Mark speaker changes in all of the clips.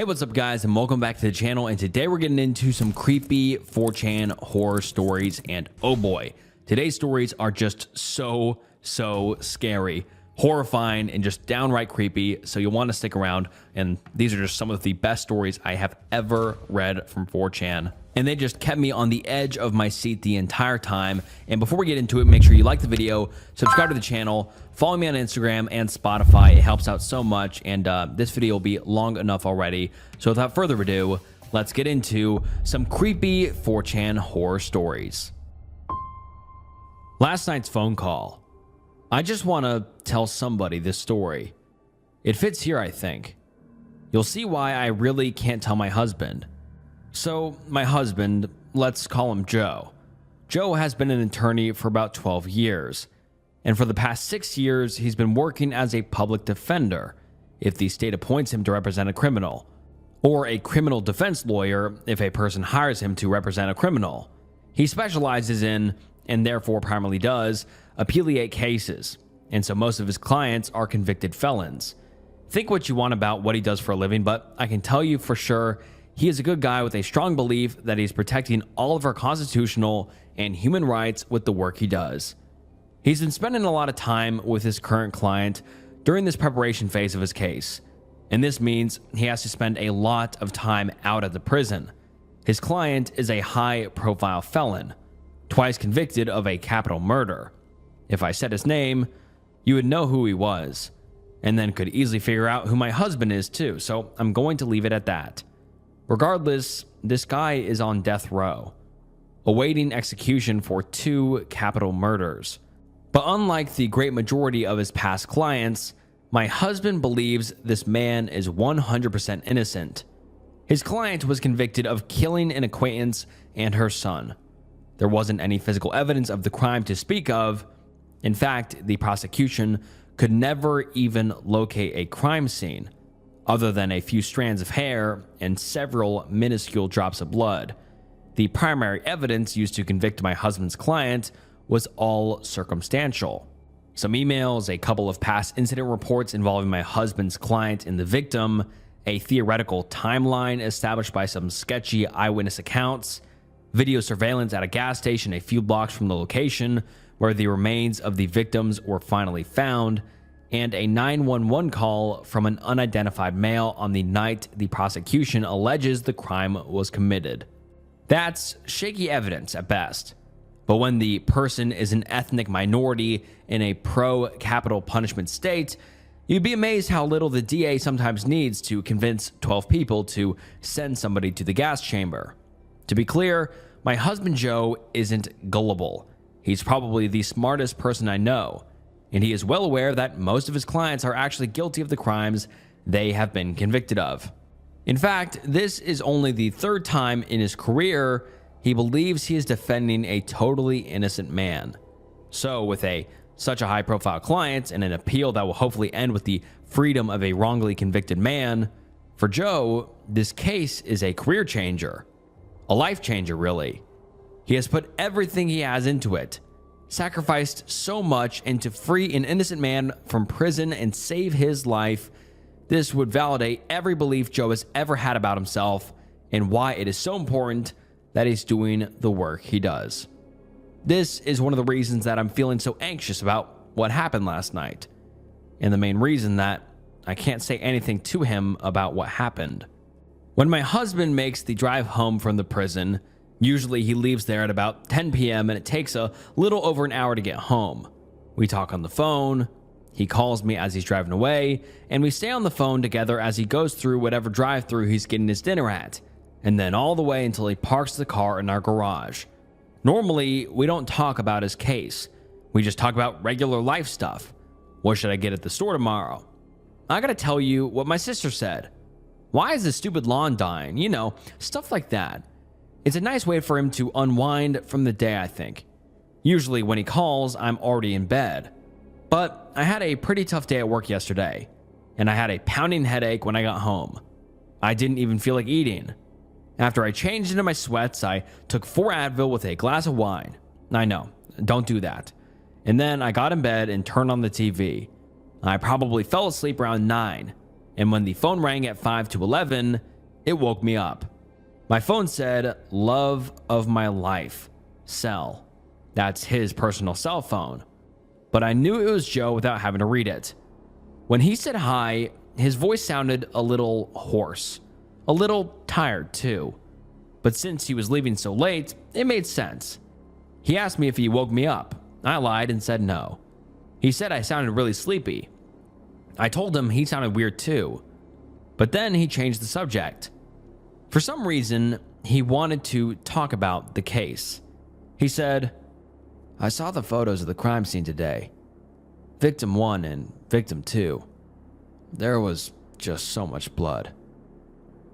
Speaker 1: Hey, what's up guys, and welcome back to the channel. And today we're getting into some creepy 4chan horror stories, and oh boy, today's stories are just so scary, horrifying, and just downright creepy, so you'll want to stick around. And these are just some of the best stories I have ever read from 4chan, and they just kept me on the edge of my seat the entire time. And before we get into it, make sure you like the video, subscribe to the channel, follow me on Instagram and Spotify. It helps out so much, and this video will be long enough already. So without further ado, let's get into some creepy 4chan horror stories. Last night's phone call. I just want to tell somebody this story. It fits here, I think. You'll see why I really can't tell my husband. So my husband, let's call him Joe. Joe has been an attorney for about 12 years. And for the past 6 years, he's been working as a public defender if the state appoints him to represent a criminal, or a criminal defense lawyer if a person hires him to represent a criminal. He specializes in, and therefore primarily does, appellate cases, and so most of his clients are convicted felons. Think what you want about what he does for a living, but I can tell you for sure he is a good guy with a strong belief that he's protecting all of our constitutional and human rights with the work he does. He's been spending a lot of time with his current client during this preparation phase of his case, and this means he has to spend a lot of time out at the prison. His client is a high-profile felon, twice convicted of a capital murder. If I said his name, you would know who he was, and then could easily figure out who my husband is too, so I'm going to leave it at that. Regardless, this guy is on death row, awaiting execution for 2 capital murders. But unlike the great majority of his past clients, my husband believes this man is 100% innocent. His client was convicted of killing an acquaintance and her son. There wasn't any physical evidence of the crime to speak of. In fact, the prosecution could never even locate a crime scene, other than a few strands of hair and several minuscule drops of blood. The primary evidence used to convict my husband's client was all circumstantial. Some emails, a couple of past incident reports involving my husband's client and the victim, a theoretical timeline established by some sketchy eyewitness accounts, video surveillance at a gas station a few blocks from the location where the remains of the victims were finally found, and a 911 call from an unidentified male on the night the prosecution alleges the crime was committed. That's shaky evidence at best. But when the person is an ethnic minority in a pro-capital punishment state, you'd be amazed how little the DA sometimes needs to convince 12 people to send somebody to the gas chamber. To be clear, my husband Joe isn't gullible. He's probably the smartest person I know, and he is well aware that most of his clients are actually guilty of the crimes they have been convicted of. In fact, this is only the 3rd time in his career he believes he is defending a totally innocent man. So with such a high-profile client and an appeal that will hopefully end with the freedom of a wrongly convicted man, for Joe, this case is a career changer. A life changer, really. He has put everything he has into it, sacrificed so much, and to free an innocent man from prison and save his life, this would validate every belief Joe has ever had about himself and why it is so important that he's doing the work he does. This is one of the reasons that I'm feeling so anxious about what happened last night, and the main reason that I can't say anything to him about what happened. When my husband makes the drive home from the prison, usually he leaves there at about 10 p.m. and it takes a little over an hour to get home. We talk on the phone, he calls me as he's driving away, and we stay on the phone together as he goes through whatever drive-thru he's getting his dinner at, and then all the way until he parks the car in our garage. Normally, we don't talk about his case. We just talk about regular life stuff. What should I get at the store tomorrow? I gotta tell you what my sister said. Why is this stupid lawn dying? You know, stuff like that. It's a nice way for him to unwind from the day, I think. Usually when he calls, I'm already in bed. But I had a pretty tough day at work yesterday, and I had a pounding headache when I got home. I didn't even feel like eating. After I changed into my sweats, I took 4 Advil with a glass of wine. I know, don't do that. And then I got in bed and turned on the TV. I probably fell asleep around 9, and when the phone rang at 5 to 11, It woke me up. My phone said, "Love of my life, cell." That's his personal cell phone. But I knew it was Joe without having to read it. When he said hi, his voice sounded a little hoarse, a little tired too. But since he was leaving so late, it made sense. He asked me if he woke me up. I lied and said no. He said I sounded really sleepy. I told him he sounded weird too. But then he changed the subject. For some reason, he wanted to talk about the case. He said, "I saw the photos of the crime scene today. Victim 1 and Victim 2. There was just so much blood."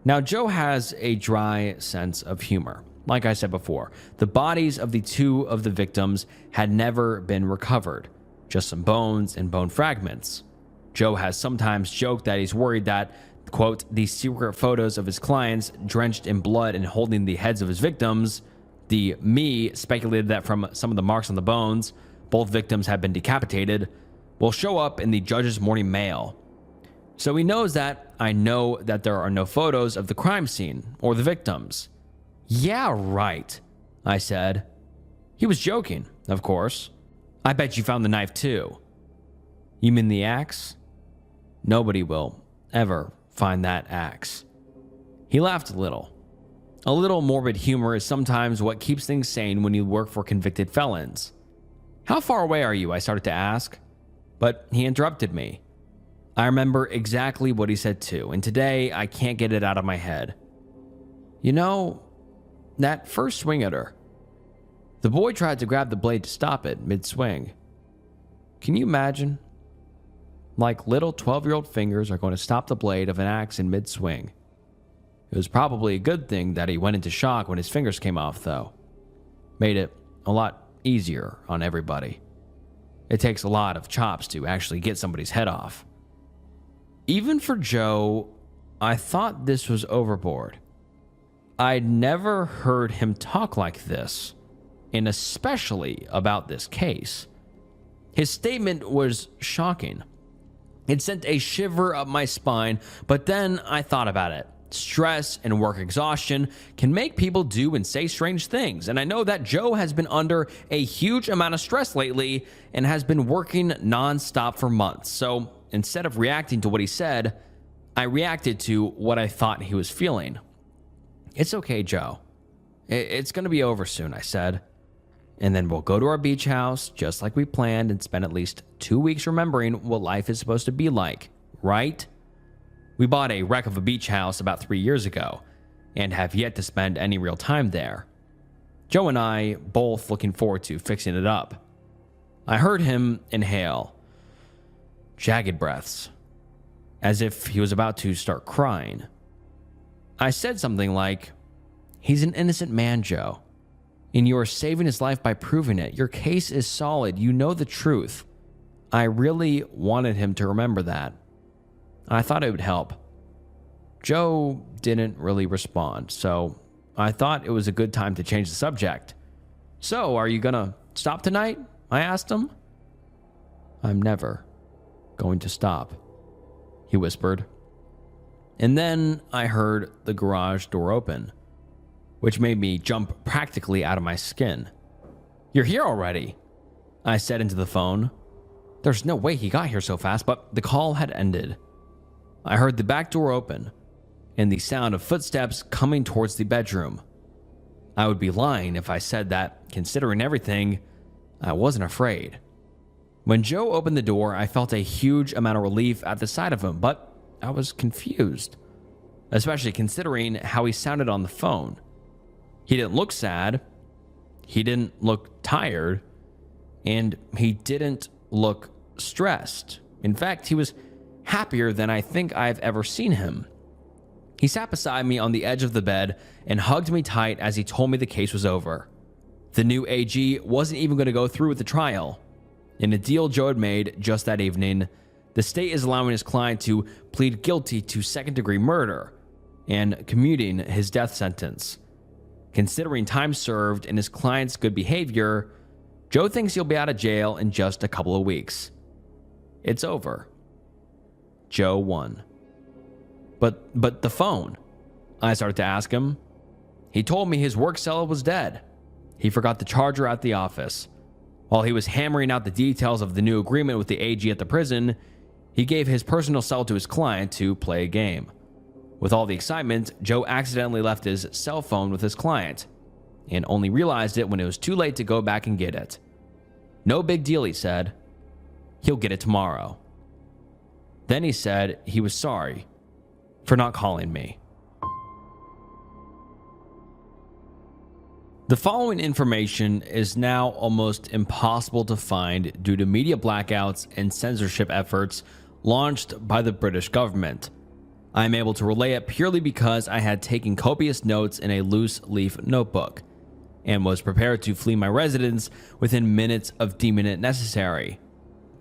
Speaker 1: Now, Joe has a dry sense of humor. Like I said before, the bodies of the two of the victims had never been recovered, just some bones and bone fragments. Joe has sometimes joked that he's worried that, quote, "the secret photos of his clients drenched in blood and holding the heads of his victims." The Me speculated that from some of the marks on the bones, both victims had been decapitated, will show up in the judge's morning mail. So he knows that I know that there are no photos of the crime scene or the victims. "Yeah, right," I said. He was joking, of course. "I bet you found the knife too." "You mean the axe?" "Nobody will ever find that axe." He laughed a little. A little morbid humor is sometimes what keeps things sane when you work for convicted felons. "How far away are you?" I started to ask, but he interrupted me. I remember exactly what he said too, and today I can't get it out of my head. "You know, that first swing at her, the boy tried to grab the blade to stop it mid-swing. Can you imagine? Like little 12-year-old fingers are going to stop the blade of an axe in mid-swing. It was probably a good thing that he went into shock when his fingers came off, though. Made it a lot easier on everybody. It takes a lot of chops to actually get somebody's head off." Even for Joe, I thought this was overboard. I'd never heard him talk like this, and especially about this case. His statement was shocking. It sent a shiver up my spine, but then I thought about it. Stress and work exhaustion can make people do and say strange things, and I know that Joe has been under a huge amount of stress lately and has been working nonstop for months. So instead of reacting to what he said, I reacted to what I thought he was feeling. "It's okay, Joe. It's going to be over soon," I said. "And then we'll go to our beach house just like we planned and spend at least 2 weeks remembering what life is supposed to be like, right? We bought a wreck of a beach house about 3 years ago and have yet to spend any real time there. Joe and I both looking forward to fixing it up." I heard him inhale, jagged breaths, as if he was about to start crying. I said something like, "He's an innocent man, Joe, and you are saving his life by proving it. Your case is solid. You know the truth." I really wanted him to remember that. I thought it would help. Joe didn't really respond, so I thought it was a good time to change the subject. "So, are you gonna stop tonight?" I asked him. "I'm never going to stop," he whispered. And then I heard the garage door open, which made me jump practically out of my skin. "You're here already," I said into the phone. There's no way he got here so fast, but the call had ended. I heard the back door open and the sound of footsteps coming towards the bedroom. I would be lying if I said that, considering everything, I wasn't afraid. When Joe opened the door, I felt a huge amount of relief at the sight of him, but I was confused, especially considering how he sounded on the phone. He didn't look sad, he didn't look tired, and he didn't look stressed. In fact, he was happier than I think I've ever seen him. He sat beside me on the edge of the bed and hugged me tight as he told me the case was over. The new AG wasn't even going to go through with the trial. In a deal Joe had made just that evening, the state is allowing his client to plead guilty to second-degree murder and commuting his death sentence. Considering time served and his client's good behavior, Joe thinks he'll be out of jail in just a couple of weeks. It's over. Joe won. But the phone. I started to ask him. He told me his work cell was dead. He forgot the charger at the office. While he was hammering out the details of the new agreement with the AG at the prison, he gave his personal cell to his client to play a game. With all the excitement, Joe accidentally left his cell phone with his client and only realized it when it was too late to go back and get it. No big deal, he said. He'll get it tomorrow. Then he said he was sorry for not calling me. The following information is now almost impossible to find due to media blackouts and censorship efforts launched by the British government. I am able to relay it purely because I had taken copious notes in a loose leaf notebook and was prepared to flee my residence within minutes of deeming it necessary.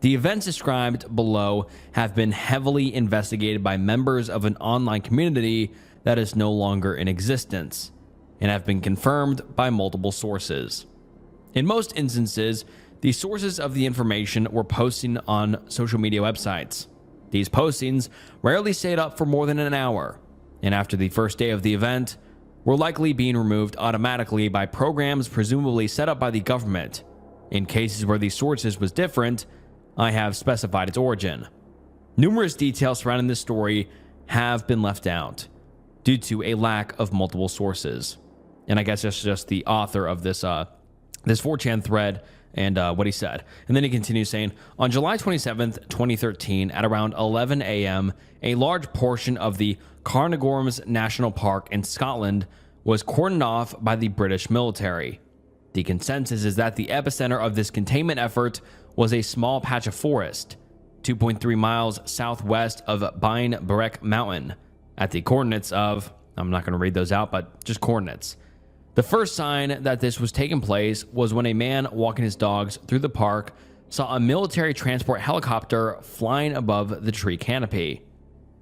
Speaker 1: The events described below have been heavily investigated by members of an online community that is no longer in existence, and have been confirmed by multiple sources. In most instances, the sources of the information were posting on social media websites. These postings rarely stayed up for more than an hour, and after the first day of the event, were likely being removed automatically by programs presumably set up by the government. In cases where the sources was different, I have specified its origin. Numerous details surrounding this story have been left out due to a lack of multiple sources. And I guess that's just the author of this 4chan thread and what he said. And then he continues saying, on July 27th, 2013, at around 11 a.m., a large portion of the Cairngorms National Park in Scotland was cordoned off by the British military. The consensus is that the epicenter of this containment effort was a small patch of forest, 2.3 miles southwest of Bain Berech Mountain, at the coordinates of, I'm not going to read those out, but just coordinates. The first sign that this was taking place was when a man walking his dogs through the park saw a military transport helicopter flying above the tree canopy.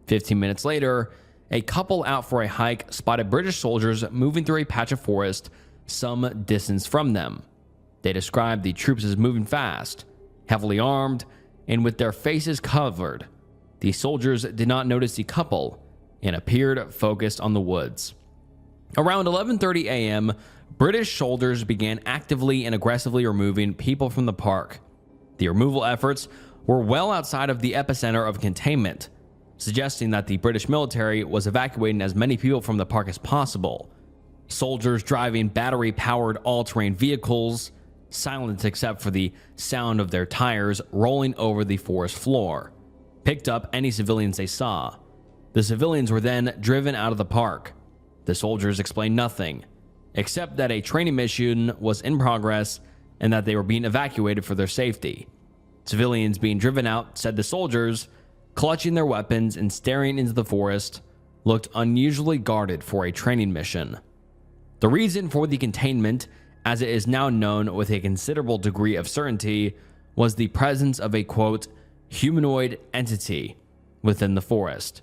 Speaker 1: 15 minutes later, a couple out for a hike spotted British soldiers moving through a patch of forest some distance from them. They described the troops as moving fast, heavily armed, and with their faces covered. The soldiers did not notice the couple and appeared focused on the woods. Around 11:30 a.m., British soldiers began actively and aggressively removing people from the park. The removal efforts were well outside of the epicenter of containment, suggesting that the British military was evacuating as many people from the park as possible. Soldiers driving battery-powered all-terrain vehicles, silent except for the sound of their tires rolling over the forest floor, picked up any civilians they saw. The civilians were then driven out of the park. The soldiers explained nothing, except that a training mission was in progress and that they were being evacuated for their safety. Civilians being driven out said the soldiers, clutching their weapons and staring into the forest, looked unusually guarded for a training mission. The reason for the containment, as it is now known with a considerable degree of certainty, was the presence of a, quote, humanoid entity within the forest.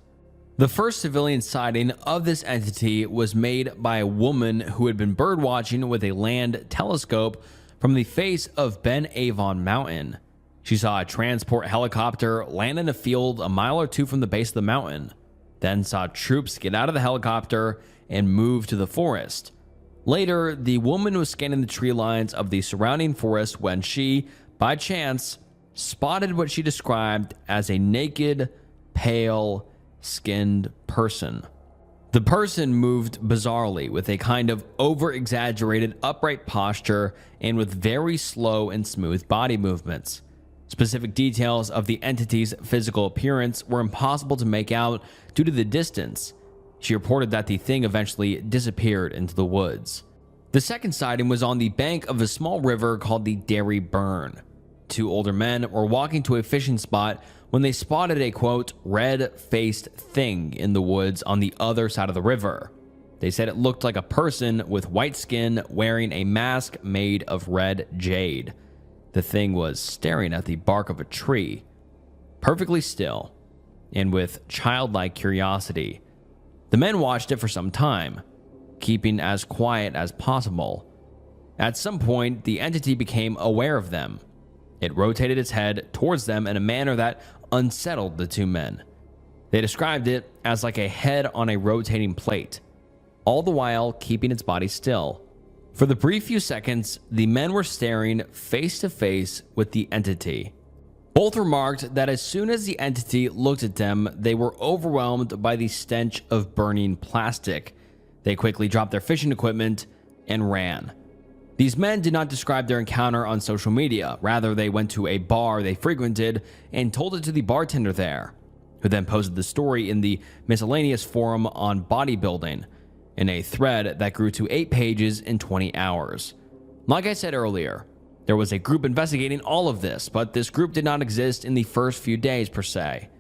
Speaker 1: The first civilian sighting of this entity was made by a woman who had been birdwatching with a land telescope from the face of Ben Avon Mountain. She saw a transport helicopter land in a field a mile or two from the base of the mountain, then saw troops get out of the helicopter and move to the forest. Later, the woman was scanning the tree lines of the surrounding forest when she, by chance, spotted what she described as a naked, pale, skinned person. The person moved bizarrely with a kind of over-exaggerated upright posture and with very slow and smooth body movements. Specific details of the entity's physical appearance were impossible to make out due to the distance. She reported that the thing eventually disappeared into the woods. The second sighting was on the bank of a small river called the Derry Burn. Two older men were walking to a fishing spot when they spotted a, quote, red-faced thing in the woods on the other side of the river. They said it looked like a person with white skin wearing a mask made of red jade. The thing was staring at the bark of a tree, perfectly still, and with childlike curiosity. The men watched it for some time, keeping as quiet as possible. At some point, the entity became aware of them. It rotated its head towards them in a manner that unsettled the two men. They described it as like a head on a rotating plate, all the while keeping its body still. For the brief few seconds, the men were staring face to face with the entity. Both remarked that as soon as the entity looked at them, they were overwhelmed by the stench of burning plastic. They quickly dropped their fishing equipment and ran. These men did not describe their encounter on social media. Rather, they went to a bar they frequented and told it to the bartender there, who then posted the story in the miscellaneous forum on bodybuilding, in a thread that grew to 8 pages in 20 hours. Like I said earlier, there was a group investigating all of this, but this group did not exist in the first few days per se.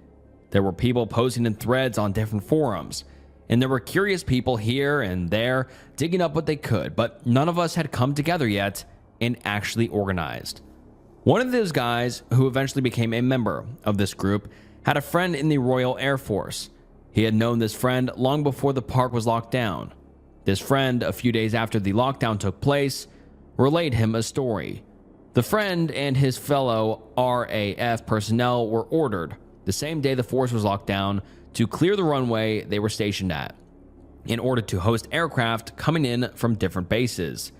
Speaker 1: There were people posting in threads on different forums, and there were curious people here and there digging up what they could, but none of us had come together yet and actually organized. One of those guys, who eventually became a member of this group, had a friend in the Royal Air Force. He had known this friend long before the park was locked down. This friend, a few days after the lockdown took place, relayed him a story. The friend and his fellow RAF personnel were ordered, the same day the force was locked down, to clear the runway they were stationed at, in order to host aircraft coming in from different bases.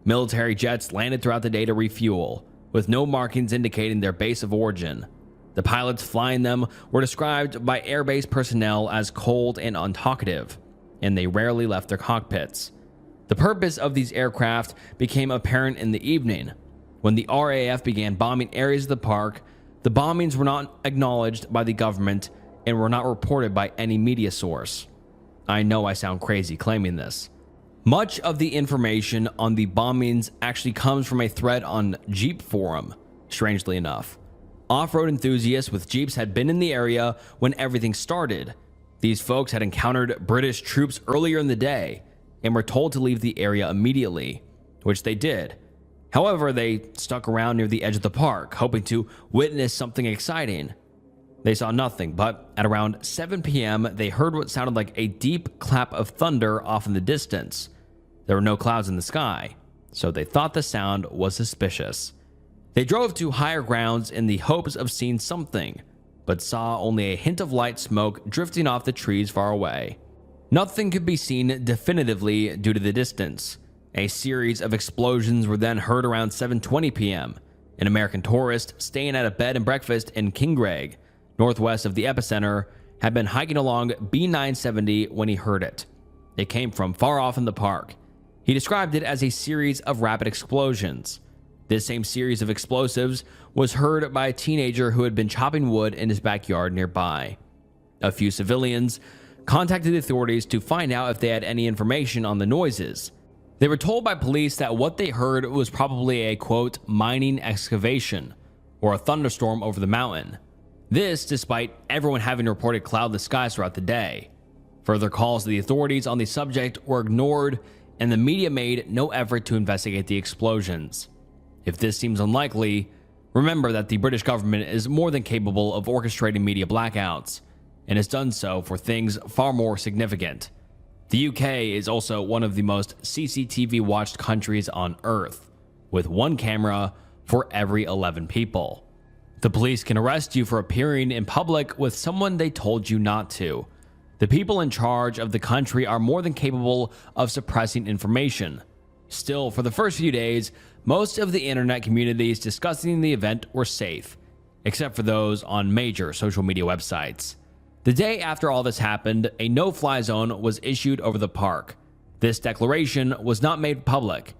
Speaker 1: Military jets landed throughout the day to refuel, with no markings indicating their base of origin. The pilots flying them were described by airbase personnel as cold and untalkative, and they rarely left their cockpits. The purpose of these aircraft became apparent in the evening. When the RAF began bombing areas of the park, the bombings were not acknowledged by the government and were not reported by any media source. I know I sound crazy claiming this. Much of the information on the bombings actually comes from a thread on Jeep Forum, strangely enough. Off-road enthusiasts with Jeeps had been in the area when everything started. These folks had encountered British troops earlier in the day and were told to leave the area immediately, which they did. However, they stuck around near the edge of the park, hoping to witness something exciting. They saw nothing, but at around 7 p.m., they heard what sounded like a deep clap of thunder off in the distance. There were no clouds in the sky, so they thought the sound was suspicious. They drove to higher grounds in the hopes of seeing something, but saw only a hint of light smoke drifting off the trees far away. Nothing could be seen definitively due to the distance. A series of explosions were then heard around 7:20 p.m. An American tourist staying at a bed and breakfast in Kingraigue, northwest of the epicenter, had been hiking along B970 when he heard it. It came from far off in the park. He described it as a series of rapid explosions. This same series of explosives was heard by a teenager who had been chopping wood in his backyard nearby. A few civilians contacted the authorities to find out if they had any information on the noises. They were told by police that what they heard was probably a, quote, mining excavation or a thunderstorm over the mountain. This despite everyone having reported cloudless skies throughout the day. Further calls to the authorities on the subject were ignored, and the media made no effort to investigate the explosions. If this seems unlikely, remember that the British government is more than capable of orchestrating media blackouts, and has done so for things far more significant. The UK is also one of the most CCTV watched countries on Earth, with one camera for every 11 people. The police can arrest you for appearing in public with someone they told you not to. The people in charge of the country are more than capable of suppressing information. Still, for the first few days, most of the internet communities discussing the event were safe, except for those on major social media websites. The day after all this happened, a no-fly zone was issued over the park. This declaration was not made public.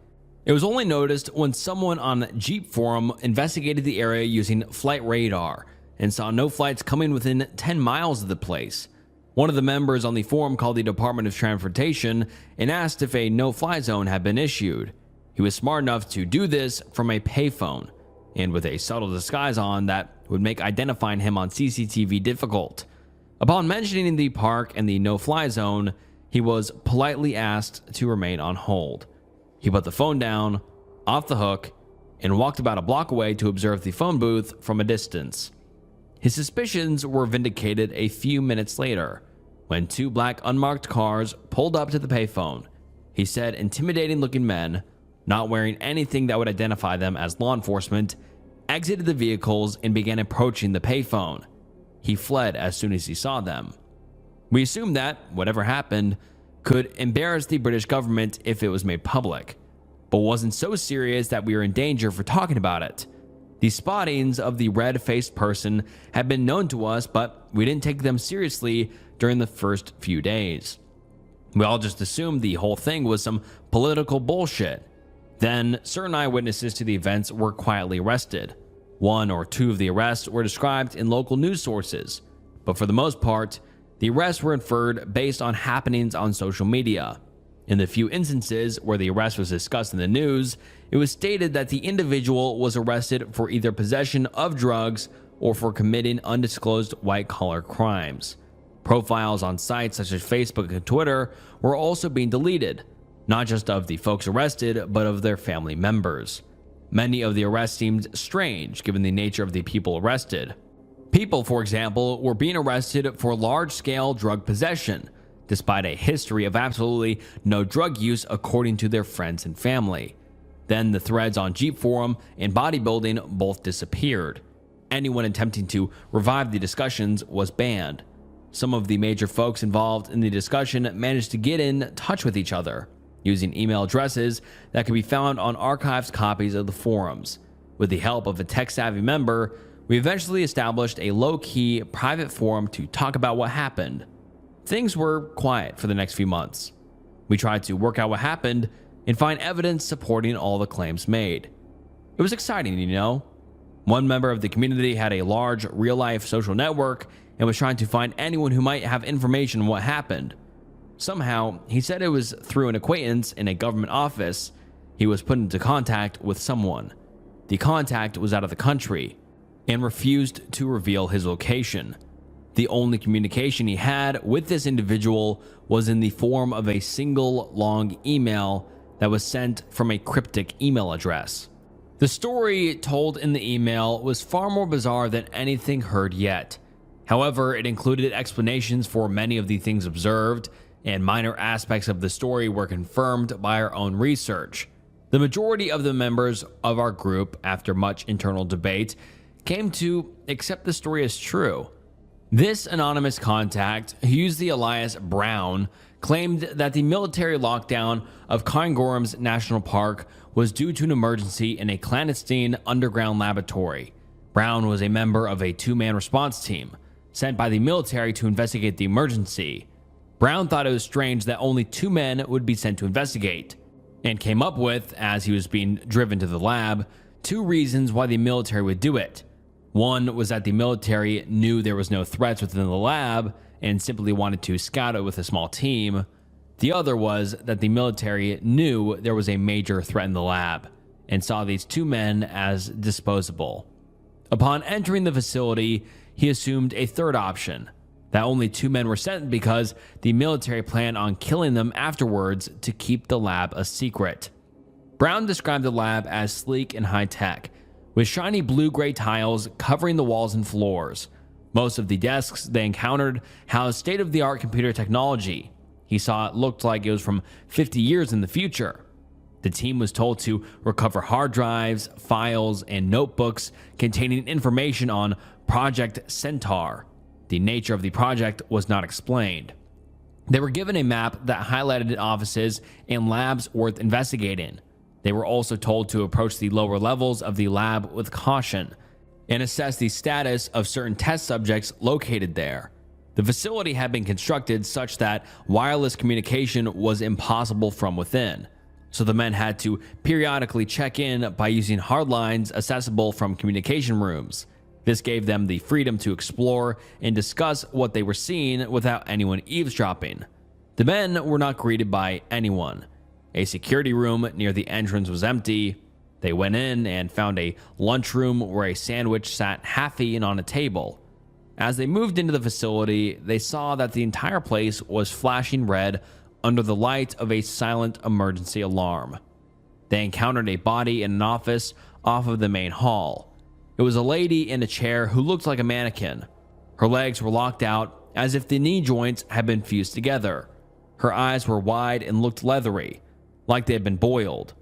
Speaker 1: It was only noticed when someone on Jeep Forum investigated the area using flight radar and saw no flights coming within 10 miles of the place. One of the members on the forum called the Department of Transportation and asked if a no-fly zone had been issued. He was smart enough to do this from a payphone, and with a subtle disguise on that would make identifying him on CCTV difficult. Upon mentioning the park and the no-fly zone, he was politely asked to remain on hold. He put the phone down, off the hook, and walked about a block away to observe the phone booth from a distance. His suspicions were vindicated a few minutes later, when 2 black unmarked cars pulled up to the payphone. He said intimidating-looking men, not wearing anything that would identify them as law enforcement, exited the vehicles and began approaching the payphone. He fled as soon as he saw them. We assume that, whatever happened, could embarrass the British government if it was made public, but wasn't so serious that we were in danger for talking about it. The spottings of the red-faced person had been known to us, but we didn't take them seriously during the first few days. We all just assumed the whole thing was some political bullshit. Then, certain eyewitnesses to the events were quietly arrested. 1 or 2 of the arrests were described in local news sources, but for the most part, the arrests were inferred based on happenings on social media. In the few instances where the arrest was discussed in the news, it was stated that the individual was arrested for either possession of drugs or for committing undisclosed white-collar crimes. Profiles on sites such as Facebook and Twitter were also being deleted, not just of the folks arrested, but of their family members. Many of the arrests seemed strange given the nature of the people arrested. People, for example, were being arrested for large-scale drug possession, despite a history of absolutely no drug use according to their friends and family. Then the threads on Jeep Forum and bodybuilding both disappeared. Anyone attempting to revive the discussions was banned. Some of the major folks involved in the discussion managed to get in touch with each other, using email addresses that could be found on archived copies of the forums. With the help of a tech-savvy member, we eventually established a low-key private forum to talk about what happened. Things were quiet for the next few months. We tried to work out what happened and find evidence supporting all the claims made. It was exciting, you know? One member of the community had a large real-life social network and was trying to find anyone who might have information on what happened. Somehow, he said it was through an acquaintance in a government office he was put into contact with someone. The contact was out of the country and refused to reveal his location. The only communication he had with this individual was in the form of a single long email that was sent from a cryptic email address. The story told in the email was far more bizarre than anything heard yet. However, it included explanations for many of the things observed, and minor aspects of the story were confirmed by our own research. The majority of the members of our group, after much internal debate, came to accept the story as true. This anonymous contact, who used the alias Brown, claimed that the military lockdown of Cairngorms National Park was due to an emergency in a clandestine underground laboratory. Brown was a member of a 2-man response team, sent by the military to investigate the emergency. Brown thought it was strange that only 2 men would be sent to investigate, and came up with, as he was being driven to the lab, 2 reasons why the military would do it. One was that the military knew there was no threats within the lab and simply wanted to scout it with a small team. The other was that the military knew there was a major threat in the lab and saw these 2 men as disposable. Upon entering the facility, he assumed a third option, that only 2 men were sent because the military planned on killing them afterwards to keep the lab a secret. Brown described the lab as sleek and high-tech, with shiny blue-gray tiles covering the walls and floors. Most of the desks they encountered housed state-of-the-art computer technology. He saw it looked like it was from 50 years in the future. The team was told to recover hard drives, files, and notebooks containing information on Project Centaur. The nature of the project was not explained. They were given a map that highlighted offices and labs worth investigating. They were also told to approach the lower levels of the lab with caution and assess the status of certain test subjects located there. The facility had been constructed such that wireless communication was impossible from within, so the men had to periodically check in by using hard lines accessible from communication rooms. This gave them the freedom to explore and discuss what they were seeing without anyone eavesdropping. The men were not greeted by anyone. A security room near the entrance was empty. They went in and found a lunchroom where a sandwich sat half-eaten on a table. As they moved into the facility, they saw that the entire place was flashing red under the light of a silent emergency alarm. They encountered a body in an office off of the main hall. It was a lady in a chair who looked like a mannequin. Her legs were locked out as if the knee joints had been fused together. Her eyes were wide and looked leathery, like they had been boiled.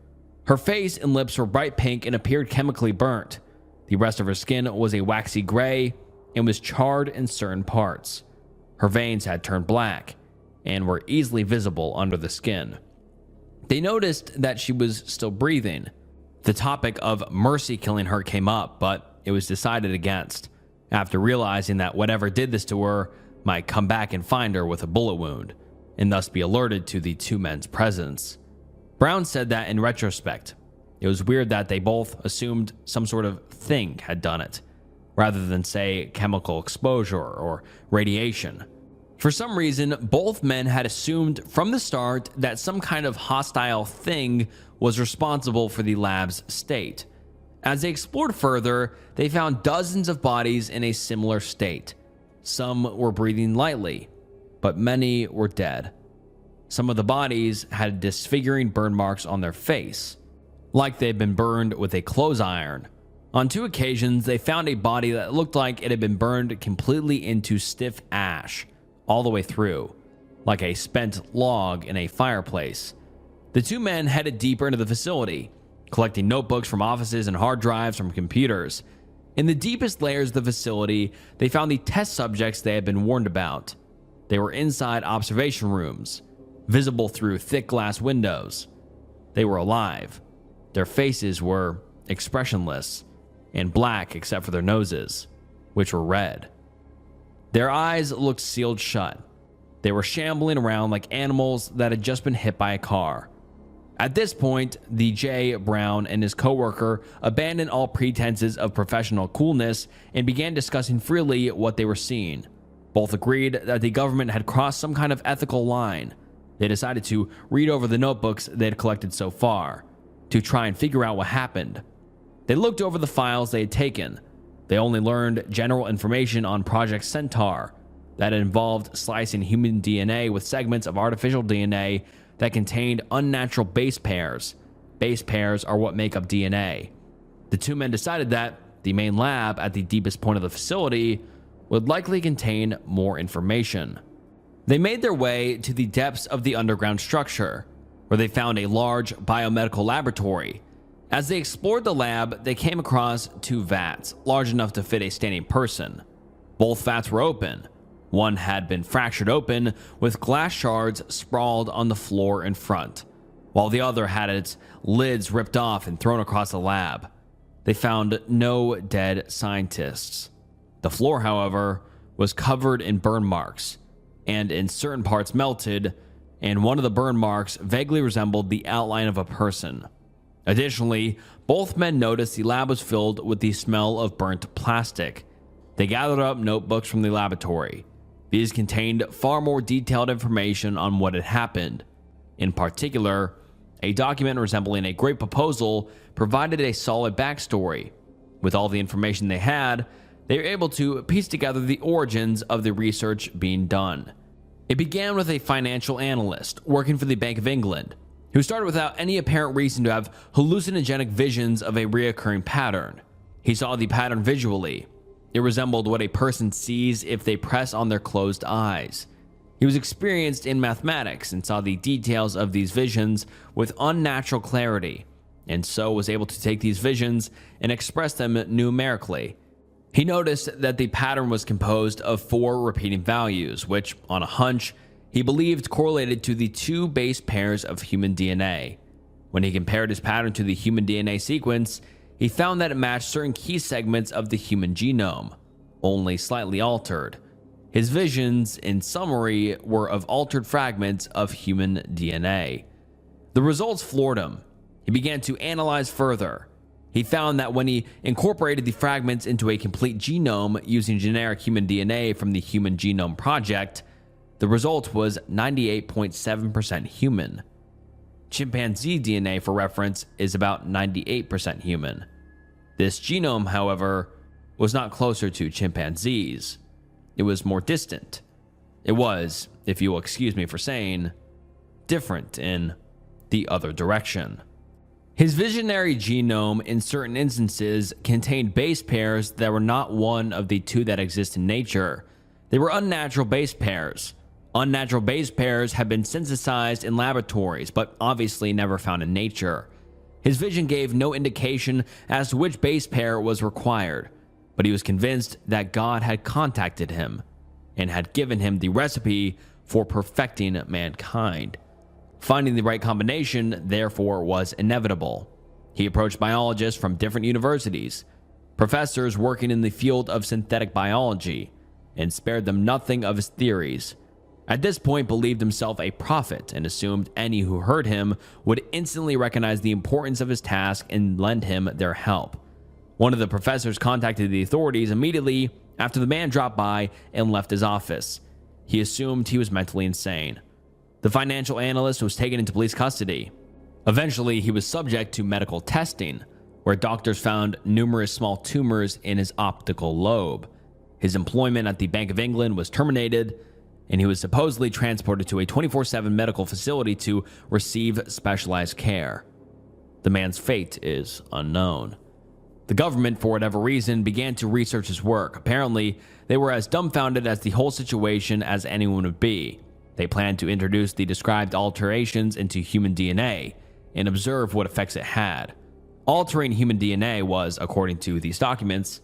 Speaker 1: Her face and lips were bright pink and appeared chemically burnt. The rest of her skin was a waxy gray and was charred in certain parts. Her veins had turned black. and were easily visible under the skin. They noticed that she was still breathing. The topic of Mercy killing her came up, but it was decided against, after realizing that whatever did this to her might come back and find her with a bullet wound, and thus be alerted to the two men's presence. Brown said that in retrospect, it was weird that they both assumed some sort of thing had done it, rather than say chemical exposure or radiation. For some reason, both men had assumed from the start that some kind of hostile thing was responsible for the lab's state. As they explored further, they found dozens of bodies in a similar state. Some were breathing lightly, but many were dead. Some of the bodies had disfiguring burn marks on their face, like they'd been burned with a clothes iron. On 2 occasions, they found a body that looked like it had been burned completely into stiff ash, all the way through, like a spent log in a fireplace. The 2 men headed deeper into the facility, collecting notebooks from offices and hard drives from computers. In the deepest layers of the facility, they found the test subjects they had been warned about. They were inside observation rooms, visible through thick glass windows. They were alive. Their faces were expressionless and black except for their noses, which were red. Their eyes looked sealed shut. They were shambling around like animals that had just been hit by a car. At this point, the J. Brown and his coworker abandoned all pretenses of professional coolness and began discussing freely what they were seeing. Both agreed that the government had crossed some kind of ethical line. They decided to read over the notebooks they had collected so far, to try and figure out what happened. They looked over the files they had taken. They only learned general information on Project Centaur that involved slicing human DNA with segments of artificial DNA that contained unnatural base pairs. Base pairs are what make up DNA. The 2 men decided that the main lab at the deepest point of the facility would likely contain more information. They made their way to the depths of the underground structure, where they found a large biomedical laboratory. As they explored the lab, they came across 2 vats, large enough to fit a standing person. Both vats were open. One had been fractured open, with glass shards sprawled on the floor in front, while the other had its lids ripped off and thrown across the lab. They found no dead scientists. The floor, however, was covered in burn marks, and in certain parts melted, and one of the burn marks vaguely resembled the outline of a person. Additionally, both men noticed the lab was filled with the smell of burnt plastic. They gathered up notebooks from the laboratory. These contained far more detailed information on what had happened. In particular, a document resembling a great proposal provided a solid backstory. With all the information they had, they were able to piece together the origins of the research being done. It began with a financial analyst working for the Bank of England, who started without any apparent reason to have hallucinogenic visions of a reoccurring pattern. He saw the pattern visually. It resembled what a person sees if they press on their closed eyes. He was experienced in mathematics and saw the details of these visions with unnatural clarity, and so was able to take these visions and express them numerically. He noticed that the pattern was composed of 4 repeating values, which, on a hunch, he believed correlated to the 2 base pairs of human DNA. When he compared his pattern to the human DNA sequence, he found that it matched certain key segments of the human genome, only slightly altered. His visions, in summary, were of altered fragments of human DNA. The results floored him. He began to analyze further. He found that when he incorporated the fragments into a complete genome using generic human DNA from the Human Genome Project, the result was 98.7% human. Chimpanzee DNA, for reference, is about 98% human. This genome, however, was not closer to chimpanzees. It was more distant. It was, if you will excuse me for saying, different in the other direction. His visionary genome, in certain instances, contained base pairs that were not one of the 2 that exist in nature. They were unnatural base pairs. Unnatural base pairs have been synthesized in laboratories, but obviously never found in nature. His vision gave no indication as to which base pair was required, but he was convinced that God had contacted him and had given him the recipe for perfecting mankind. Finding the right combination, therefore, was inevitable. He approached biologists from different universities, professors working in the field of synthetic biology, and spared them nothing of his theories. At this point, believed himself a prophet and assumed any who heard him would instantly recognize the importance of his task and lend him their help. One of the professors contacted the authorities immediately after the man dropped by and left his office. He assumed he was mentally insane. The financial analyst was taken into police custody. Eventually, he was subject to medical testing, where doctors found numerous small tumors in his optical lobe. His employment at the Bank of England was terminated, and he was supposedly transported to a 24/7 medical facility to receive specialized care. The man's fate is unknown. The government, for whatever reason, began to research his work. Apparently, they were as dumbfounded as the whole situation as anyone would be. They planned to introduce the described alterations into human DNA and observe what effects it had. Altering human DNA was, according to these documents,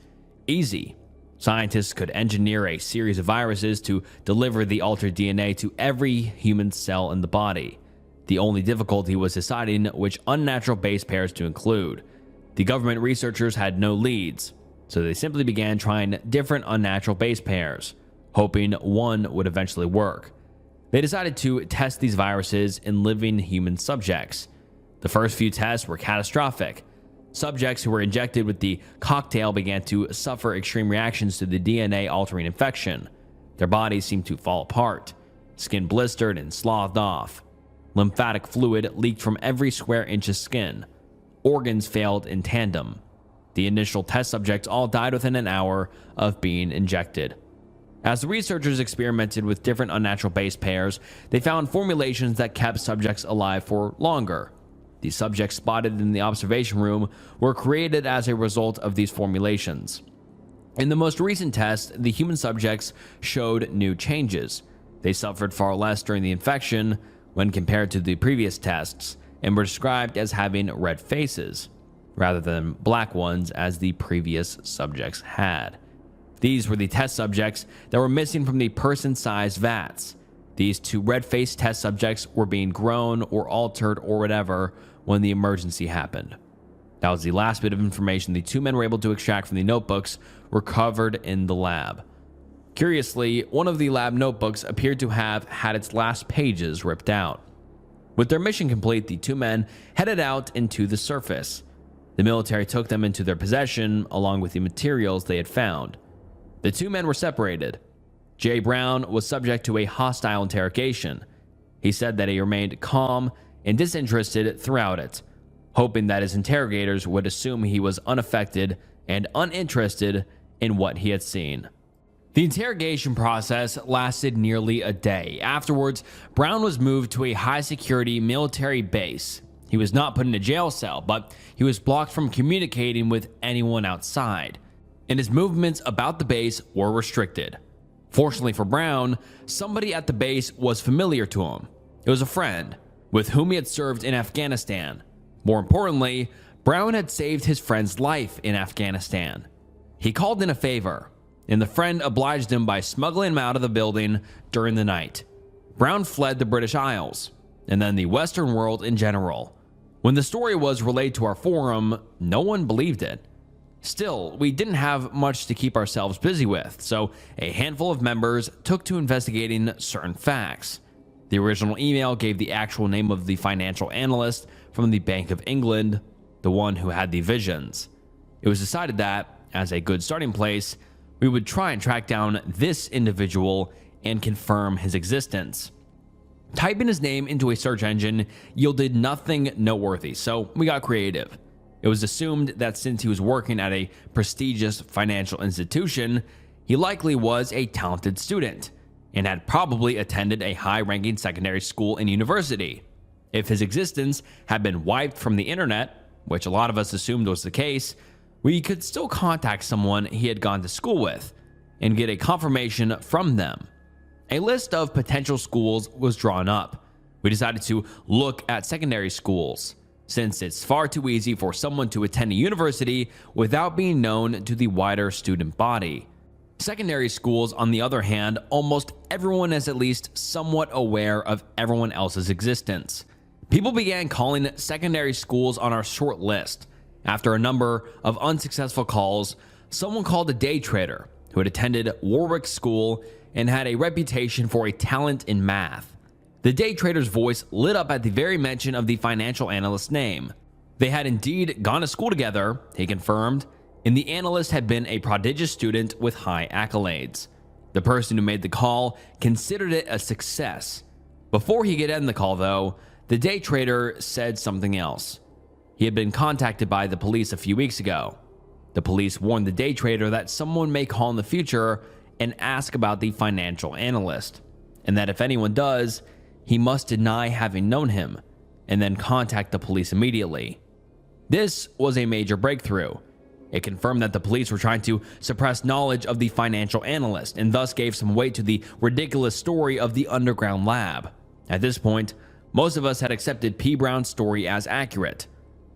Speaker 1: easy. Scientists could engineer a series of viruses to deliver the altered DNA to every human cell in the body. The only difficulty was deciding which unnatural base pairs to include. The government researchers had no leads, so they simply began trying different unnatural base pairs, hoping one would eventually work. They decided to test these viruses in living human subjects. The first few tests were catastrophic. Subjects who were injected with the cocktail began to suffer extreme reactions to the DNA-altering infection. Their bodies seemed to fall apart, skin blistered and sloughed off. Lymphatic fluid leaked from every square inch of skin. Organs failed in tandem. The initial test subjects all died within an hour of being injected. As the researchers experimented with different unnatural base pairs, they found formulations that kept subjects alive for longer. The subjects spotted in the observation room were created as a result of these formulations. In the most recent test, the human subjects showed new changes. They suffered far less during the infection when compared to the previous tests, and were described as having red faces, rather than black ones as the previous subjects had. These were the test subjects that were missing from the person-sized vats. These two red-faced test subjects were being grown or altered or whatever when the emergency happened. That was the last bit of information the two men were able to extract from the notebooks recovered in the lab. Curiously, one of the lab notebooks appeared to have had its last pages ripped out. With their mission complete, the two men headed out into the surface. The military took them into their possession along with the materials they had found. The two men were separated. Jay Brown was subject to a hostile interrogation. He said that he remained calm and disinterested throughout it, hoping that his interrogators would assume he was unaffected and uninterested in what he had seen. The interrogation process lasted nearly a day. Afterwards, Brown was moved to a high-security military base. He was not put in a jail cell, but he was blocked from communicating with anyone outside, and his movements about the base were restricted. Fortunately for Brown, somebody at the base was familiar to him. It was a friend with whom he had served in Afghanistan. More importantly, Brown had saved his friend's life in Afghanistan. He called in a favor, and the friend obliged him by smuggling him out of the building during the night. Brown fled the British Isles, and then the Western world in general. When the story was relayed to our forum, no one believed it. Still, we didn't have much to keep ourselves busy with, so a handful of members took to investigating certain facts. The original email gave the actual name of the financial analyst from the Bank of England, the one who had the visions. It was decided that, as a good starting place, we would try and track down this individual and confirm his existence. Typing his name into a search engine yielded nothing noteworthy, so we got creative. It was assumed that since he was working at a prestigious financial institution, he likely was a talented student and had probably attended a high-ranking secondary school and university. If his existence had been wiped from the internet, which a lot of us assumed was the case, we could still contact someone he had gone to school with and get a confirmation from them. A list of potential schools was drawn up. We decided to look at secondary schools, since it's far too easy for someone to attend a university without being known to the wider student body. Secondary schools, on the other hand, almost everyone is at least somewhat aware of everyone else's existence. People began calling secondary schools on our short list. After a number of unsuccessful calls, someone called a day trader who had attended Warwick School and had a reputation for a talent in math. The day trader's voice lit up at the very mention of the financial analyst's name. They had indeed gone to school together, he confirmed, and the analyst had been a prodigious student with high accolades. The person who made the call considered it a success. Before he could end the call, though, the day trader said something else. He had been contacted by the police a few weeks ago. The police warned the day trader that someone may call in the future and ask about the financial analyst, and that if anyone does, he must deny having known him and then contact the police immediately. This was a major breakthrough. It confirmed that the police were trying to suppress knowledge of the financial analyst and thus gave some weight to the ridiculous story of the underground lab. At this point, most of us had accepted P. Brown's story as accurate.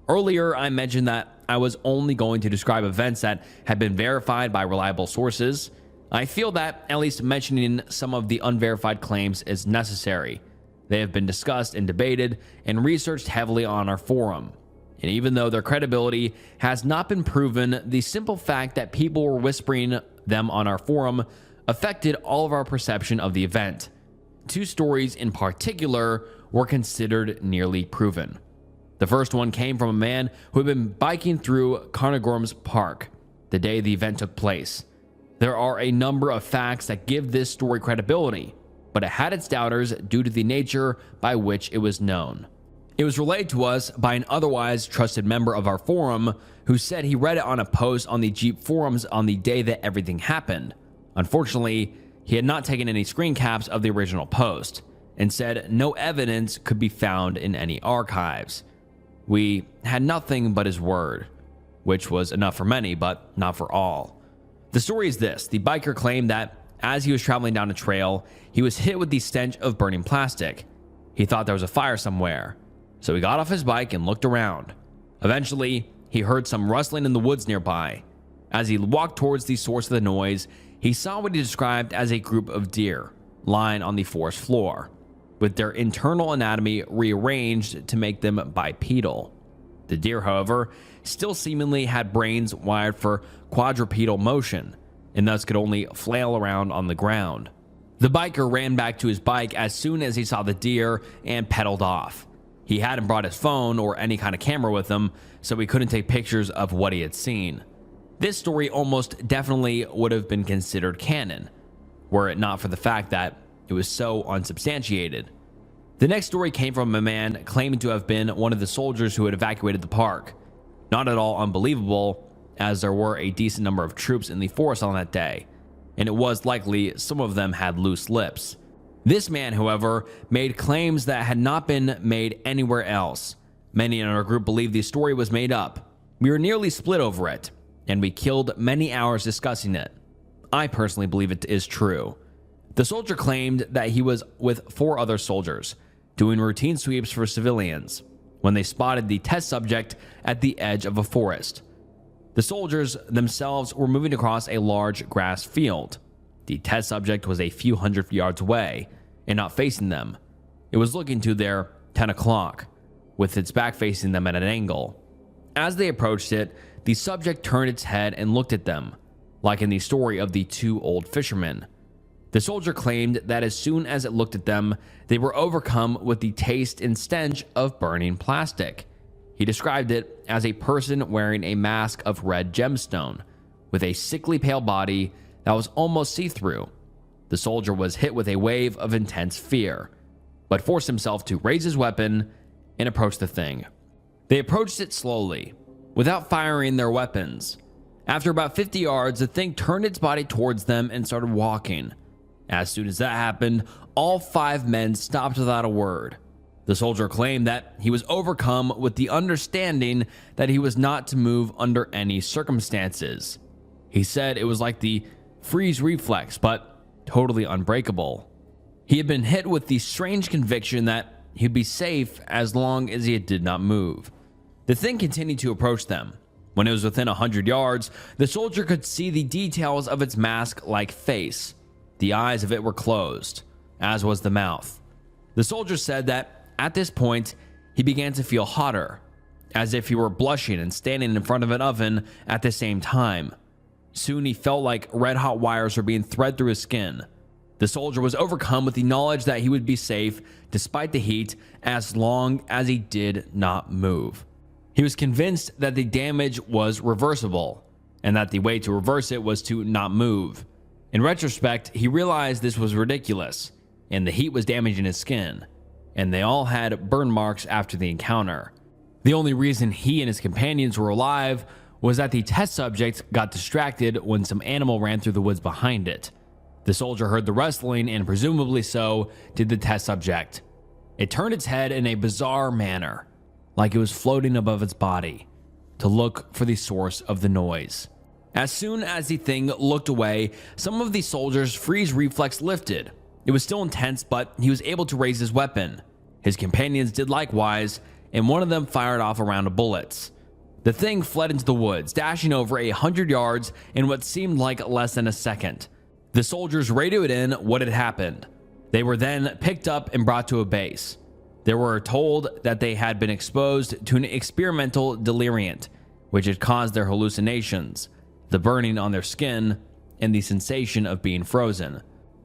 Speaker 1: Earlier, I mentioned that I was only going to describe events that had been verified by reliable sources. I feel that at least mentioning some of the unverified claims is necessary. They have been discussed and debated and researched heavily on our forum. And even though their credibility has not been proven, the simple fact that people were whispering them on our forum affected all of our perception of the event. Two stories in particular were considered nearly proven. The first one came from a man who had been biking through Carnarvon's Park the day the event took place. There are a number of facts that give this story credibility, but it had its doubters due to the nature by which it was known. It was relayed to us by an otherwise trusted member of our forum who said he read it on a post on the Jeep forums on the day that everything happened. Unfortunately, he had not taken any screen caps of the original post and said no evidence could be found in any archives. We had nothing but his word, which was enough for many, but not for all. The story is this: the biker claimed that as he was traveling down a trail, he was hit with the stench of burning plastic. He thought there was a fire somewhere, so he got off his bike and looked around. Eventually, he heard some rustling in the woods nearby. As he walked towards the source of the noise, he saw what he described as a group of deer lying on the forest floor, with their internal anatomy rearranged to make them bipedal. The deer, however, still seemingly had brains wired for quadrupedal motion, and thus could only flail around on the ground. The biker ran back to his bike as soon as he saw the deer and pedaled off. He hadn't brought his phone or any kind of camera with him, so he couldn't take pictures of what he had seen. This story almost definitely would have been considered canon, were it not for the fact that it was so unsubstantiated. The next story came from a man claiming to have been one of the soldiers who had evacuated the park. Not at all unbelievable, as there were a decent number of troops in the forest on that day, and it was likely some of them had loose lips. This man, however, made claims that had not been made anywhere else. Many in our group believed the story was made up. We were nearly split over it, and we killed many hours discussing it. I personally believe it is true. The soldier claimed that he was with 4 other soldiers, doing routine sweeps for civilians, when they spotted the test subject at the edge of a forest. The soldiers themselves were moving across a large grass field. The test subject was a few hundred yards away and not facing them. It was looking to their 10 o'clock, with its back facing them at an angle. As they approached it, the subject turned its head and looked at them, like in the story of the 2 old fishermen. The soldier claimed that as soon as it looked at them, they were overcome with the taste and stench of burning plastic. He described it as a person wearing a mask of red gemstone, with a sickly pale body that was almost see-through. The soldier was hit with a wave of intense fear, but forced himself to raise his weapon and approach the thing. They approached it slowly, without firing their weapons. After about 50 yards, the thing turned its body towards them and started walking. As soon as that happened, all 5 men stopped without a word. The soldier claimed that he was overcome with the understanding that he was not to move under any circumstances. He said it was like the freeze reflex, but totally unbreakable. He had been hit with the strange conviction that he'd be safe as long as he did not move. The thing continued to approach them, When it was within 100 yards, the soldier could see the details of its mask-like face. The eyes of it were closed, as was the mouth. The soldier said that at this point, he began to feel hotter, as if he were blushing and standing in front of an oven at the same time. Soon he felt like red-hot wires were being thread through his skin. The soldier was overcome with the knowledge that he would be safe despite the heat as long as he did not move. He was convinced that the damage was reversible, and that the way to reverse it was to not move. In retrospect, he realized this was ridiculous, and the heat was damaging his skin, and they all had burn marks after the encounter. The only reason he and his companions were alive was that the test subject got distracted when some animal ran through the woods behind it. The soldier heard the rustling, and presumably so did the test subject. It turned its head in a bizarre manner, like it was floating above its body, to look for the source of the noise. As soon as the thing looked away, some of the soldiers' freeze reflex lifted. It was still intense, but he was able to raise his weapon. His companions did likewise, and one of them fired off a round of bullets. The thing fled into the woods, dashing over 100 yards in what seemed like less than a second. The soldiers radioed in what had happened. They were then picked up and brought to a base. They were told that they had been exposed to an experimental deliriant, which had caused their hallucinations, the burning on their skin, and the sensation of being frozen.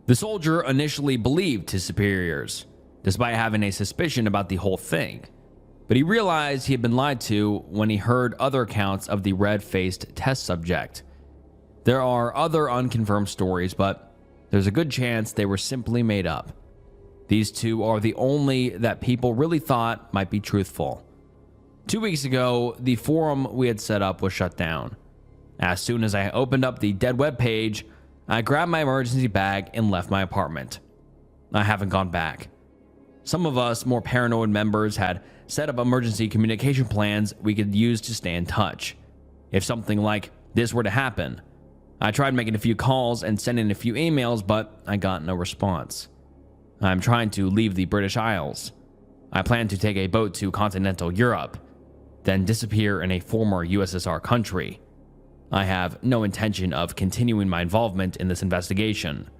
Speaker 1: The soldier initially believed his superiors, despite having a suspicion about the whole thing. But he realized he had been lied to when he heard other accounts of the red-faced test subject. There are other unconfirmed stories, but there's a good chance they were simply made up. These two are the only that people really thought might be truthful. 2 weeks ago, the forum we had set up was shut down. As soon as I opened up the dead web page, I grabbed my emergency bag and left my apartment. I haven't gone back. Some of us more paranoid members had set up emergency communication plans we could use to stay in touch. If something like this were to happen, I tried making a few calls and sending a few emails, but I got no response. I'm trying to leave the British Isles. I plan to take a boat to continental Europe, then disappear in a former USSR country. I have no intention of continuing my involvement in this investigation.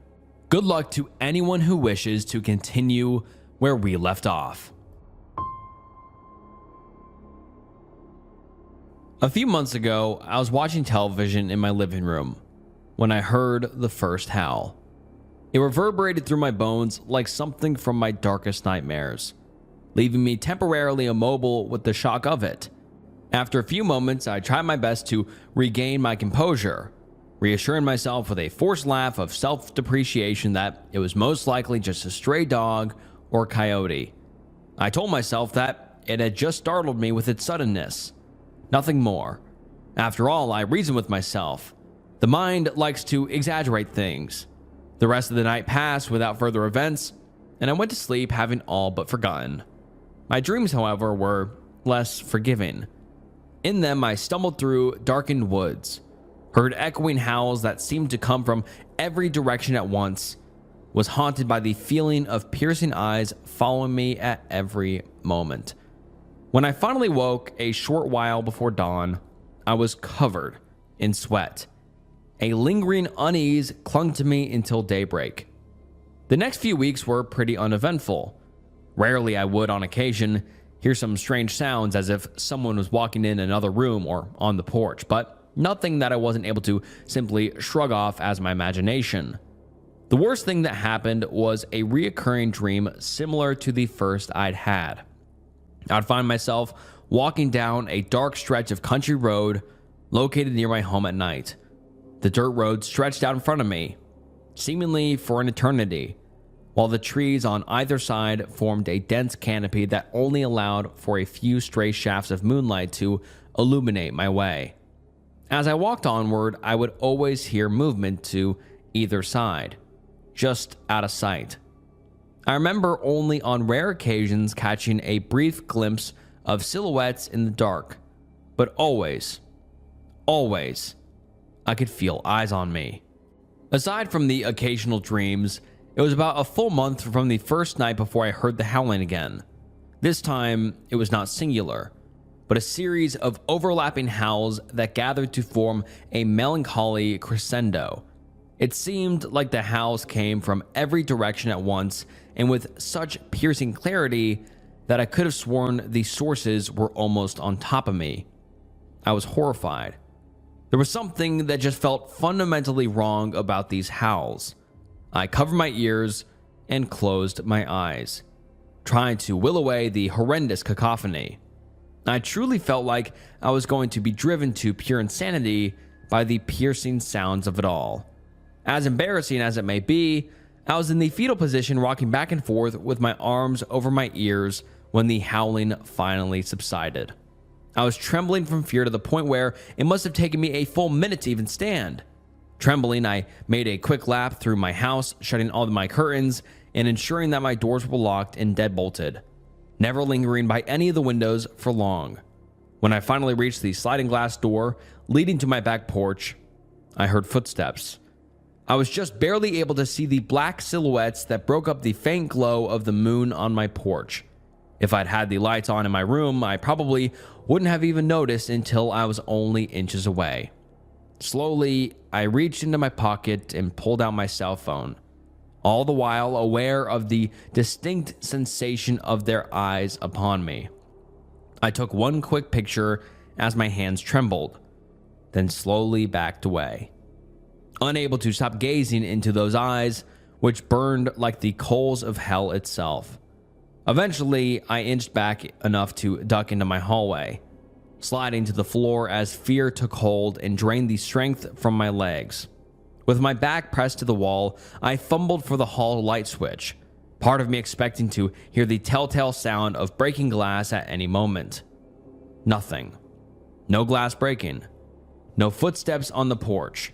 Speaker 1: Good luck to anyone who wishes to continue where we left off. A few months ago, I was watching television in my living room when I heard the first howl. It reverberated through my bones like something from my darkest nightmares, leaving me temporarily immobile with the shock of it. After a few moments, I tried my best to regain my composure, reassuring myself with a forced laugh of self-depreciation that it was most likely just a stray dog or coyote. I told myself that it had just startled me with its suddenness. Nothing more. After all, I reasoned with myself. The mind likes to exaggerate things. The rest of the night passed without further events, and I went to sleep having all but forgotten. My dreams, however, were less forgiving. In them, I stumbled through darkened woods, heard echoing howls that seemed to come from every direction at once, was haunted by the feeling of piercing eyes following me at every moment. When I finally woke a short while before dawn, I was covered in sweat. A lingering unease clung to me until daybreak. The next few weeks were pretty uneventful. Rarely I would, on occasion, hear some strange sounds as if someone was walking in another room or on the porch, but nothing that I wasn't able to simply shrug off as my imagination. The worst thing that happened was a reoccurring dream similar to the first I'd had. I'd find myself walking down a dark stretch of country road located near my home at night. The dirt road stretched out in front of me, seemingly for an eternity, while the trees on either side formed a dense canopy that only allowed for a few stray shafts of moonlight to illuminate my way. As I walked onward, I would always hear movement to either side, just out of sight. I remember only on rare occasions catching a brief glimpse of silhouettes in the dark, but always, I could feel eyes on me. Aside from the occasional dreams, it was about a full month from the first night before I heard the howling again. This time, it was not singular. but a series of overlapping howls that gathered to form a melancholy crescendo. It seemed like the howls came from every direction at once and with such piercing clarity that I could have sworn the sources were almost on top of me. I was horrified. There was something that just felt fundamentally wrong about these howls. I covered my ears and closed my eyes, trying to will away the horrendous cacophony. I truly felt like I was going to be driven to pure insanity by the piercing sounds of it all. As embarrassing as it may be, I was in the fetal position rocking back and forth with my arms over my ears when the howling finally subsided. I was trembling from fear to the point where it must have taken me a full minute to even stand. Trembling, I made a quick lap through my house, shutting all of my curtains and ensuring that my doors were locked and deadbolted, never lingering by any of the windows for long. When I finally reached the sliding glass door leading to my back porch, I heard footsteps. I was just barely able to see the black silhouettes that broke up the faint glow of the moon on my porch. If I'd had the lights on in my room, I probably wouldn't have even noticed until I was only inches away. Slowly, I reached into my pocket and pulled out my cell phone, all the while aware of the distinct sensation of their eyes upon me. I took one quick picture as my hands trembled, then slowly backed away, unable to stop gazing into those eyes, which burned like the coals of hell itself. Eventually, I inched back enough to duck into my hallway, sliding to the floor as fear took hold and drained the strength from my legs. With my back pressed to the wall, I fumbled for the hall light switch, part of me expecting to hear the telltale sound of breaking glass at any moment. Nothing. No glass breaking. No footsteps on the porch.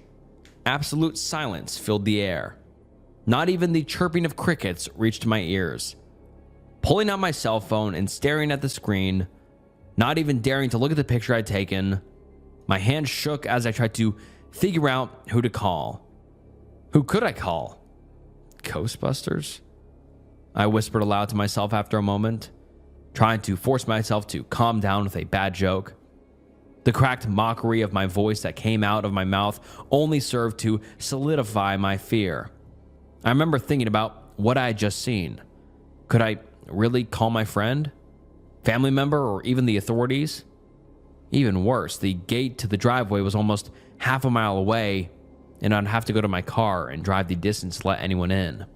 Speaker 1: Absolute silence filled the air. Not even the chirping of crickets reached my ears. Pulling out my cell phone and staring at the screen, not even daring to look at the picture I'd taken, my hand shook as I tried to figure out who to call. Who could I call? Ghostbusters? I whispered aloud to myself after a moment, trying to force myself to calm down with a bad joke. The cracked mockery of my voice that came out of my mouth only served to solidify my fear. I remember thinking about what I had just seen. Could I really call my friend, family member, or even the authorities? Even worse, the gate to the driveway was almost half a mile away, and I'd have to go to my car and drive the distance to let anyone in.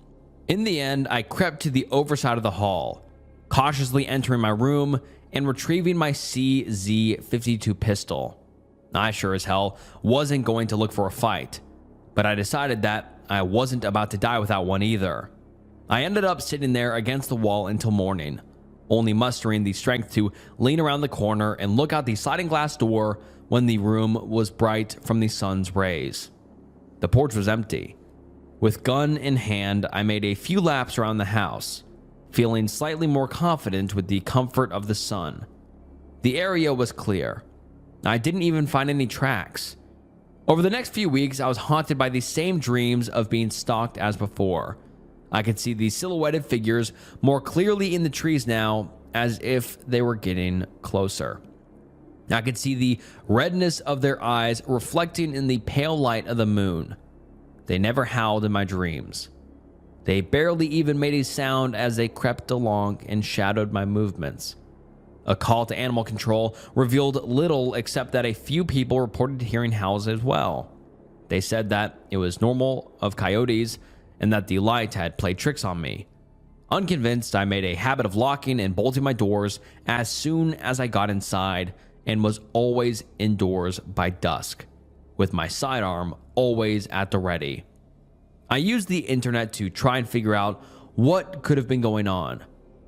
Speaker 1: In the end, I crept to the overside of the hall, cautiously entering my room and retrieving my CZ52 pistol. I sure as hell wasn't going to look for a fight, but I decided that I wasn't about to die without one either. I ended up sitting there against the wall until morning, only mustering the strength to lean around the corner and look out the sliding glass door when the room was bright from the sun's rays. The porch was empty. With gun in hand, I made a few laps around the house, feeling slightly more confident with the comfort of the sun. The area was clear. I didn't even find any tracks. Over the next few weeks, I was haunted by the same dreams of being stalked as before. I could see the silhouetted figures more clearly in the trees now, as if they were getting closer. I could see the redness of their eyes reflecting in the pale light of the moon. They never howled in my dreams. They barely even made a sound as they crept along and shadowed my movements. A call to animal control revealed little except that a few people reported hearing howls as well. They said that it was normal of coyotes and that the light had played tricks on me. Unconvinced, I made a habit of locking and bolting my doors as soon as I got inside and was always indoors by dusk, with my sidearm always at the ready. I used the internet to try and figure out what could have been going on.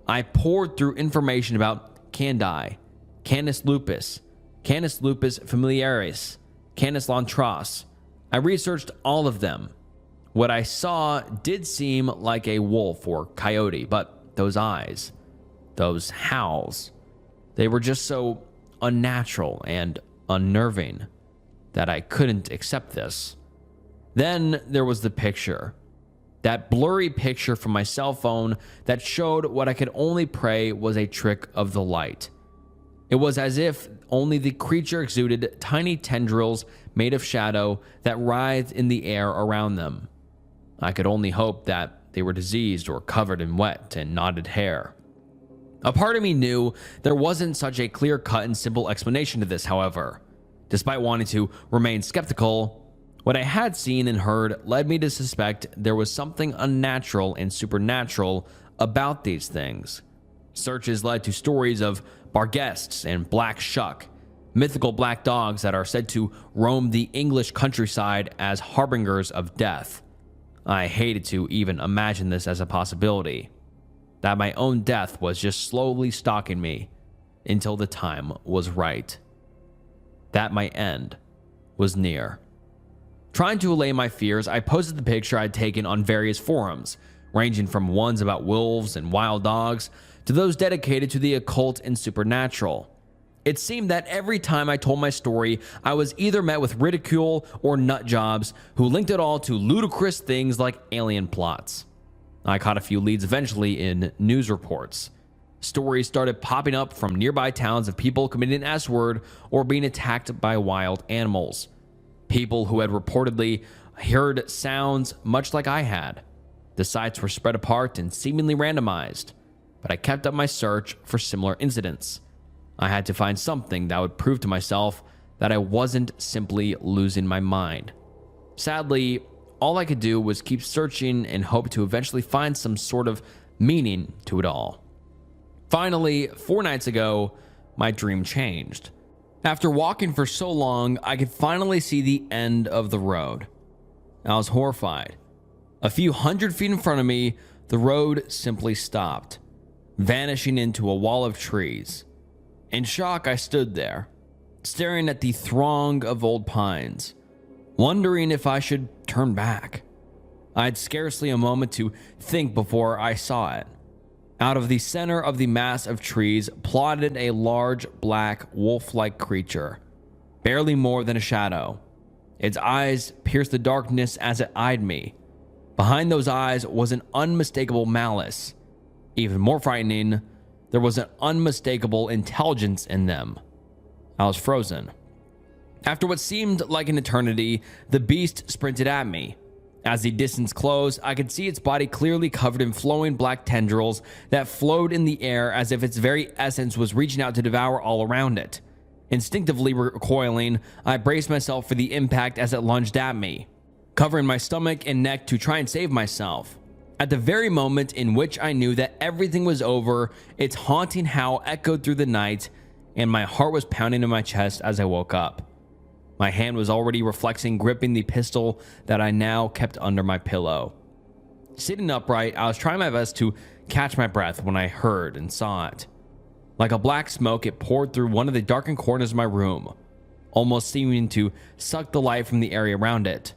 Speaker 1: I poured through information about candai, Canis lupus, Canis lupus familiaris, Canis lantras. I researched all of them. What I saw did seem like a wolf or coyote, but those eyes, those howls, they were just so unnatural and unnerving that I couldn't accept this. Then there was the picture, that blurry picture from my cell phone that showed what I could only pray was a trick of the light. It was as if only the creature exuded tiny tendrils made of shadow that writhed in the air around them. I could only hope that they were diseased or covered in wet and knotted hair. A part of me knew there wasn't such a clear-cut and simple explanation to this, however. Despite wanting to remain skeptical, what I had seen and heard led me to suspect there was something unnatural and supernatural about these things. Searches led to stories of Barghests and Black Shuck, mythical black dogs that are said to roam the English countryside as harbingers of death. I hated to even imagine this as a possibility, that my own death was just slowly stalking me until the time was right, that my end was near. Trying to allay my fears, I posted the picture I'd taken on various forums, ranging from ones about wolves and wild dogs to those dedicated to the occult and supernatural. It seemed that every time I told my story, I was either met with ridicule or nutjobs who linked it all to ludicrous things like alien plots. I caught a few leads eventually in news reports. Stories started popping up from nearby towns of people committing an S-word or being attacked by wild animals. People who had reportedly heard sounds much like I had. The sites were spread apart and seemingly randomized, but I kept up my search for similar incidents. I had to find something that would prove to myself that I wasn't simply losing my mind. Sadly, all I could do was keep searching and hope to eventually find some sort of meaning to it all. Finally, 4 nights ago, my dream changed. After walking for so long, I could finally see the end of the road. I was horrified. A few hundred feet in front of me, the road simply stopped, vanishing into a wall of trees. In shock, I stood there, staring at the throng of old pines, wondering if I should turn back. I had scarcely a moment to think before I saw it. Out of the center of the mass of trees plodded a large, black, wolf-like creature, barely more than a shadow. Its eyes pierced the darkness as it eyed me. Behind those eyes was an unmistakable malice. Even more frightening, there was an unmistakable intelligence in them. I was frozen. After what seemed like an eternity, the beast sprinted at me. As the distance closed, I could see its body clearly covered in flowing black tendrils that flowed in the air as if its very essence was reaching out to devour all around it. Instinctively recoiling, I braced myself for the impact as it lunged at me, covering my stomach and neck to try and save myself. At the very moment in which I knew that everything was over, its haunting howl echoed through the night, and my heart was pounding in my chest as I woke up. My hand was already reflexing, gripping the pistol that I now kept under my pillow. Sitting upright, I was trying my best to catch my breath when I heard and saw it. Like a black smoke, it poured through one of the darkened corners of my room, almost seeming to suck the light from the area around it.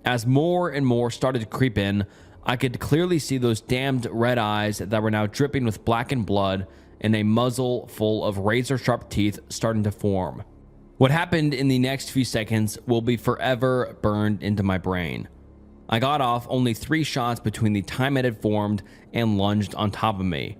Speaker 1: As more and more started to creep in, I could clearly see those damned red eyes that were now dripping with blackened blood and a muzzle full of razor-sharp teeth starting to form. What happened in the next few seconds will be forever burned into my brain. I got off only 3 shots between the time it had formed and lunged on top of me.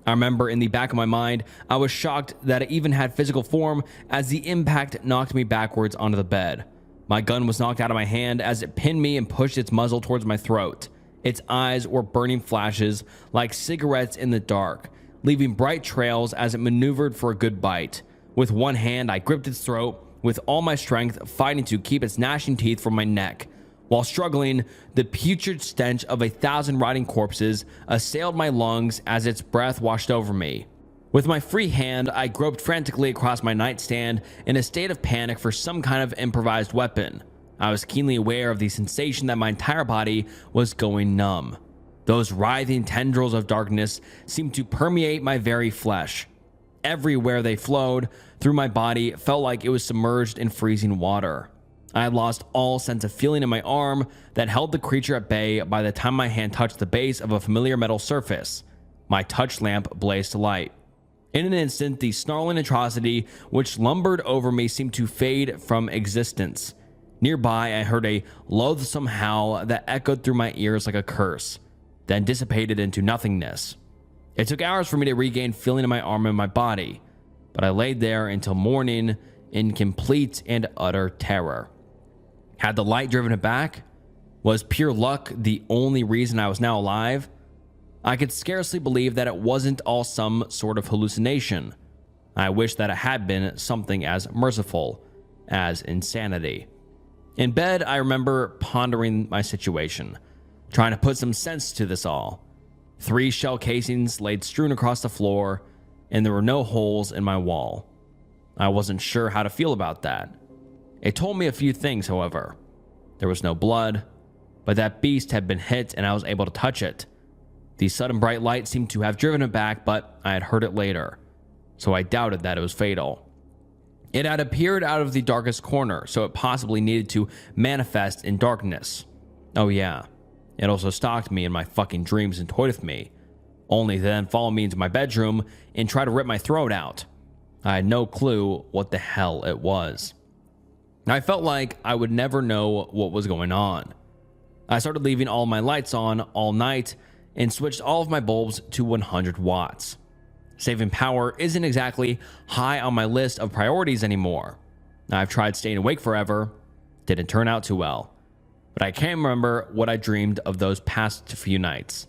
Speaker 1: I remember in the back of my mind, I was shocked that it even had physical form as the impact knocked me backwards onto the bed. My gun was knocked out of my hand as it pinned me and pushed its muzzle towards my throat. Its eyes were burning flashes like cigarettes in the dark, leaving bright trails as it maneuvered for a good bite. With one hand, I gripped its throat with all my strength, fighting to keep its gnashing teeth from my neck. While struggling, the putrid stench of 1,000 rotting corpses assailed my lungs as its breath washed over me. With my free hand, I groped frantically across my nightstand in a state of panic for some kind of improvised weapon. I was keenly aware of the sensation that my entire body was going numb. Those writhing tendrils of darkness seemed to permeate my very flesh. Everywhere they flowed through my body, it felt like it was submerged in freezing water. I had lost all sense of feeling in my arm that held the creature at bay by the time my hand touched the base of a familiar metal surface. My touch lamp blazed to light. In an instant, the snarling atrocity which lumbered over me seemed to fade from existence. Nearby, I heard a loathsome howl that echoed through my ears like a curse, then dissipated into nothingness. It took hours for me to regain feeling in my arm and my body. but I laid there until morning in complete and utter terror. Had the light driven it back? Was pure luck the only reason I was now alive? I could scarcely believe that it wasn't all some sort of hallucination. I wish that it had been something as merciful as insanity. In bed, I remember pondering my situation, trying to put some sense to this all. 3 shell casings laid strewn across the floor, and there were no holes in my wall. I wasn't sure how to feel about that. It told me a few things, however. There was no blood, but that beast had been hit and I was able to touch it. The sudden bright light seemed to have driven it back, but I had heard it later, so I doubted that it was fatal. It had appeared out of the darkest corner, so it possibly needed to manifest in darkness. Oh yeah, it also stalked me in my fucking dreams and toyed with me, only to then follow me into my bedroom and try to rip my throat out. I had no clue what the hell it was. I felt like I would never know what was going on. I started leaving all my lights on all night and switched all of my bulbs to 100 watts. Saving power isn't exactly high on my list of priorities anymore. I've tried staying awake forever, didn't turn out too well, but I can't remember what I dreamed of those past few nights.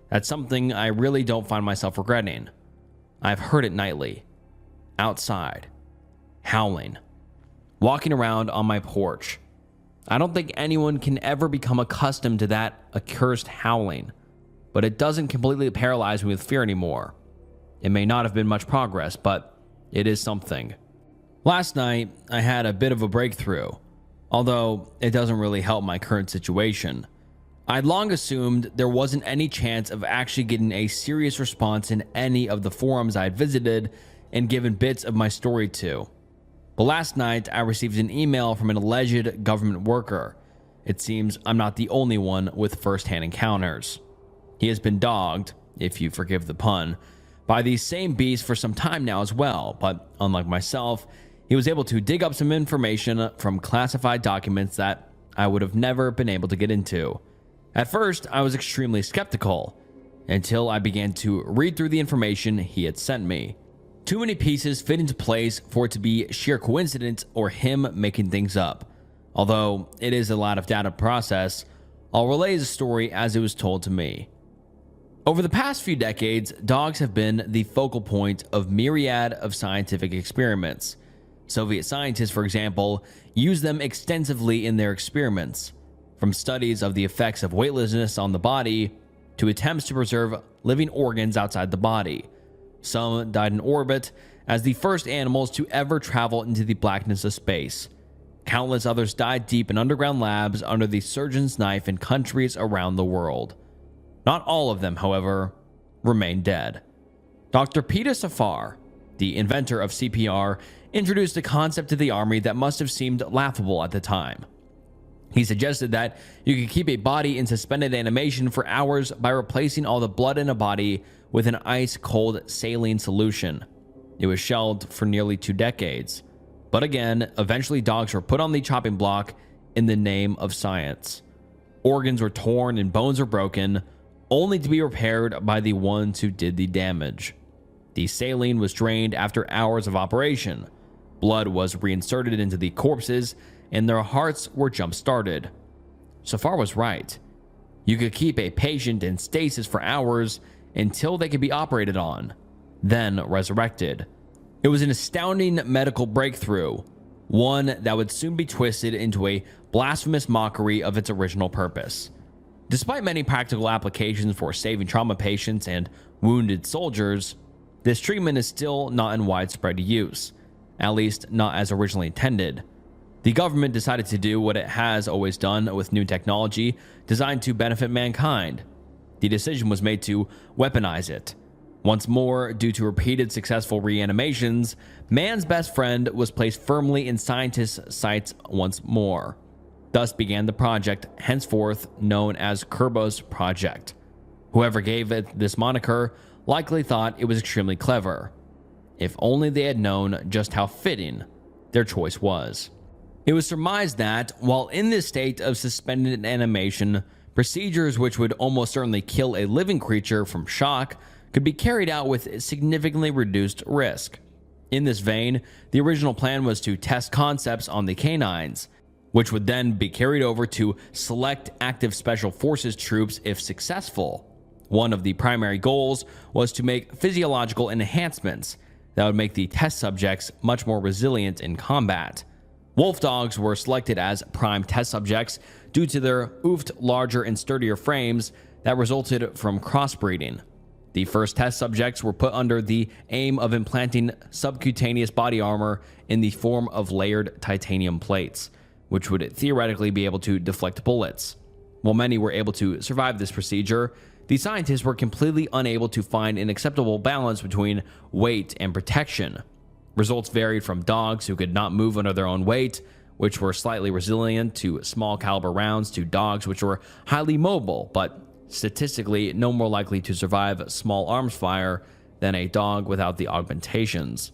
Speaker 1: That's something I really don't find myself regretting. I've heard it nightly, outside, howling, walking around on my porch. I don't think anyone can ever become accustomed to that accursed howling, but it doesn't completely paralyze me with fear anymore. It may not have been much progress, but it is something. Last night, I had a bit of a breakthrough, although it doesn't really help my current situation. I'd long assumed there wasn't any chance of actually getting a serious response in any of the forums I had visited and given bits of my story to. But last night, I received an email from an alleged government worker. It seems I'm not the only one with first-hand encounters. He has been dogged, if you forgive the pun, by these same beasts for some time now as well, but unlike myself, he was able to dig up some information from classified documents that I would have never been able to get into. At first, I was extremely skeptical, until I began to read through the information he had sent me. Too many pieces fit into place for it to be sheer coincidence or him making things up. Although it is a lot of data to process, I'll relay the story as it was told to me. Over the past few decades, dogs have been the focal point of myriad of scientific experiments. Soviet scientists, for example, used them extensively in their experiments, from studies of the effects of weightlessness on the body to attempts to preserve living organs outside the body. Some died in orbit as the first animals to ever travel into the blackness of space. Countless others died deep in underground labs under the surgeon's knife in countries around the world. Not all of them, however, remain dead. Dr. Peter Safar, the inventor of CPR, introduced a concept to the army that must have seemed laughable at the time. He suggested that you could keep a body in suspended animation for hours by replacing all the blood in a body with an ice-cold saline solution. It was shelved for nearly 2 decades. But again, eventually dogs were put on the chopping block in the name of science. Organs were torn and bones were broken, only to be repaired by the ones who did the damage. The saline was drained after hours of operation. Blood was reinserted into the corpses, and their hearts were jump-started. Safar was right. You could keep a patient in stasis for hours until they could be operated on, then resurrected. It was an astounding medical breakthrough, one that would soon be twisted into a blasphemous mockery of its original purpose. Despite many practical applications for saving trauma patients and wounded soldiers, this treatment is still not in widespread use, at least not as originally intended. The government decided to do what it has always done with new technology designed to benefit mankind. The decision was made to weaponize it. Once more, due to repeated successful reanimations, man's best friend was placed firmly in scientists' sights once more. Thus began the project, henceforth known as Kerbos Project. Whoever gave it this moniker likely thought it was extremely clever. If only they had known just how fitting their choice was. It was surmised that, while in this state of suspended animation, procedures which would almost certainly kill a living creature from shock could be carried out with significantly reduced risk. In this vein, the original plan was to test concepts on the canines, which would then be carried over to select active special forces troops if successful. One of the primary goals was to make physiological enhancements that would make the test subjects much more resilient in combat. Wolf dogs were selected as prime test subjects due to their oofed larger and sturdier frames that resulted from crossbreeding. The first test subjects were put under the aim of implanting subcutaneous body armor in the form of layered titanium plates, which would theoretically be able to deflect bullets. While many were able to survive this procedure, the scientists were completely unable to find an acceptable balance between weight and protection. Results varied from dogs who could not move under their own weight, which were slightly resilient to small caliber rounds, to dogs which were highly mobile, but statistically no more likely to survive small arms fire than a dog without the augmentations.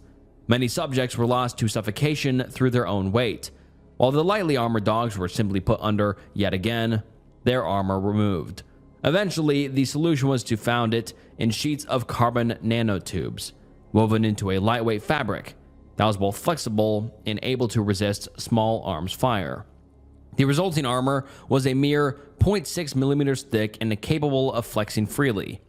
Speaker 1: Many subjects were lost to suffocation through their own weight, while the lightly armored dogs were simply put under, yet again, their armor removed. Eventually, the solution was to found it in sheets of carbon nanotubes, woven into a lightweight fabric that was both flexible and able to resist small arms fire. The resulting armor was a mere 0.6 millimeters thick and capable of flexing freely.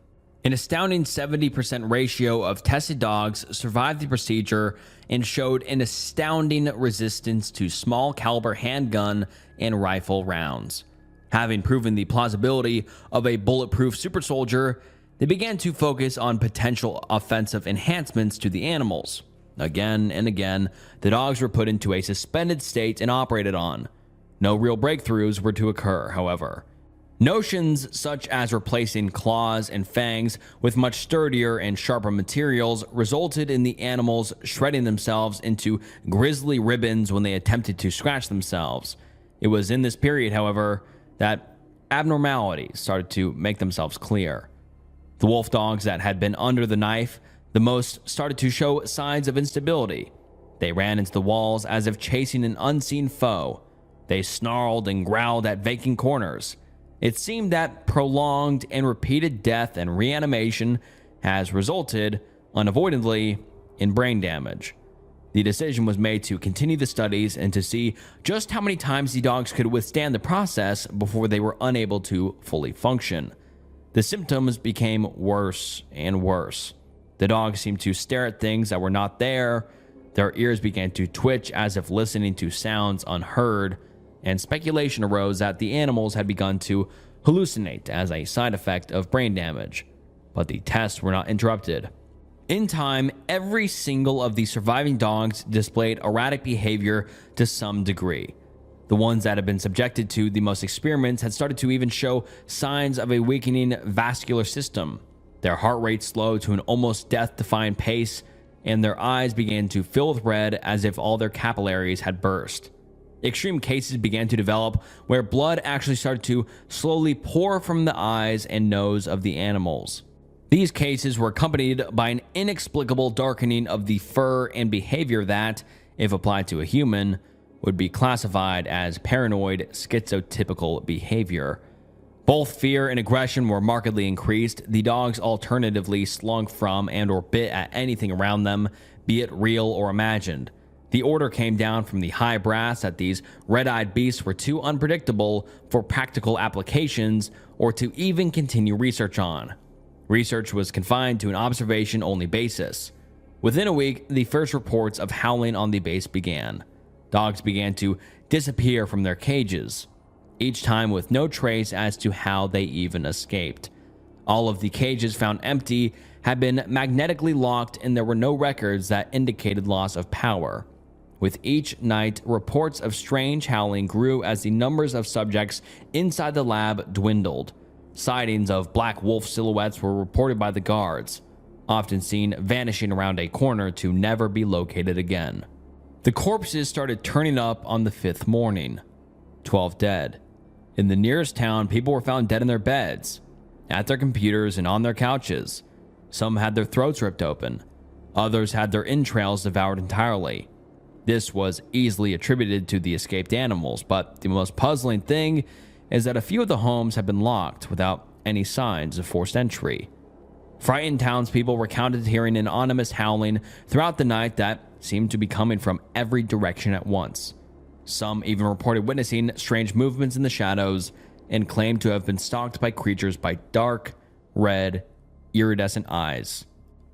Speaker 1: An astounding 70% ratio of tested dogs survived the procedure and showed an astounding resistance to small caliber handgun and rifle rounds. Having proven the plausibility of a bulletproof super soldier, they began to focus on potential offensive enhancements to the animals. Again and again, the dogs were put into a suspended state and operated on. No real breakthroughs were to occur, however. Notions such as replacing claws and fangs with much sturdier and sharper materials resulted in the animals shredding themselves into grisly ribbons when they attempted to scratch themselves. It was in this period, however, that abnormalities started to make themselves clear. The wolf dogs that had been under the knife the most started to show signs of instability. They ran into the walls as if chasing an unseen foe. They snarled and growled at vacant corners. It seemed that prolonged and repeated death and reanimation has resulted, unavoidably, in brain damage. The decision was made to continue the studies and to see just how many times the dogs could withstand the process before they were unable to fully function. The symptoms became worse and worse. The dogs seemed to stare at things that were not there. Their ears began to twitch as if listening to sounds unheard, and speculation arose that the animals had begun to hallucinate as a side effect of brain damage. But the tests were not interrupted. In time, every single of the surviving dogs displayed erratic behavior to some degree. The ones that had been subjected to the most experiments had started to even show signs of a weakening vascular system. Their heart rate slowed to an almost death-defying pace, and their eyes began to fill with red as if all their capillaries had burst. Extreme cases began to develop where blood actually started to slowly pour from the eyes and nose of the animals. These cases were accompanied by an inexplicable darkening of the fur and behavior that, if applied to a human, would be classified as paranoid schizotypical behavior. Both fear and aggression were markedly increased. The dogs alternatively slunk from and or bit at anything around them, be it real or imagined. The order came down from the high brass that these red-eyed beasts were too unpredictable for practical applications or to even continue research on. Research was confined to an observation-only basis. Within a week, the first reports of howling on the base began. Dogs began to disappear from their cages, each time with no trace as to how they even escaped. All of the cages found empty had been magnetically locked, and there were no records that indicated loss of power. With each night, reports of strange howling grew as the numbers of subjects inside the lab dwindled. Sightings of black wolf silhouettes were reported by the guards, often seen vanishing around a corner to never be located again. The corpses started turning up on the fifth morning. 12 dead. In the nearest town, people were found dead in their beds, at their computers, and on their couches. Some had their throats ripped open. Others had their entrails devoured entirely. This was easily attributed to the escaped animals, but the most puzzling thing is that a few of the homes had been locked without any signs of forced entry. Frightened townspeople recounted hearing an ominous howling throughout the night that seemed to be coming from every direction at once. Some even reported witnessing strange movements in the shadows and claimed to have been stalked by creatures by dark, red, iridescent eyes.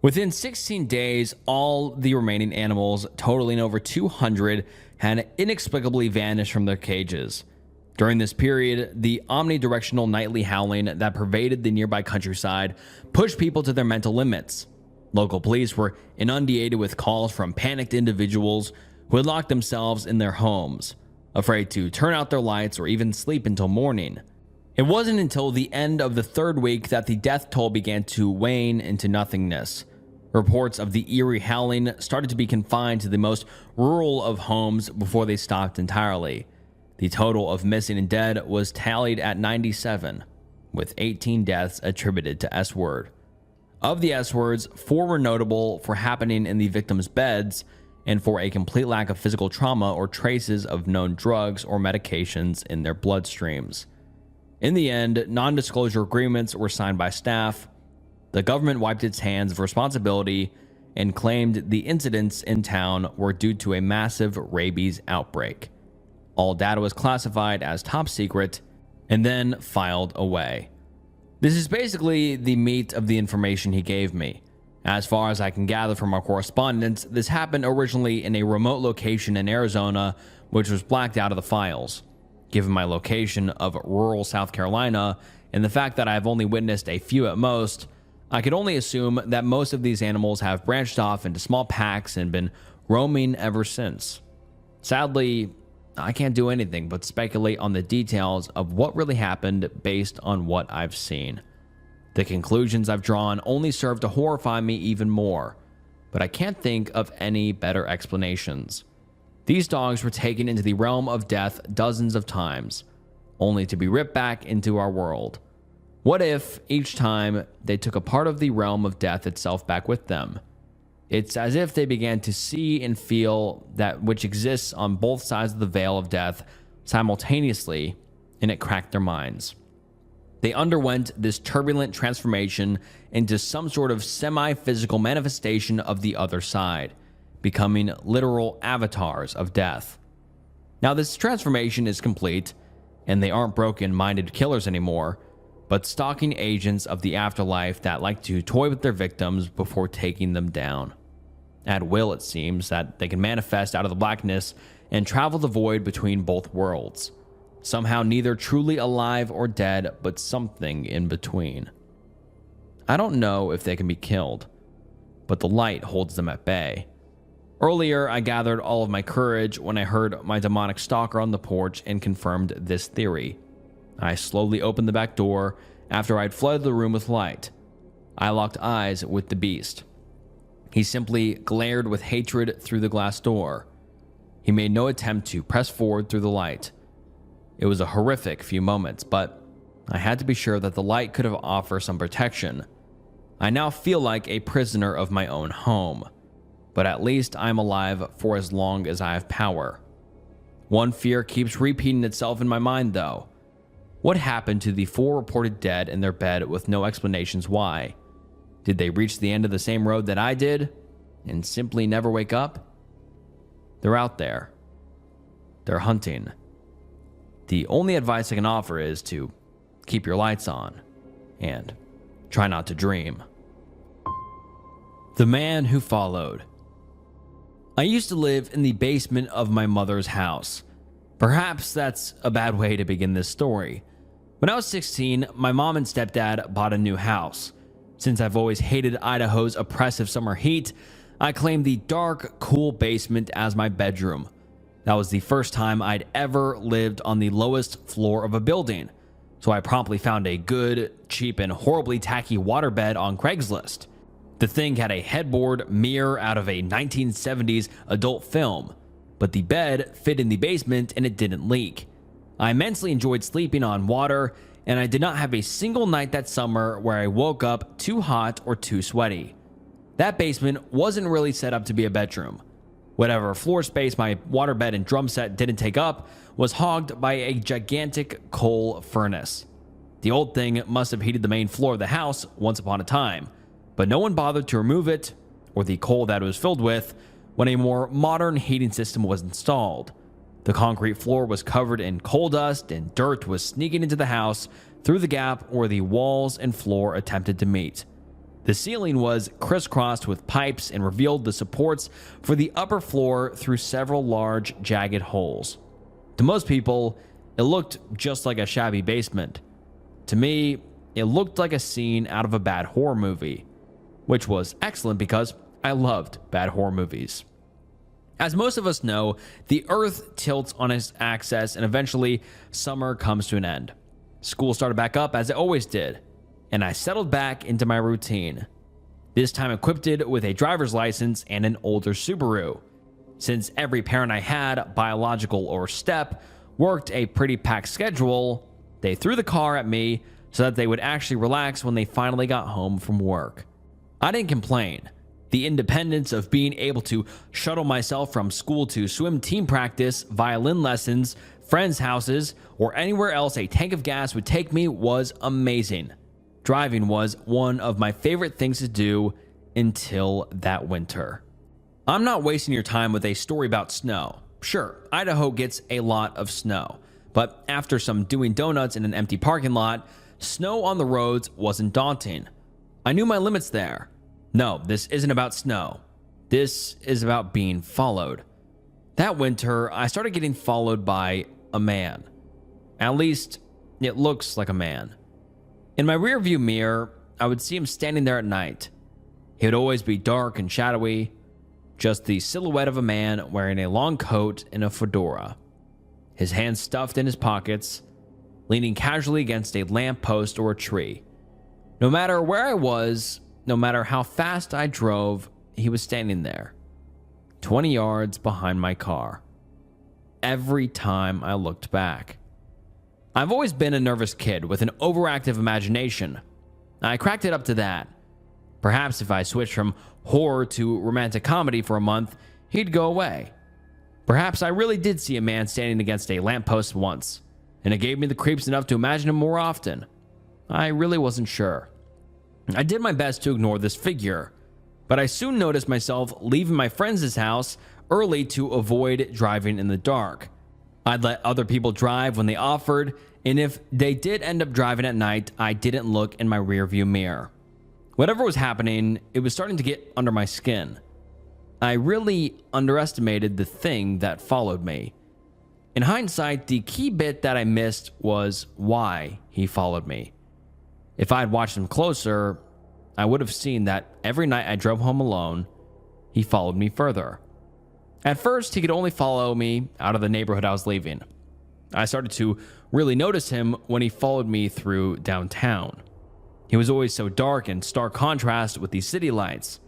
Speaker 1: Within 16 days, all the remaining animals, totaling over 200, had inexplicably vanished from their cages. During this period, the omnidirectional nightly howling that pervaded the nearby countryside pushed people to their mental limits. Local police were inundated with calls from panicked individuals who had locked themselves in their homes, afraid to turn out their lights or even sleep until morning. It wasn't until the end of the third week that the death toll began to wane into nothingness. Reports of the eerie howling started to be confined to the most rural of homes before they stopped entirely. The total of missing and dead was tallied at 97, with 18 deaths attributed to S-word. Of the S-words, 4 were notable for happening in the victims' beds and for a complete lack of physical trauma or traces of known drugs or medications in their bloodstreams. In the end, non-disclosure agreements were signed by staff. The government wiped its hands of responsibility and claimed the incidents in town were due to a massive rabies outbreak. All data was classified as top secret and then filed away. This is basically the meat of the information he gave me. As far as I can gather from our correspondence, this happened originally in a remote location in Arizona, which was blacked out of the files. Given my location of rural South Carolina and the fact that I've only witnessed a few at most, I could only assume that most of these animals have branched off into small packs and been roaming ever since. Sadly, I can't do anything but speculate on the details of what really happened based on what I've seen. The conclusions I've drawn only serve to horrify me even more, but I can't think of any better explanations. These dogs were taken into the realm of death dozens of times, only to be ripped back into our world. What if, each time, they took a part of the realm of death itself back with them? It's as if they began to see and feel that which exists on both sides of the veil of death simultaneously, and it cracked their minds. They underwent this turbulent transformation into some sort of semi-physical manifestation of the other side, becoming literal avatars of death. Now, this transformation is complete, and they aren't broken-minded killers anymore, but stalking agents of the afterlife that like to toy with their victims before taking them down. At will, it seems that they can manifest out of the blackness and travel the void between both worlds. Somehow neither truly alive or dead, but something in between. I don't know if they can be killed, but the light holds them at bay. Earlier, I gathered all of my courage when I heard my demonic stalker on the porch and confirmed this theory. I slowly opened the back door after I'd flooded the room with light. I locked eyes with the beast. He simply glared with hatred through the glass door. He made no attempt to press forward through the light. It was a horrific few moments, but I had to be sure that the light could have offered some protection. I now feel like a prisoner of my own home, but at least I'm alive for as long as I have power. One fear keeps repeating itself in my mind, though. What happened to the 4 reported dead in their bed with no explanations why? Did they reach the end of the same road that I did and simply never wake up? They're out there. They're hunting. The only advice I can offer is to keep your lights on and try not to dream. The Man Who Followed. I used to live in the basement of my mother's house. Perhaps that's a bad way to begin this story. When I was 16, my mom and stepdad bought a new house. Since I've always hated Idaho's oppressive summer heat, I claimed the dark, cool basement as my bedroom. That was the first time I'd ever lived on the lowest floor of a building, so I promptly found a good, cheap, and horribly tacky waterbed on Craigslist. The thing had a headboard mirror out of a 1970s adult film, but the bed fit in the basement and it didn't leak. I immensely enjoyed sleeping on water, and I did not have a single night that summer where I woke up too hot or too sweaty. That basement wasn't really set up to be a bedroom. Whatever floor space my waterbed and drum set didn't take up was hogged by a gigantic coal furnace. The old thing must have heated the main floor of the house once upon a time, but no one bothered to remove it or the coal that it was filled with when a more modern heating system was installed. The concrete floor was covered in coal dust and dirt was sneaking into the house through the gap where the walls and floor attempted to meet. The ceiling was crisscrossed with pipes and revealed the supports for the upper floor through several large, jagged holes. To most people, it looked just like a shabby basement. To me, it looked like a scene out of a bad horror movie, which was excellent because I loved bad horror movies. As most of us know, the Earth tilts on its axis and eventually summer comes to an end. School started back up as it always did, and I settled back into my routine, this time equipped with a driver's license and an older Subaru. Since every parent I had, biological or step, worked a pretty packed schedule, they threw the car at me so that they would actually relax when they finally got home from work. I didn't complain. The independence of being able to shuttle myself from school to swim team practice, violin lessons, friends' houses, or anywhere else a tank of gas would take me was amazing. Driving was one of my favorite things to do until that winter. I'm not wasting your time with a story about snow. Sure, Idaho gets a lot of snow, but after some doing donuts in an empty parking lot, snow on the roads wasn't daunting. I knew my limits there. No, this isn't about snow. This is about being followed. That winter, I started getting followed by a man. At least, it looks like a man. In my rearview mirror, I would see him standing there at night. He would always be dark and shadowy, just the silhouette of a man wearing a long coat and a fedora, his hands stuffed in his pockets, leaning casually against a lamppost or a tree. No matter where I was, no matter how fast I drove, he was standing there, 20 yards behind my car. Every time I looked back. I've always been a nervous kid with an overactive imagination. I cracked it up to that. Perhaps if I switched from horror to romantic comedy for a month, he'd go away. Perhaps I really did see a man standing against a lamppost once, and it gave me the creeps enough to imagine him more often. I really wasn't sure. I did my best to ignore this figure, but I soon noticed myself leaving my friend's house early to avoid driving in the dark. I'd let other people drive when they offered, and if they did end up driving at night, I didn't look in my rearview mirror. Whatever was happening, it was starting to get under my skin. I really underestimated the thing that followed me. In hindsight, the key bit that I missed was why he followed me. If I had watched him closer, I would have seen that every night I drove home alone, he followed me further. At first, he could only follow me out of the neighborhood I was leaving. I started to really notice him when he followed me through downtown. He was always so dark in stark contrast with the city lights.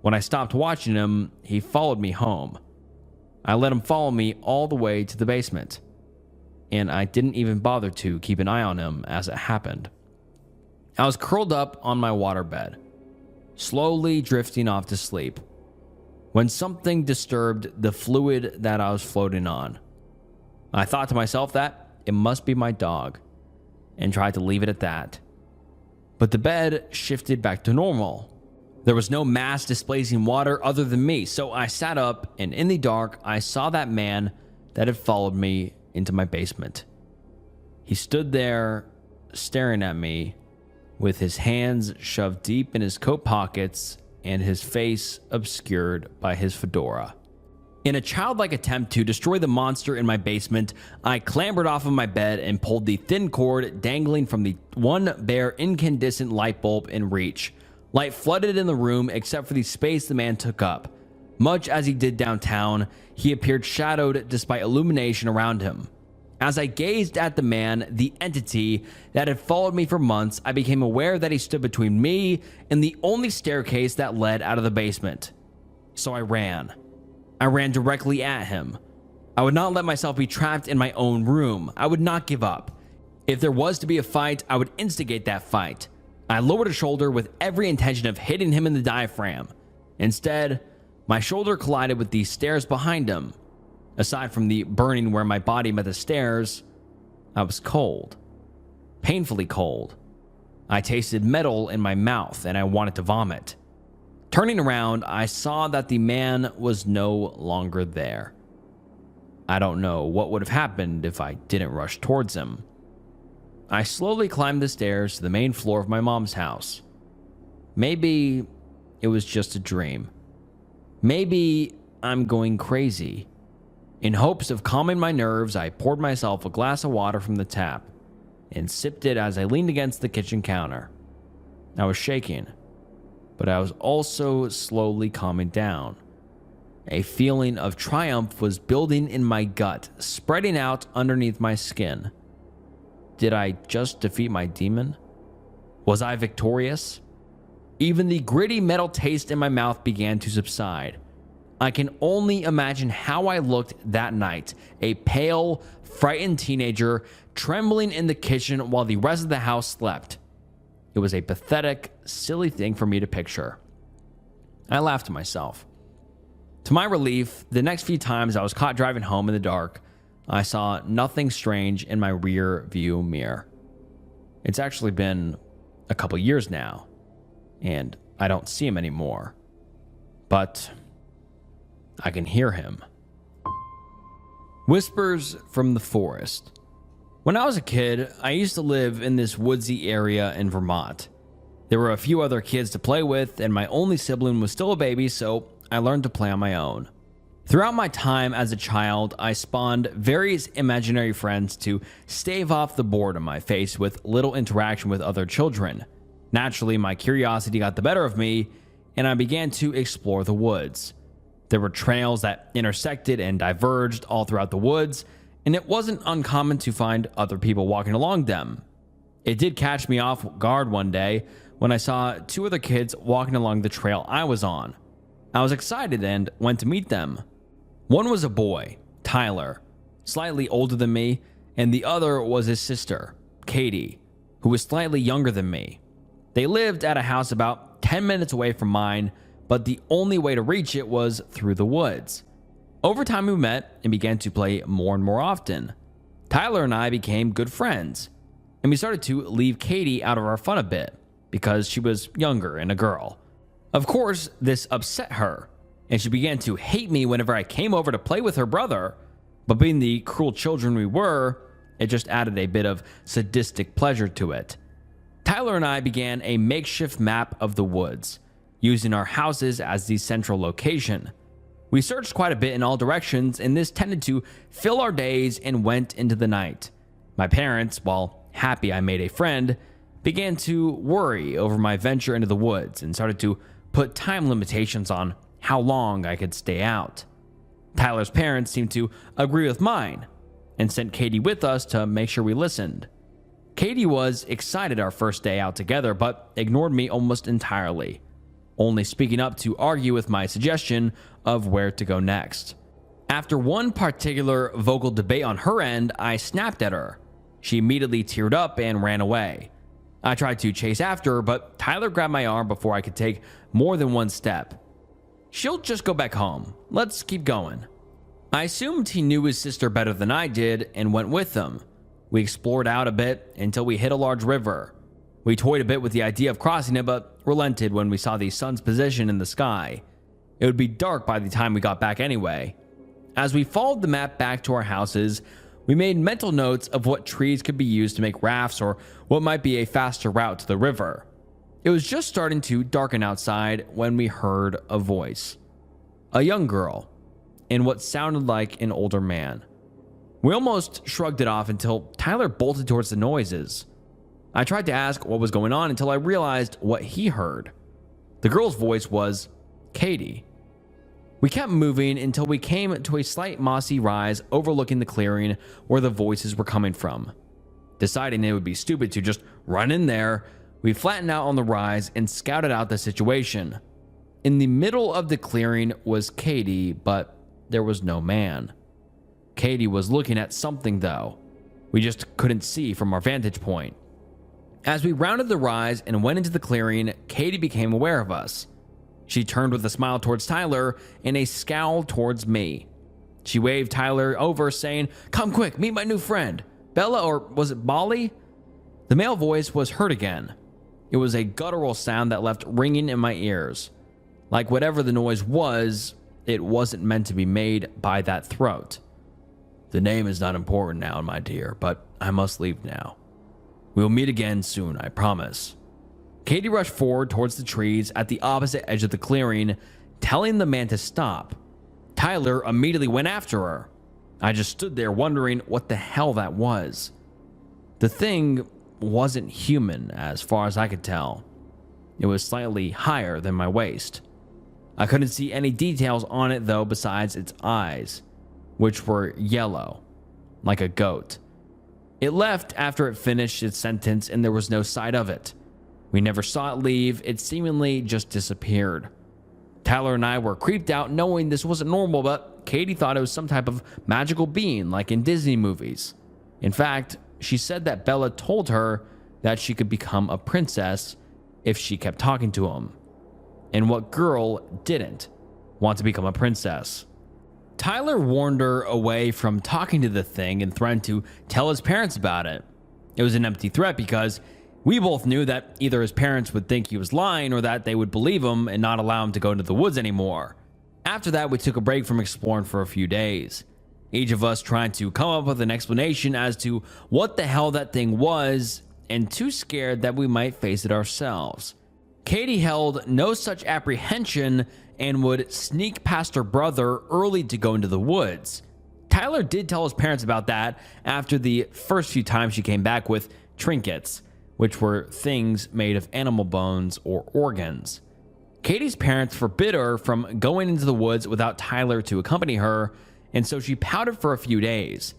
Speaker 1: When I stopped watching him, he followed me home. I let him follow me all the way to the basement, and I didn't even bother to keep an eye on him as it happened. I was curled up on my waterbed, slowly drifting off to sleep, when something disturbed the fluid that I was floating on. I thought to myself that it must be my dog, and tried to leave it at that. But the bed shifted back to normal. There was no mass displacing water other than me, so I sat up, and in the dark, I saw that man that had followed me into my basement. He stood there, staring at me, with his hands shoved deep in his coat pockets and his face obscured by his fedora. In a childlike attempt to destroy the monster in my basement, I clambered off of my bed and pulled the thin cord dangling from the one bare incandescent light bulb in reach. Light flooded in the room except for the space the man took up. Much as he did downtown, he appeared shadowed despite illumination around him. As I gazed at the man, the entity that had followed me for months, I became aware that he stood between me and the only staircase that led out of the basement. So I ran. I ran directly at him. I would not let myself be trapped in my own room. I would not give up. If there was to be a fight, I would instigate that fight. I lowered a shoulder with every intention of hitting him in the diaphragm. Instead, my shoulder collided with the stairs behind him. Aside from the burning where my body met the stairs, I was cold. Painfully cold. I tasted metal in my mouth and I wanted to vomit. Turning around, I saw that the man was no longer there. I don't know what would have happened if I didn't rush towards him. I slowly climbed the stairs to the main floor of my mom's house. Maybe it was just a dream. Maybe I'm going crazy. In hopes of calming my nerves, I poured myself a glass of water from the tap and sipped it as I leaned against the kitchen counter. I was shaking, but I was also slowly calming down. A feeling of triumph was building in my gut, spreading out underneath my skin. Did I just defeat my demon? Was I victorious? Even the gritty metal taste in my mouth began to subside. I can only imagine how I looked that night, a pale, frightened teenager trembling in the kitchen while the rest of the house slept. It was a pathetic, silly thing for me to picture. I laughed to myself. To my relief, the next few times I was caught driving home in the dark, I saw nothing strange in my rear view mirror. It's actually been a couple years now, and I don't see him anymore. But I can hear him. Whispers from the forest. When I was a kid, I used to live in this woodsy area in Vermont. There were a few other kids to play with, and my only sibling was still a baby, so I learned to play on my own. Throughout my time as a child, I spawned various imaginary friends to stave off the boredom I faced with little interaction with other children. Naturally, my curiosity got the better of me, and I began to explore the woods. There were trails that intersected and diverged all throughout the woods, and it wasn't uncommon to find other people walking along them. It did catch me off guard one day when I saw two other kids walking along the trail I was on. I was excited and went to meet them. One was a boy, Tyler, slightly older than me, and the other was his sister, Katie, who was slightly younger than me. They lived at a house about 10 minutes away from mine, but the only way to reach it was through the woods. Over time, we met and began to play more and more often. Tyler and I became good friends, and we started to leave Katie out of our fun a bit because she was younger and a girl. Of course, this upset her, and she began to hate me whenever I came over to play with her brother, but being the cruel children we were, it just added a bit of sadistic pleasure to it. Tyler and I began a makeshift map of the woods, using our houses as the central location. We searched quite a bit in all directions, and this tended to fill our days and went into the night. My parents, while happy I made a friend, began to worry over my venture into the woods and started to put time limitations on how long I could stay out. Tyler's parents seemed to agree with mine and sent Katie with us to make sure we listened. Katie was excited our first day out together, but ignored me almost entirely, only speaking up to argue with my suggestion of where to go next. After one particular vocal debate on her end, I snapped at her. She immediately teared up and ran away. I tried to chase after her, but Tyler grabbed my arm before I could take more than one step. "She'll just go back home. Let's keep going." I assumed he knew his sister better than I did and went with them. We explored out a bit until we hit a large river. We toyed a bit with the idea of crossing it, but relented when we saw the sun's position in the sky. It would be dark by the time we got back anyway. As we followed the map back to our houses, we made mental notes of what trees could be used to make rafts or what might be a faster route to the river. It was just starting to darken outside when we heard a voice. A young girl, and what sounded like an older man. We almost shrugged it off until Tyler bolted towards the noises. I tried to ask what was going on until I realized what he heard. The girl's voice was Katie. We kept moving until we came to a slight mossy rise overlooking the clearing where the voices were coming from. Deciding it would be stupid to just run in there, we flattened out on the rise and scouted out the situation. In the middle of the clearing was Katie, but there was no man. Katie was looking at something though. We just couldn't see from our vantage point. As we rounded the rise and went into the clearing, Katie became aware of us. She turned with a smile towards Tyler and a scowl towards me. She waved Tyler over, saying, "Come quick, meet my new friend, Bella, or was it Bolly?" The male voice was heard again. It was a guttural sound that left ringing in my ears. Like whatever the noise was, it wasn't meant to be made by that throat. The name is not important now, my dear, but I must leave now. We'll meet again soon, I promise. Katie rushed forward towards the trees at the opposite edge of the clearing, telling the man to stop. Tyler immediately went after her. I just stood there wondering what the hell that was. The thing wasn't human as far as I could tell. It was slightly higher than my waist. I couldn't see any details on it though besides its eyes, which were yellow, like a goat. It left after it finished its sentence and there was no sight of it. We never saw it leave, it seemingly just disappeared. Tyler and I were creeped out knowing this wasn't normal, but Katie thought it was some type of magical being like in Disney movies. In fact, she said that Bella told her that she could become a princess if she kept talking to him. And what girl didn't want to become a princess? Tyler warned her away from talking to the thing and threatened to tell his parents about it. It was an empty threat because we both knew that either his parents would think he was lying or that they would believe him and not allow him to go into the woods anymore. After that, we took a break from exploring for a few days, each of us trying to come up with an explanation as to what the hell that thing was and too scared that we might face it ourselves. Katie held no such apprehension and would sneak past her brother early to go into the woods. Tyler did tell his parents about that after the first few times she came back with trinkets, which were things made of animal bones or organs. Katie's parents forbid her from going into the woods without Tyler to accompany her, and so she pouted for a few days.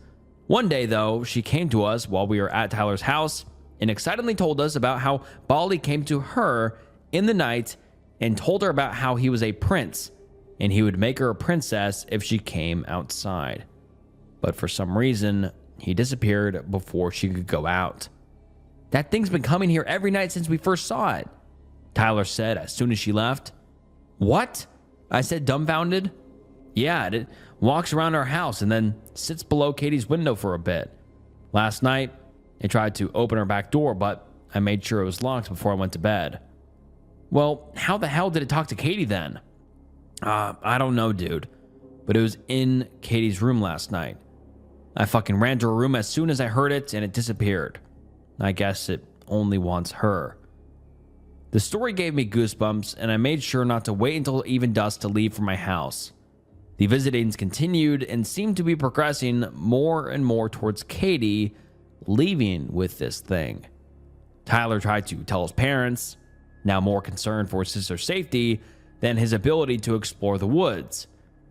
Speaker 1: One day, though, she came to us while we were at Tyler's house and excitedly told us about how Baldy came to her in the night and told her about how he was a prince and he would make her a princess if she came outside. But for some reason, he disappeared before she could go out. That thing's been coming here every night since we first saw it, Tyler said as soon as she left. What? I said, dumbfounded. Yeah, it walks around our house and then sits below Katie's window for a bit. Last night, it tried to open her back door, but I made sure it was locked before I went to bed. Well, how the hell did it talk to Katie then? I don't know, dude, but it was in Katie's room last night. I fucking ran to her room as soon as I heard it and it disappeared. I guess it only wants her. The story gave me goosebumps and I made sure not to wait until even dusk to leave for my house. The visitings continued and seemed to be progressing more and more towards Katie leaving with this thing. Tyler tried to tell his parents, now more concerned for his sister's safety than his ability to explore the woods,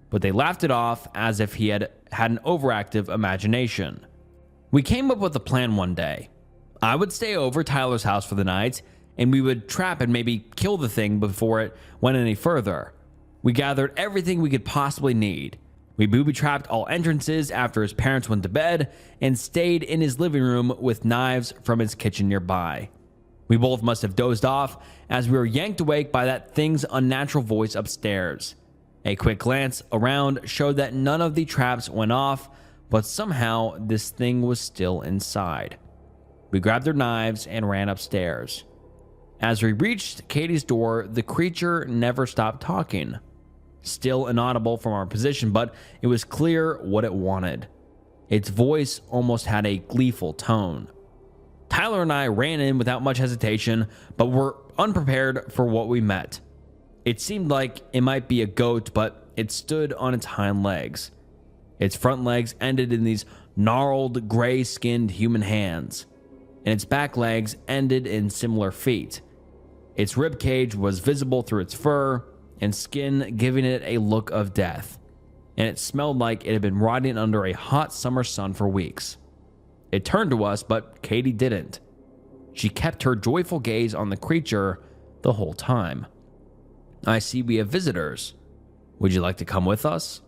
Speaker 1: but they laughed it off as if he had an overactive imagination. We came up with a plan one day. I would stay over at Tyler's house for the night, and we would trap and maybe kill the thing before it went any further. We gathered everything we could possibly need. We booby-trapped all entrances after his parents went to bed and stayed in his living room with knives from his kitchen nearby. We both must have dozed off as we were yanked awake by that thing's unnatural voice upstairs. A quick glance around showed that none of the traps went off, but somehow this thing was still inside. We grabbed our knives and ran upstairs. As we reached Katie's door, the creature never stopped talking. Still inaudible from our position, but it was clear what it wanted. Its voice almost had a gleeful tone. Tyler and I ran in without much hesitation, but were unprepared for what we met. It seemed like it might be a goat, but it stood on its hind legs. Its front legs ended in these gnarled, gray-skinned human hands, and its back legs ended in similar feet. Its rib cage was visible through its fur and skin, giving it a look of death, and it smelled like it had been rotting under a hot summer sun for weeks. It turned to us, but Katie didn't. She kept her joyful gaze on the creature the whole time. I see we have visitors. Would you like to come with us?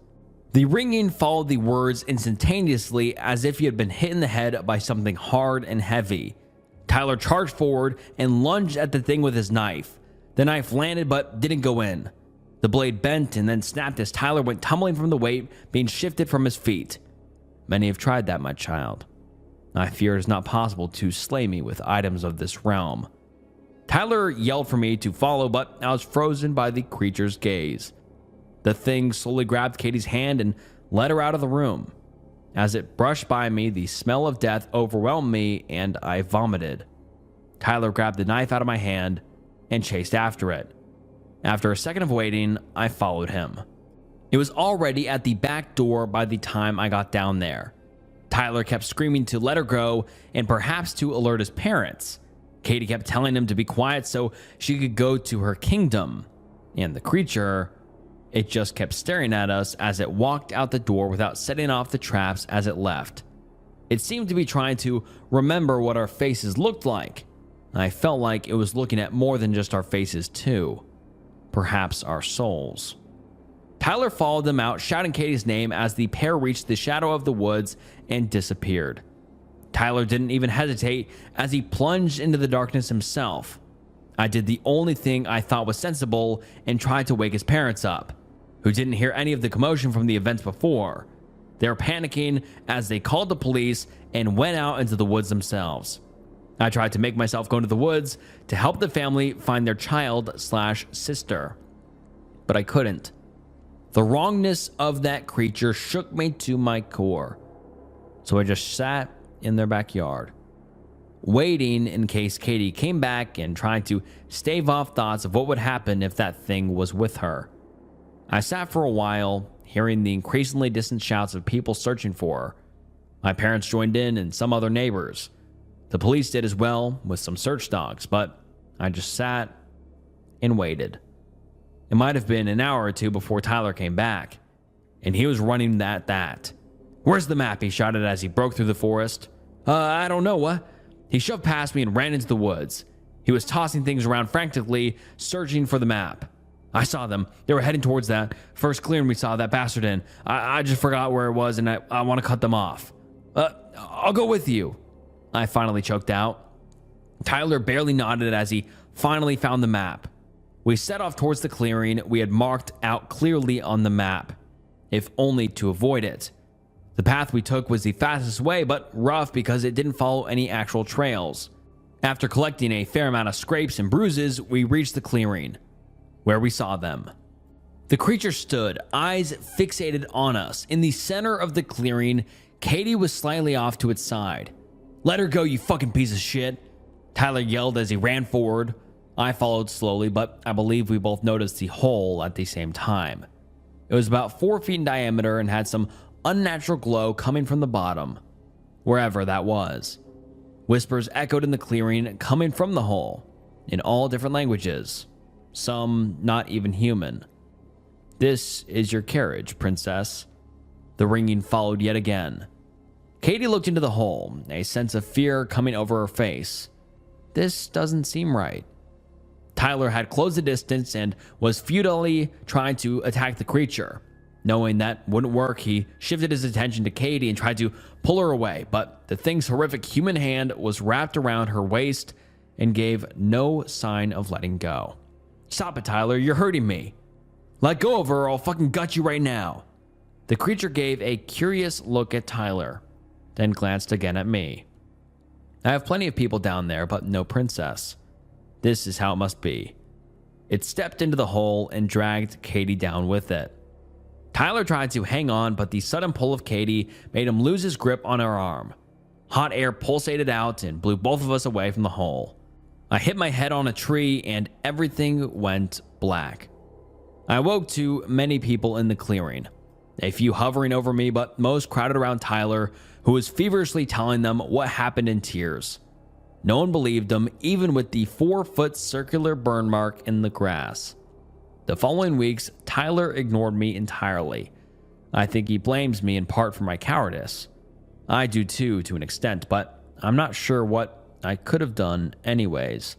Speaker 1: The ringing followed the words instantaneously as if he had been hit in the head by something hard and heavy. Tyler charged forward and lunged at the thing with his knife. The knife landed but didn't go in. The blade bent and then snapped as Tyler went tumbling from the weight being shifted from his feet. Many have tried that, my child. I fear it is not possible to slay me with items of this realm. Tyler yelled for me to follow, but I was frozen by the creature's gaze. The thing slowly grabbed Katie's hand and led her out of the room. As it brushed by me, the smell of death overwhelmed me and I vomited. Tyler grabbed the knife out of my hand and chased after it. After a second of waiting, I followed him. It was already at the back door by the time I got down there. Tyler kept screaming to let her go and perhaps to alert his parents. Katie kept telling him to be quiet so she could go to her kingdom. And the creature, it just kept staring at us as it walked out the door without setting off the traps as it left. It seemed to be trying to remember what our faces looked like. I felt like it was looking at more than just our faces too. Perhaps our souls. Tyler followed them out, shouting Katie's name as the pair reached the shadow of the woods and disappeared. Tyler didn't even hesitate as he plunged into the darkness himself. I did the only thing I thought was sensible and tried to wake his parents up, who didn't hear any of the commotion from the events before. They were panicking as they called the police and went out into the woods themselves. I tried to make myself go into the woods to help the family find their child/sister, but I couldn't. The wrongness of that creature shook me to my core, so I just sat in their backyard, waiting in case Katie came back and tried to stave off thoughts of what would happen if that thing was with her. I sat for a while, hearing the increasingly distant shouts of people searching for her. My parents joined in and some other neighbors. The police did as well with some search dogs, but I just sat and waited. It might have been an hour or two before Tyler came back, and he was running that. "Where's the map?" he shouted as he broke through the forest. I don't know, what? He shoved past me and ran into the woods. He was tossing things around frantically, searching for the map. I saw them. They were heading towards that first clearing we saw that bastard in. I just forgot where it was, and I want to cut them off. I'll go with you, I finally choked out. Tyler barely nodded as he finally found the map. We set off towards the clearing we had marked out clearly on the map, if only to avoid it. The path we took was the fastest way, but rough because it didn't follow any actual trails. After collecting a fair amount of scrapes and bruises, we reached the clearing, where we saw them. The creature stood, eyes fixated on us. In the center of the clearing, Katie was slightly off to its side. "Let her go, you fucking piece of shit," Tyler yelled as he ran forward. I followed slowly, but I believe we both noticed the hole at the same time. It was about 4 feet in diameter and had some unnatural glow coming from the bottom, wherever that was. Whispers echoed in the clearing, coming from the hole, in all different languages, some not even human. "This is your carriage, princess." The ringing followed yet again. Katie looked into the hole, a sense of fear coming over her face. This doesn't seem right. Tyler had closed the distance and was futilely trying to attack the creature. Knowing that wouldn't work, he shifted his attention to Katie and tried to pull her away, but the thing's horrific human hand was wrapped around her waist and gave no sign of letting go. "Stop it, Tyler, you're hurting me." "Let go of her or I'll fucking gut you right now." The creature gave a curious look at Tyler, then glanced again at me. I have plenty of people down there, but no princess. This is how it must be. It stepped into the hole and dragged Katie down with it. Tyler tried to hang on, but the sudden pull of Katie made him lose his grip on her arm. Hot air pulsated out and blew both of us away from the hole. I hit my head on a tree and everything went black. I awoke to many people in the clearing, a few hovering over me, but most crowded around Tyler, who was feverishly telling them what happened in tears. No one believed him, even with the 4-foot circular burn mark in the grass. The following weeks, Tyler ignored me entirely. I think he blames me in part for my cowardice. I do too, to an extent, but I'm not sure what I could have done anyways.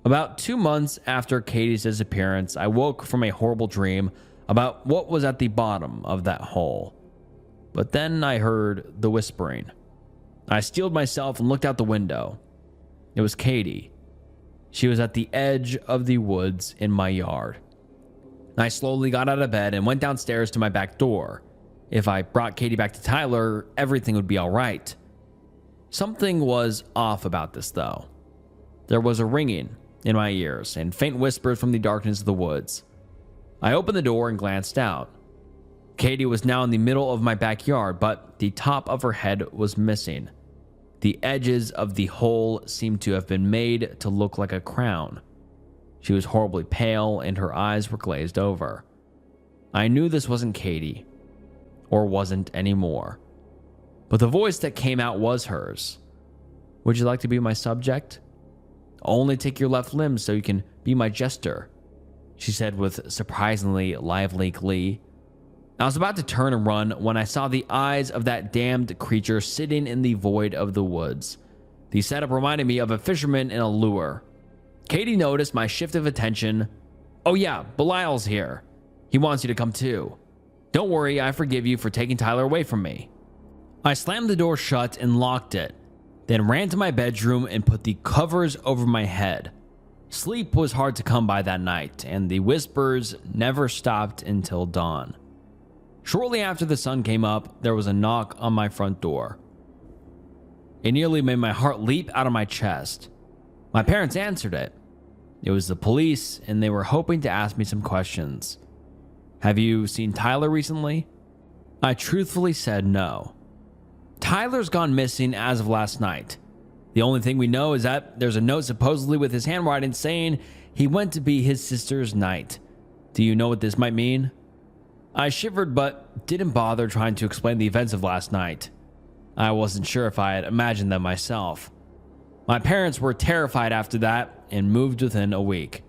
Speaker 1: About 2 months after Katie's disappearance, I woke from a horrible dream about what was at the bottom of that hole. But then I heard the whispering. I steeled myself and looked out the window. It was Katie. She was at the edge of the woods in my yard. I slowly got out of bed and went downstairs to my back door. If I brought Katie back to Tyler, everything would be all right. Something was off about this, though. There was a ringing, in my ears and faint whispers from the darkness of the woods. I opened the door and glanced out. Katie was now in the middle of my backyard, but the top of her head was missing. The edges of the hole seemed to have been made to look like a crown. She was horribly pale and her eyes were glazed over. I knew this wasn't Katie, or wasn't anymore. But the voice that came out was hers. "Would you like to be my subject? Only take your left limb so you can be my jester," she said with surprisingly lively glee. I was about to turn and run when I saw the eyes of that damned creature sitting in the void of the woods. The setup reminded me of a fisherman in a lure. Katie noticed my shift of attention. "Oh yeah, Belial's here. He wants you to come too. Don't worry, I forgive you for taking Tyler away from me." I slammed the door shut and locked it, then ran to my bedroom and put the covers over my head. Sleep was hard to come by that night, and the whispers never stopped until dawn. Shortly after the sun came up, there was a knock on my front door. It nearly made my heart leap out of my chest. My parents answered it. It was the police, and they were hoping to ask me some questions. "Have you seen Tyler recently?" I truthfully said no. Tyler's gone missing as of last night. The only thing we know is that there's a note supposedly with his handwriting saying he went to be his sister's knight. Do you know what this might mean? I shivered but didn't bother trying to explain the events of last night. I wasn't sure if I had imagined them myself. My parents were terrified after that and moved within a week.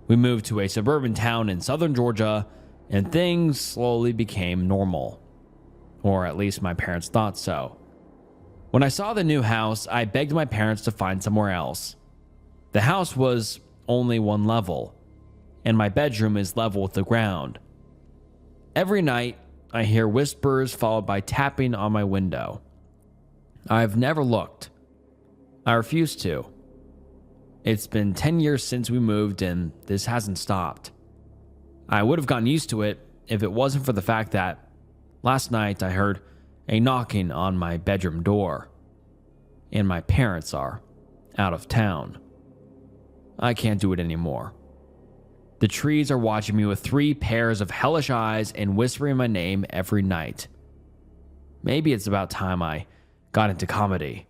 Speaker 1: We moved to a suburban town in southern Georgia, and things slowly became normal. Or at least my parents thought so. When I saw the new house, I begged my parents to find somewhere else. The house was only one level, and my bedroom is level with the ground. Every night, I hear whispers followed by tapping on my window. I've never looked. I refuse to. It's been 10 years since we moved, and this hasn't stopped. I would have gotten used to it if it wasn't for the fact that last night I heard a knocking on my bedroom door, and my parents are out of town. I can't do it anymore. The trees are watching me with 3 pairs of hellish eyes and whispering my name every night. Maybe it's about time I got into comedy.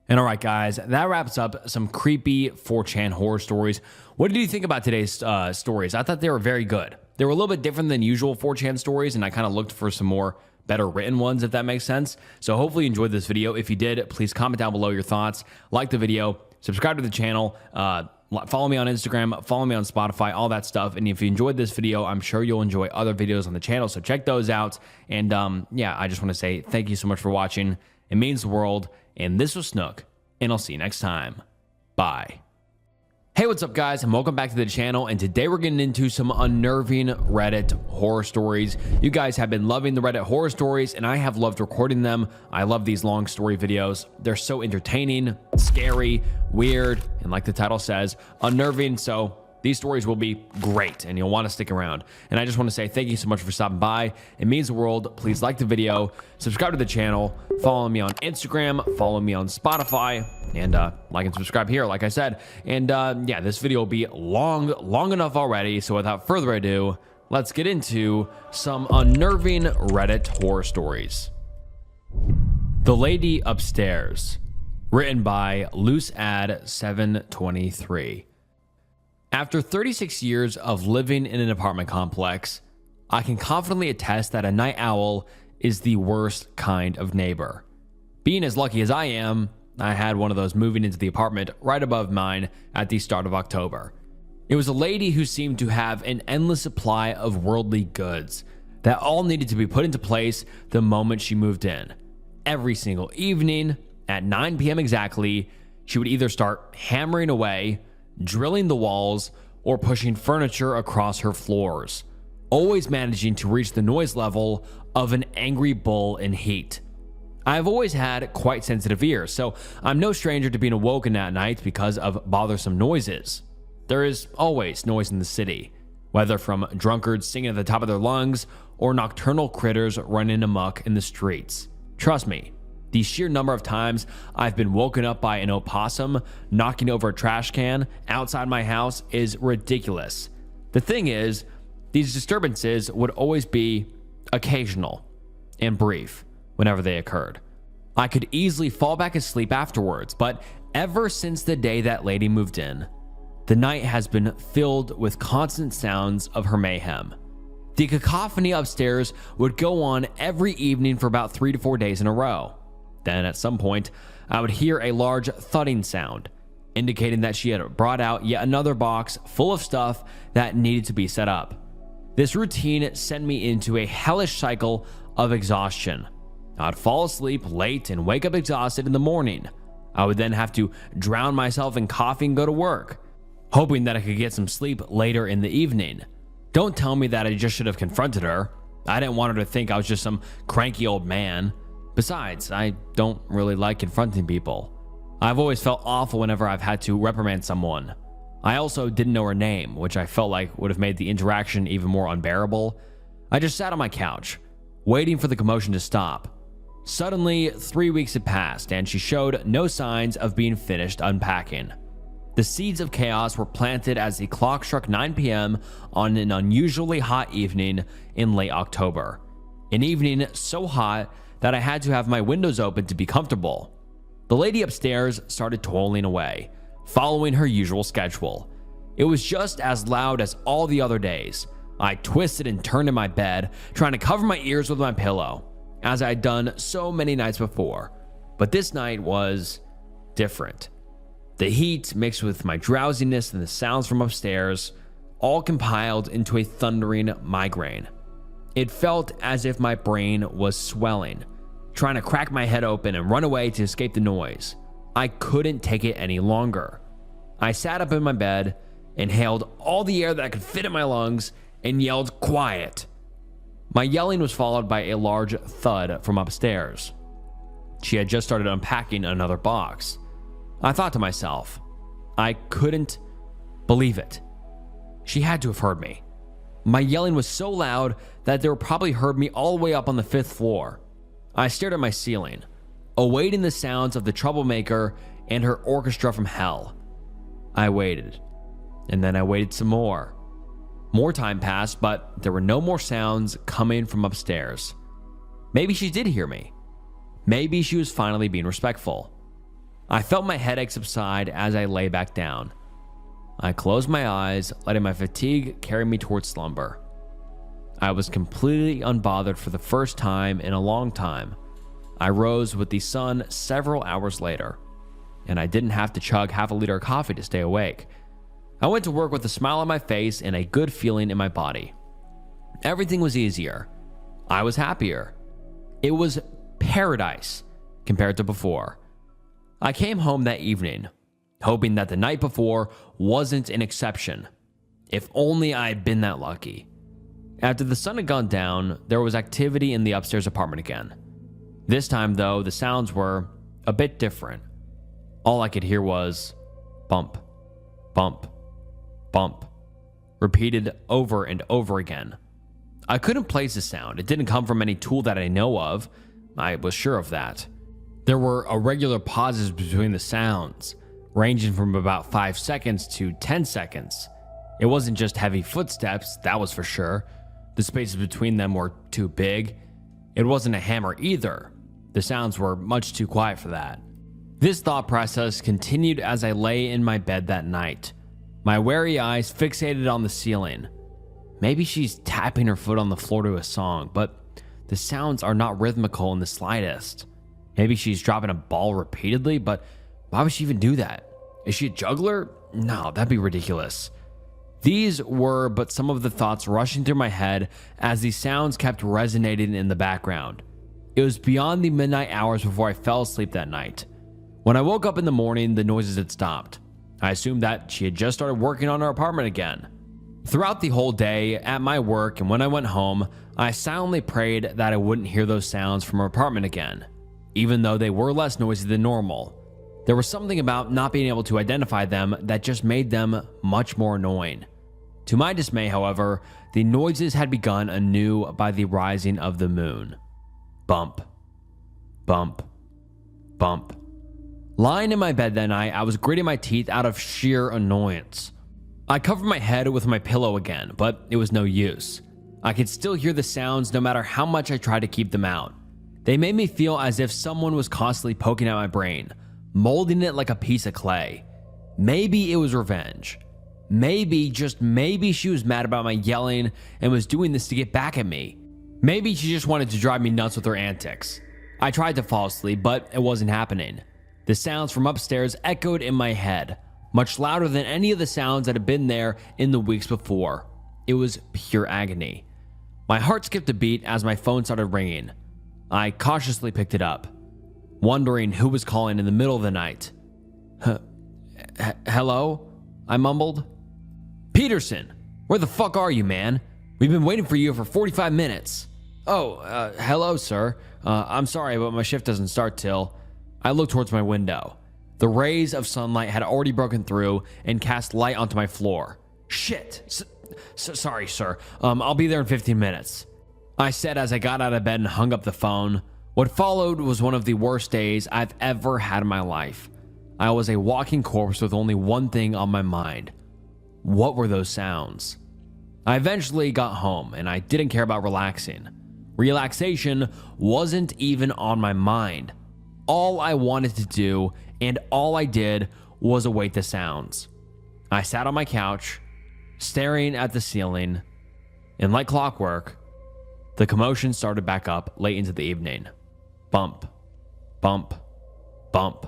Speaker 1: And all right, guys, that wraps up some creepy 4chan horror stories. What did you think about today's stories? I thought they were very good. They were a little bit different than usual 4chan stories, and I kind of looked for some more better written ones, if that makes sense. So hopefully you enjoyed this video. If you did, please comment down below your thoughts, like the video, subscribe to the channel, follow me on Instagram, follow me on Spotify, all that stuff. And if you enjoyed this video, I'm sure you'll enjoy other videos on the channel, so check those out. And yeah, I just want to say thank you so much for watching. It means the world. And this was Snook, and I'll see you next time. Bye. Hey, what's up, guys, and welcome back to the channel. And today we're getting into some unnerving Reddit horror stories. You guys have been loving the Reddit horror stories, and I have loved recording them. I love these long story videos. They're so entertaining, scary, weird, and like the title says, unnerving. So these stories will be great, and you'll want to stick around. And I just want to say thank you so much for stopping by. It means the world. Please like the video, subscribe to the channel, follow me on Instagram, follow me on Spotify, and like and subscribe here, like I said. And yeah, this video will be long enough already. So without further ado, let's get into some unnerving Reddit horror stories. The Lady Upstairs, written by LooseAd723. After 36 years of living in an apartment complex, I can confidently attest that a night owl is the worst kind of neighbor. Being as lucky as I am, I had one of those moving into the apartment right above mine at the start of October. It was a lady who seemed to have an endless supply of worldly goods that all needed to be put into place the moment she moved in. Every single evening at 9 p.m. exactly, she would either start hammering away, drilling the walls, or pushing furniture across her floors, always managing to reach the noise level of an angry bull in heat. I've always had quite sensitive ears, so I'm no stranger to being awoken at night because of bothersome noises. There is always noise in the city, whether from drunkards singing at the top of their lungs or nocturnal critters running amok in the streets. Trust me, The sheer number of times I've been woken up by an opossum knocking over a trash can outside my house is ridiculous. The thing is, these disturbances would always be occasional and brief whenever they occurred. I could easily fall back asleep afterwards, but ever since the day that lady moved in, the night has been filled with constant sounds of her mayhem. The cacophony upstairs would go on every evening for about 3 to 4 days in a row. Then at some point, I would hear a large thudding sound, indicating that she had brought out yet another box full of stuff that needed to be set up. This routine sent me into a hellish cycle of exhaustion. I'd fall asleep late and wake up exhausted in the morning. I would then have to drown myself in coffee and go to work, hoping that I could get some sleep later in the evening. Don't tell me that I just should have confronted her. I didn't want her to think I was just some cranky old man. Besides, I don't really like confronting people. I've always felt awful whenever I've had to reprimand someone. I also didn't know her name, which I felt like would have made the interaction even more unbearable. I just sat on my couch, waiting for the commotion to stop. Suddenly, 3 weeks had passed, and she showed no signs of being finished unpacking. The seeds of chaos were planted as the clock struck 9 p.m. on an unusually hot evening in late October. An evening so hot that I had to have my windows open to be comfortable. The lady upstairs started toiling away, following her usual schedule. It was just as loud as all the other days. I twisted and turned in my bed, trying to cover my ears with my pillow, as I had done so many nights before. But this night was different. The heat mixed with my drowsiness and the sounds from upstairs all compiled into a thundering migraine. It felt as if my brain was swelling, trying to crack my head open and run away to escape the noise. I couldn't take it any longer. I sat up in my bed, inhaled all the air that I could fit in my lungs, and yelled, "Quiet!" My yelling was followed by a large thud from upstairs. She had just started unpacking another box. I thought to myself, I couldn't believe it. She had to have heard me. My yelling was so loud that they would probably heard me all the way up on the 5th floor. I stared at my ceiling, awaiting the sounds of the troublemaker and her orchestra from hell. I waited, and then I waited some more. More time passed, but there were no more sounds coming from upstairs. Maybe she did hear me. Maybe she was finally being respectful. I felt my headache subside as I lay back down. I closed my eyes, letting my fatigue carry me towards slumber. I was completely unbothered for the first time in a long time. I rose with the sun several hours later, and I didn't have to chug half a liter of coffee to stay awake. I went to work with a smile on my face and a good feeling in my body. Everything was easier. I was happier. It was paradise compared to before. I came home that evening, hoping that the night before wasn't an exception. If only I had been that lucky. After the sun had gone down, there was activity in the upstairs apartment again. This time, though, the sounds were a bit different. All I could hear was bump, bump, bump, repeated over and over again. I couldn't place the sound. It didn't come from any tool that I know of. I was sure of that. There were irregular pauses between the sounds, ranging from about 5 seconds to 10 seconds. It wasn't just heavy footsteps, that was for sure. The spaces between them were too big. It wasn't a hammer either. The sounds were much too quiet for that. This thought process continued as I lay in my bed that night, my wary eyes fixated on the ceiling. Maybe she's tapping her foot on the floor to a song, but the sounds are not rhythmical in the slightest. Maybe she's dropping a ball repeatedly, but why would she even do that? Is she a juggler? No, that'd be ridiculous. These were but some of the thoughts rushing through my head as these sounds kept resonating in the background. It was beyond the midnight hours before I fell asleep that night. When I woke up in the morning, the noises had stopped. I assumed that she had just started working on her apartment again. Throughout the whole day, at my work and when I went home, I silently prayed that I wouldn't hear those sounds from her apartment again. Even though they were less noisy than normal, there was something about not being able to identify them that just made them much more annoying. To my dismay, however, the noises had begun anew by the rising of the moon. Bump, bump, Bump. Lying in my bed that night, I was gritting my teeth out of sheer annoyance. I covered my head with my pillow again, but it was no use. I could still hear the sounds no matter how much I tried to keep them out. They made me feel as if someone was constantly poking at my brain, molding it like a piece of clay. Maybe it was revenge. Maybe, just maybe, she was mad about my yelling and was doing this to get back at me. Maybe she just wanted to drive me nuts with her antics. I tried to fall asleep, but it wasn't happening. The sounds from upstairs echoed in my head, much louder than any of the sounds that had been there in the weeks before. It was pure agony. My heart skipped a beat as my phone started ringing. I cautiously picked it up, wondering who was calling in the middle of the night. Hello? I mumbled. Peterson, where the fuck are you, man? We've been waiting for you for 45 minutes. Oh, hello, sir. I'm sorry, but my shift doesn't start till... I looked towards my window. The rays of sunlight had already broken through and cast light onto my floor. Shit. Sorry, sir. I'll be there in 15 minutes. I said as I got out of bed and hung up the phone. What followed was one of the worst days I've ever had in my life. I was a walking corpse with only one thing on my mind. What were those sounds? I eventually got home and I didn't care about relaxing. Relaxation wasn't even on my mind. All I wanted to do, and all I did, was await the sounds. I sat on my couch, staring at the ceiling, and like clockwork, the commotion started back up late into the evening. Bump, bump, bump.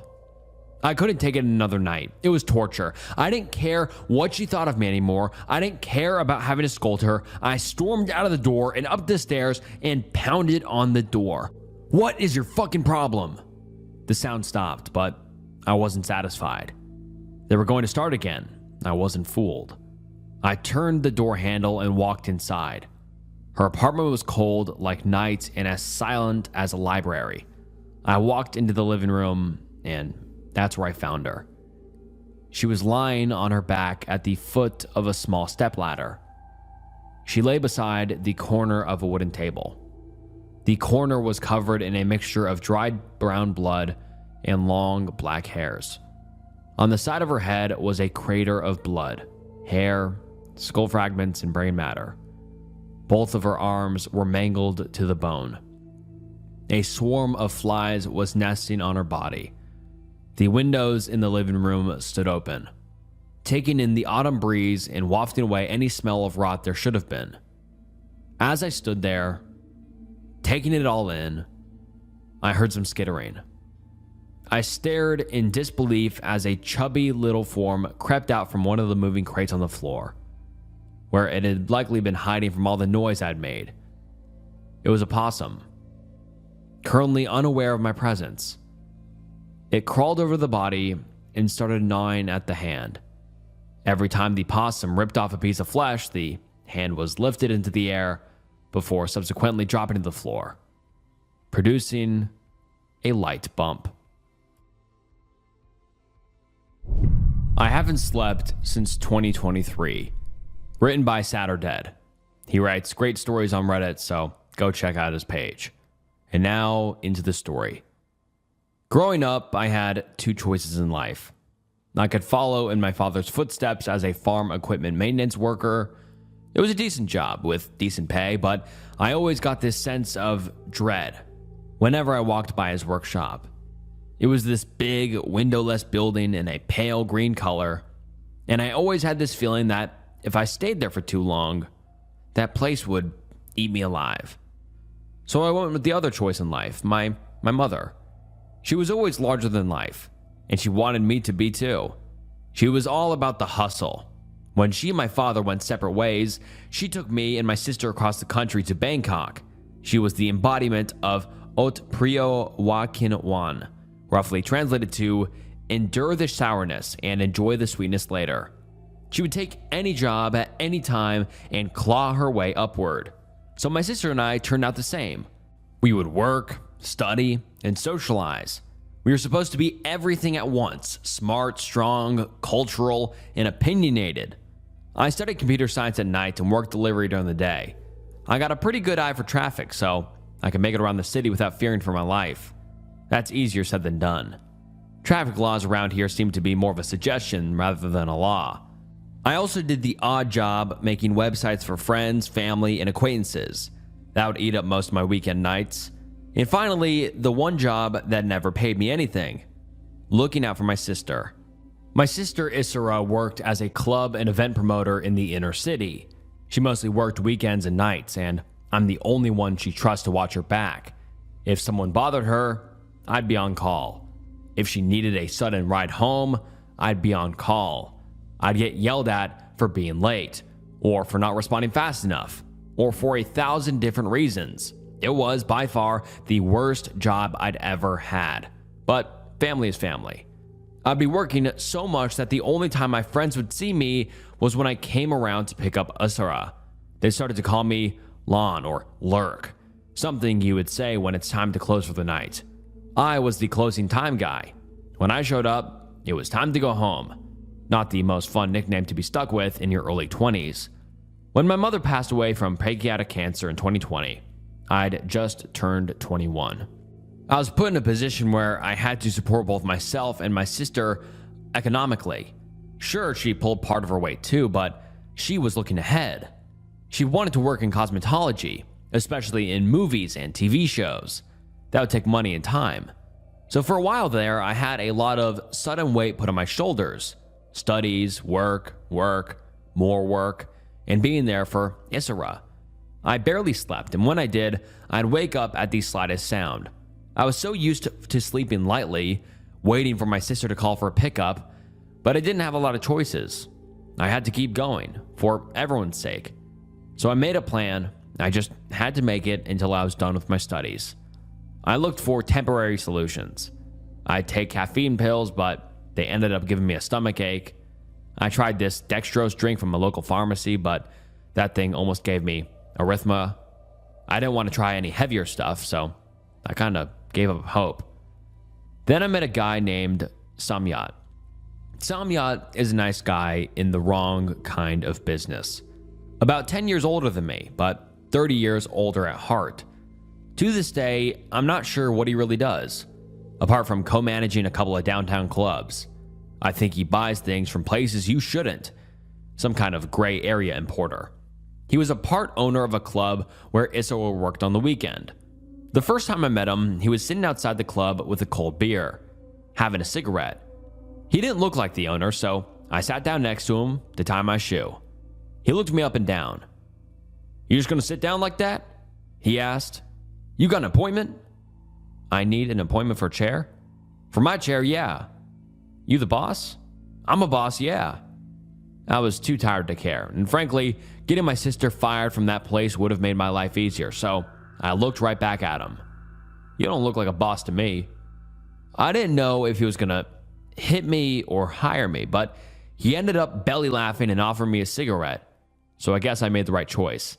Speaker 1: I couldn't take it another night. It was torture. I didn't care what she thought of me anymore. I didn't care about having to scold her. I stormed out of the door and up the stairs and pounded on the door. What is your fucking problem? The sound stopped, but I wasn't satisfied. They were going to start again. I wasn't fooled. I turned the door handle and walked inside. Her apartment was cold like night and as silent as a library. I walked into the living room, and that's where I found her. She was lying on her back at the foot of a small stepladder. She lay beside the corner of a wooden table. The corner was covered in a mixture of dried brown blood and long black hairs. On the side of her head was a crater of blood, hair, skull fragments, and brain matter. Both of her arms were mangled to the bone. A swarm of flies was nesting on her body. The windows in the living room stood open, taking in the autumn breeze and wafting away any smell of rot there should have been. As I stood there, taking it all in, I heard some skittering. I stared in disbelief as a chubby little form crept out from one of the moving crates on the floor, where it had likely been hiding from all the noise I'd made. It was a possum, currently unaware of my presence. It crawled over the body and started gnawing at the hand. Every time the possum ripped off a piece of flesh, the hand was lifted into the air before subsequently dropping to the floor, producing a light bump. I haven't slept since 2023. Written by Sad or Dead. He writes great stories on Reddit, so go check out his page. And now into the story. Growing up, I had two choices in life. I could follow in my father's footsteps as a farm equipment maintenance worker. It was a decent job with decent pay, but I always got this sense of dread whenever I walked by his workshop. It was this big, windowless building in a pale green color, and I always had this feeling that if I stayed there for too long, that place would eat me alive. So I went with the other choice in life, my mother. She was always larger than life, and she wanted me to be too. She was all about the hustle. When she and my father went separate ways, she took me and my sister across the country to Bangkok. She was the embodiment of Ot Prio Wa Kin Wan, roughly translated to endure the sourness and enjoy the sweetness later. She would take any job at any time and claw her way upward. So my sister and I turned out the same. We would work, study, and socialize. We were supposed to be everything at once: smart, strong, cultural, and opinionated. I studied computer science at night and worked delivery during the day. I got a pretty good eye for traffic, so I could make it around the city without fearing for my life. That's easier said than done. Traffic laws around here seem to be more of a suggestion rather than a law. I also did the odd job making websites for friends, family, and acquaintances. That would eat up most of my weekend nights. And finally, the one job that never paid me anything: looking out for my sister. My sister Isra worked as a club and event promoter in the inner city. She mostly worked weekends and nights, and I'm the only one she trusts to watch her back. If someone bothered her, I'd be on call. If she needed a sudden ride home, I'd be on call. I'd get yelled at for being late, or for not responding fast enough, or for 1,000 different reasons. It was by far the worst job I'd ever had. But family is family. I'd be working so much that the only time my friends would see me was when I came around to pick up Isra. They started to call me Lon or Lurk, something you would say when it's time to close for the night. I was the closing time guy. When I showed up, it was time to go home. Not the most fun nickname to be stuck with in your early 20s. When my mother passed away from pancreatic cancer in 2020, I'd just turned 21. I was put in a position where I had to support both myself and my sister economically. Sure, she pulled part of her weight too, but she was looking ahead. She wanted to work in cosmetology, especially in movies and TV shows. That would take money and time. So for a while there, I had a lot of sudden weight put on my shoulders. Studies, work, more work, and being there for Isra. I barely slept, and when I did, I'd wake up at the slightest sound. I was so used to sleeping lightly, waiting for my sister to call for a pickup, but I didn't have a lot of choices. I had to keep going, for everyone's sake. So I made a plan. I just had to make it until I was done with my studies. I looked for temporary solutions. I'd take caffeine pills, but they ended up giving me a stomach ache. I tried this dextrose drink from a local pharmacy, but that thing almost gave me arrhythmia. I didn't want to try any heavier stuff, so I kind of gave up hope. Then I met a guy named Samyat. Samyat is a nice guy in the wrong kind of business. About 10 years older than me, but 30 years older at heart. To this day, I'm not sure what he really does, apart from co-managing a couple of downtown clubs. I think he buys things from places you shouldn't. Some kind of gray area importer. He was a part owner of a club where Isra worked on the weekend. The first time I met him, he was sitting outside the club with a cold beer, having a cigarette. He didn't look like the owner, so I sat down next to him to tie my shoe. He looked me up and down. "You just gonna sit down like that?" he asked. "You got an appointment?" "I need an appointment for a chair?" "For my chair, yeah." "You the boss?" "I'm a boss, yeah." I was too tired to care, and frankly, getting my sister fired from that place would have made my life easier, so I looked right back at him. "You don't look like a boss to me." I didn't know if he was gonna hit me or hire me, but he ended up belly laughing and offering me a cigarette, so I guess I made the right choice.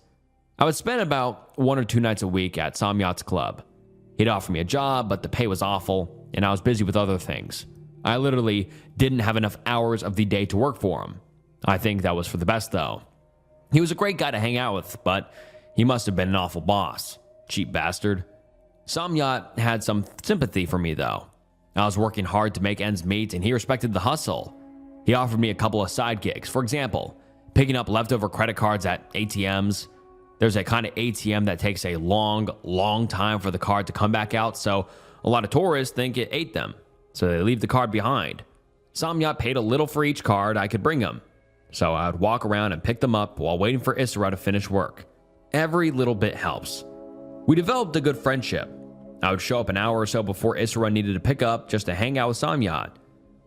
Speaker 1: I would spend about 1 or 2 nights a week at Samyat's club. He'd offer me a job, but the pay was awful, and I was busy with other things. I literally didn't have enough hours of the day to work for him. I think that was for the best, though. He was a great guy to hang out with, but he must have been an awful boss. Cheap bastard. Samyat had some sympathy for me, though. I was working hard to make ends meet, and he respected the hustle. He offered me a couple of side gigs. For example, picking up leftover credit cards at ATMs. There's a kind of ATM that takes a long time for the card to come back out, so a lot of tourists think it ate them, so they leave the card behind. Samyat paid a little for each card I could bring him, so I would walk around and pick them up while waiting for Isra to finish work. Every little bit helps. We developed a good friendship. I would show up an hour or so before Isra needed to pick up just to hang out with Samyat.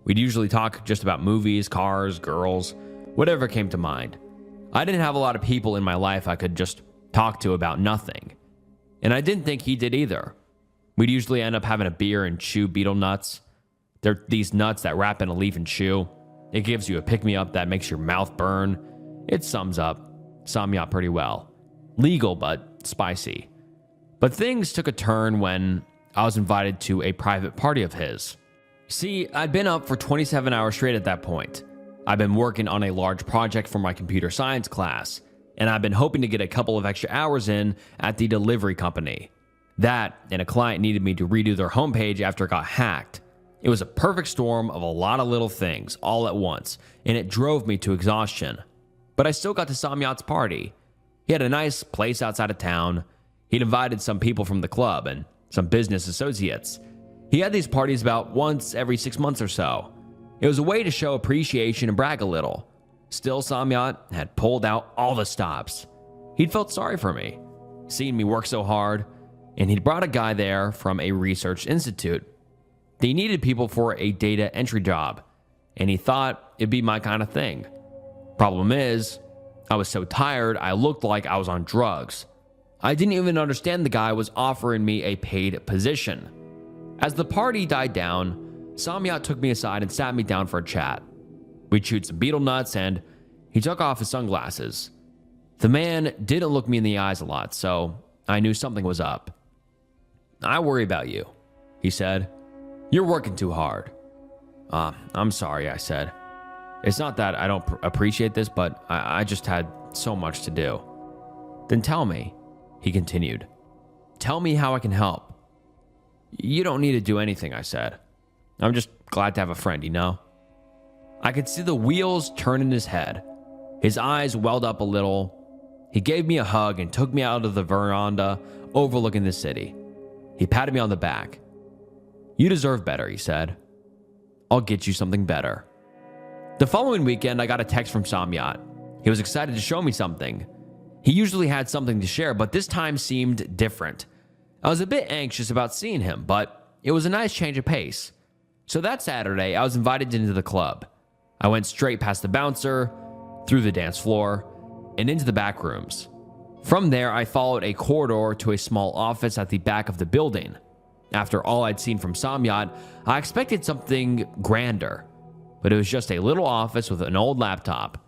Speaker 1: We'd usually talk just about movies, cars, girls, whatever came to mind. I didn't have a lot of people in my life I could just talk to about nothing. And I didn't think he did either. We'd usually end up having a beer and chew beetle nuts. They're these nuts that wrap in a leaf and chew. It gives you a pick-me-up that makes your mouth burn. It sums up Samyat pretty well. Legal, but spicy. But things took a turn when I was invited to a private party of his. See, I'd been up for 27 hours straight at that point. I've been working on a large project for my computer science class, and I've been hoping to get a couple of extra hours in at the delivery company. That and a client needed me to redo their homepage after it got hacked. It was a perfect storm of a lot of little things all at once, and it drove me to exhaustion. But I still got to Samyat's party. He had a nice place outside of town. He'd invited some people from the club and some business associates. He had these parties about once every 6 months or so. It was a way to show appreciation and brag a little. Still, Samyat had pulled out all the stops. He'd felt sorry for me, seen me work so hard, and he'd brought a guy there from a research institute. They needed people for a data entry job, and he thought it'd be my kind of thing. Problem is, I was so tired I looked like I was on drugs. I didn't even understand the guy was offering me a paid position. As the party died down, Samyat took me aside and sat me down for a chat. We chewed some beetle nuts and he took off his sunglasses. The man didn't look me in the eyes a lot, so I knew something was up. "I worry about you," he said. "You're working too hard." I'm sorry," I said. "It's not that I don't appreciate this, but I just had so much to do." "Then tell me," he continued. "Tell me how I can help." "You don't need to do anything," I said. "I'm just glad to have a friend, you know?" I could see the wheels turn in his head. His eyes welled up a little. He gave me a hug and took me out of the veranda overlooking the city. He patted me on the back. "You deserve better," he said. "I'll get you something better." The following weekend, I got a text from Samyat. He was excited to show me something. He usually had something to share, but this time seemed different. I was a bit anxious about seeing him, but it was a nice change of pace. So that Saturday, I was invited into the club. I went straight past the bouncer, through the dance floor, and into the back rooms. From there, I followed a corridor to a small office at the back of the building. After all I'd seen from Samyat, I expected something grander, but it was just a little office with an old laptop,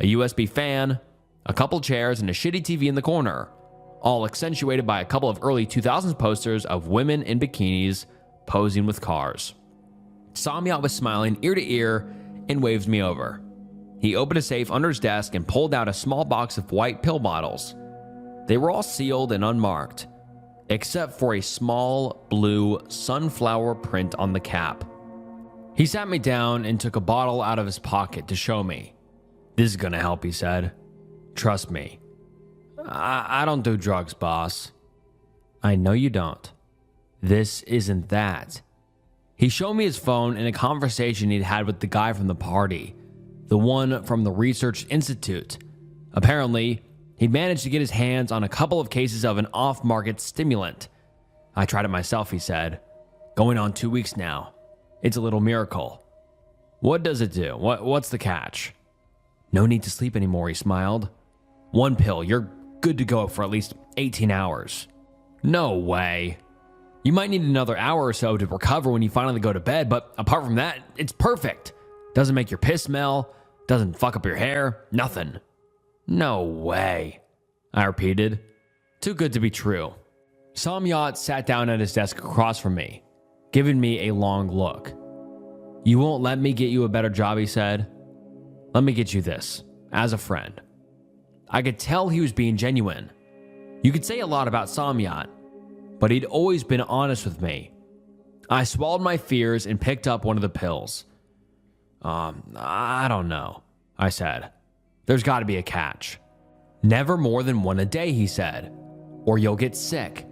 Speaker 1: a USB fan, a couple chairs, and a shitty TV in the corner, all accentuated by a couple of early 2000s posters of women in bikinis posing with cars. Samyat was smiling ear to ear and waved me over. He opened a safe under his desk and pulled out a small box of white pill bottles. They were all sealed and unmarked, except for a small blue sunflower print on the cap. He sat me down and took a bottle out of his pocket to show me. "This is gonna help," he said. "Trust me." I don't do drugs, boss." "I know you don't. This isn't that." He showed me his phone and a conversation he'd had with the guy from the party, the one from the Research Institute. Apparently, he'd managed to get his hands on a couple of cases of an off-market stimulant. "I tried it myself," he said. "Going on 2 weeks now. It's a little miracle." "What does it do? What's the catch?" "No need to sleep anymore," he smiled. "1 pill, you're good to go for at least 18 hours. "No way." "You might need another hour or so to recover when you finally go to bed, but apart from that, it's perfect. Doesn't make your piss smell, doesn't fuck up your hair, nothing." "No way," I repeated. Too good to be true. Samyat sat down at his desk across from me, giving me a long look. "You won't let me get you a better job," he said. "Let me get you this, as a friend." I could tell he was being genuine. You could say a lot about Samyat, but he'd always been honest with me. I swallowed my fears and picked up one of the pills. I don't know," I said. "There's got to be a catch." "Never more than 1 a day," he said, "or you'll get sick.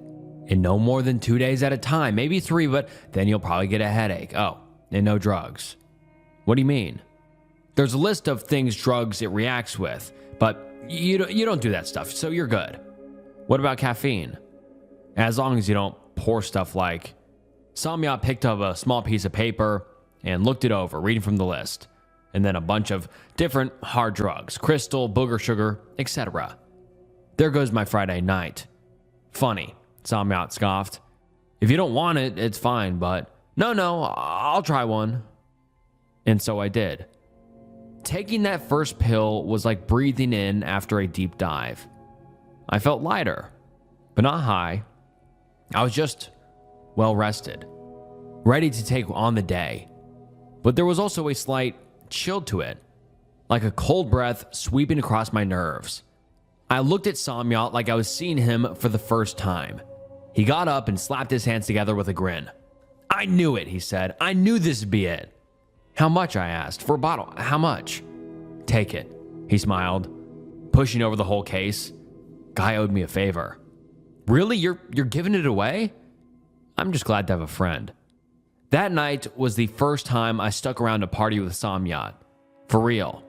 Speaker 1: And no more than 2 days at a time, maybe 3, but then you'll probably get a headache. Oh, and no drugs." "What do you mean?" "There's a list of things drugs it reacts with, but you don't do that stuff, so you're good." "What about caffeine?" "As long as you don't pour stuff like..." Samyat picked up a small piece of paper and looked it over, reading from the list, and then a bunch of different hard drugs, crystal, booger sugar, etc. "There goes my Friday night." "Funny," Samyat scoffed. "If you don't want it, it's fine, but..." No, I'll try one." And so I did. Taking that first pill was like breathing in after a deep dive. I felt lighter, but not high. I was just well rested, ready to take on the day. But there was also a slight chill to it, like a cold breath sweeping across my nerves. I looked at Samyat like I was seeing him for the first time. He got up and slapped his hands together with a grin. "I knew it," he said. "I knew this would be it." "How much?" I asked. "For a bottle, how much?" "Take it," he smiled, pushing over the whole case. Guy owed me a favor. "Really? You're giving it away?" "I'm just glad to have a friend." That night was the first time I stuck around to party with Samyat. For real.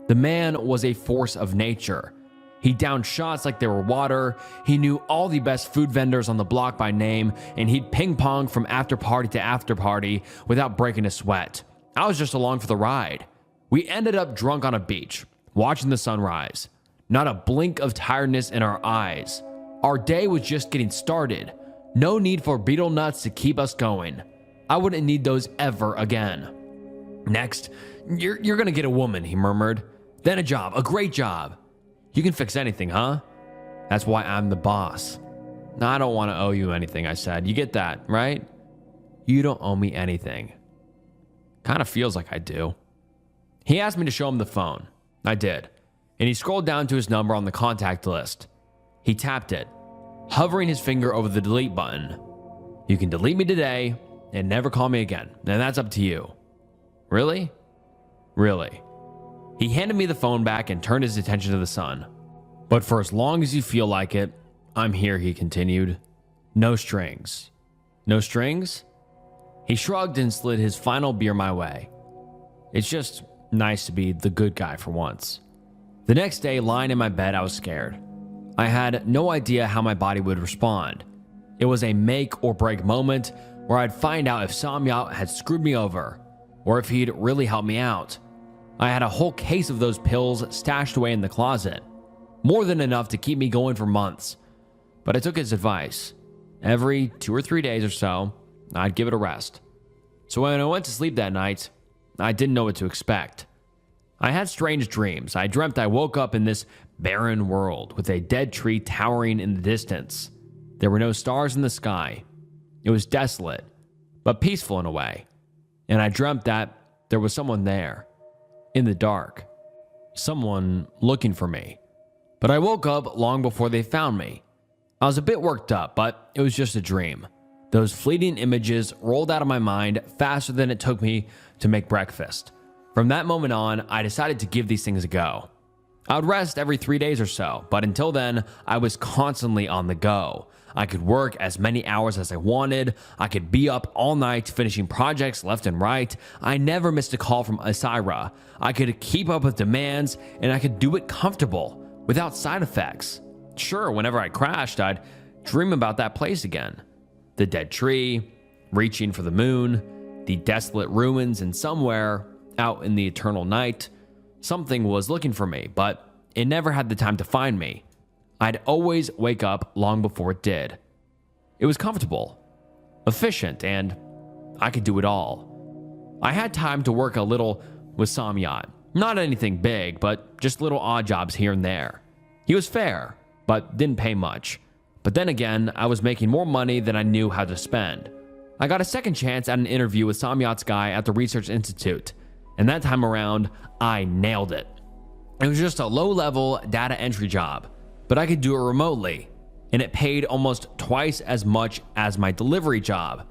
Speaker 1: The man was a force of nature. He downed shots like they were water. He knew all the best food vendors on the block by name, and he'd ping pong from after party to after party without breaking a sweat. I was just along for the ride. We ended up drunk on a beach, watching the sunrise. Not a blink of tiredness in our eyes. Our day was just getting started. No need for beetle nuts to keep us going. I wouldn't need those ever again. "Next, you're gonna get a woman," he murmured. "Then a job, a great job. You can fix anything, huh?" "That's why I'm the boss." "I don't want to owe you anything," I said. "You get that, right?" "You don't owe me anything." Kind of feels like I do. He asked me to show him the phone. I did. And he scrolled down to his number on the contact list. He tapped it, hovering his finger over the delete button. "You can delete me today and never call me again. And that's up to you." "Really?" "Really." He handed me the phone back and turned his attention to the sun. "But for as long as you feel like it, I'm here," he continued. "No strings." "No strings?" He shrugged and slid his final beer my way. It's just nice to be the good guy for once. The next day, lying in my bed, I was scared. I had no idea how my body would respond. It was a make or break moment where I'd find out if Samyat had screwed me over, or if he'd really helped me out. I had a whole case of those pills stashed away in the closet, more than enough to keep me going for months. But I took his advice. Every 2 or 3 days or so, I'd give it a rest. So when I went to sleep that night, I didn't know what to expect. I had strange dreams. I dreamt I woke up in this barren world with a dead tree towering in the distance. There were no stars in the sky. It was desolate, but peaceful in a way. And I dreamt that there was someone there, in the dark. Someone looking for me. But I woke up long before they found me. I was a bit worked up, but it was just a dream. Those fleeting images rolled out of my mind faster than it took me to make breakfast. From that moment on, I decided to give these things a go. I would rest every 3 days or so, but until then, I was constantly on the go. I could work as many hours as I wanted. I could be up all night finishing projects left and right. I never missed a call from Asira. I could keep up with demands, and I could do it comfortable, without side effects. Sure, whenever I crashed, I'd dream about that place again. The dead tree, reaching for the moon, the desolate ruins, and somewhere out in the eternal night, something was looking for me, but it never had the time to find me. I'd always wake up long before it did. It was comfortable, efficient, and I could do it all. I had time to work a little with Samyat. Not anything big, but just little odd jobs here and there. He was fair, but didn't pay much. But then again, I was making more money than I knew how to spend. I got a second chance at an interview with Samyat's guy at the Research Institute, and that time around, I nailed it. It was just a low-level data entry job, but I could do it remotely, and it paid almost twice as much as my delivery job.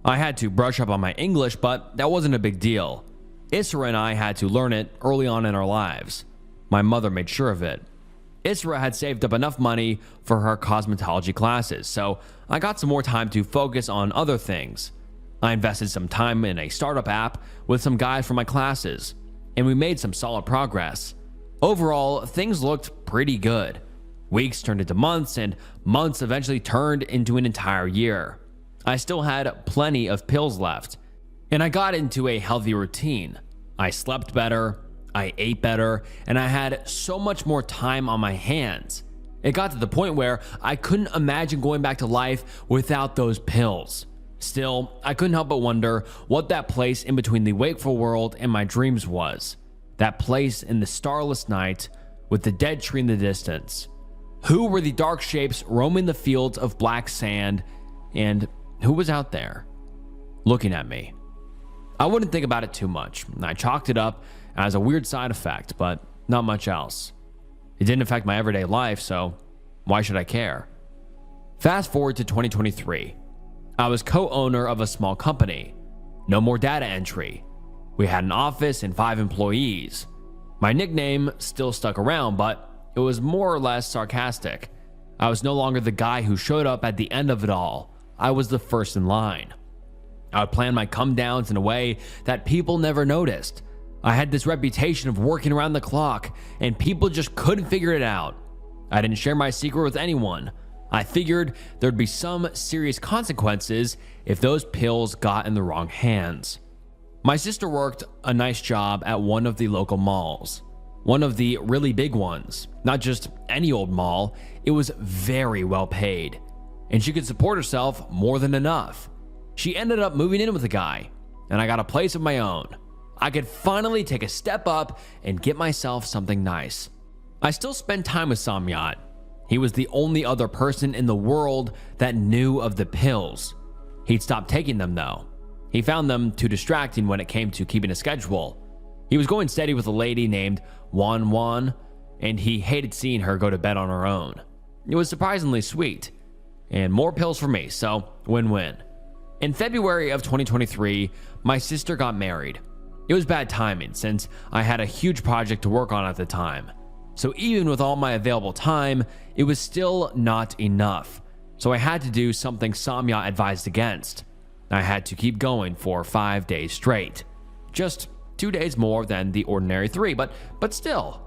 Speaker 1: I had to brush up on my English, but that wasn't a big deal. Isra and I had to learn it early on in our lives. My mother made sure of it. Isra had saved up enough money for her cosmetology classes, so I got some more time to focus on other things. I invested some time in a startup app with some guys from my classes, and we made some solid progress. Overall, things looked pretty good. Weeks turned into months, and months eventually turned into an entire year. I still had plenty of pills left, and I got into a healthy routine. I slept better, I ate better, and I had so much more time on my hands. It got to the point where I couldn't imagine going back to life without those pills. Still, I couldn't help but wonder what that place in between the wakeful world and my dreams was. That place in the starless night with the dead tree in the distance. Who were the dark shapes roaming the fields of black sand, and who was out there looking at me? I wouldn't think about it too much. I chalked it up as a weird side effect, but not much else. It didn't affect my everyday life, so why should I care? Fast forward to 2023. I was co-owner of a small company. No more data entry. We had an office and 5 employees. My nickname still stuck around, but it was more or less sarcastic. I was no longer the guy who showed up at the end of it all. I was the first in line. I would plan my come downs in a way that people never noticed. I had this reputation of working around the clock, and people just couldn't figure it out. I didn't share my secret with anyone. I figured there'd be some serious consequences if those pills got in the wrong hands. My sister worked a nice job at one of the local malls. One of the really big ones, not just any old mall. It was very well paid, and she could support herself more than enough. She ended up moving in with a guy, and I got a place of my own. I could finally take a step up and get myself something nice. I still spend time with Samyat. He was the only other person in the world that knew of the pills. He'd stopped taking them though. He found them too distracting when it came to keeping a schedule. He was going steady with a lady named Wan Wan, and he hated seeing her go to bed on her own. It was surprisingly sweet, and more pills for me, so win-win. In February of 2023, my sister got married. It was bad timing since I had a huge project to work on at the time. So even with all my available time, it was still not enough. So I had to do something Samyat advised against. I had to keep going for 5 days straight. Just 2 days more than the ordinary 3, but still.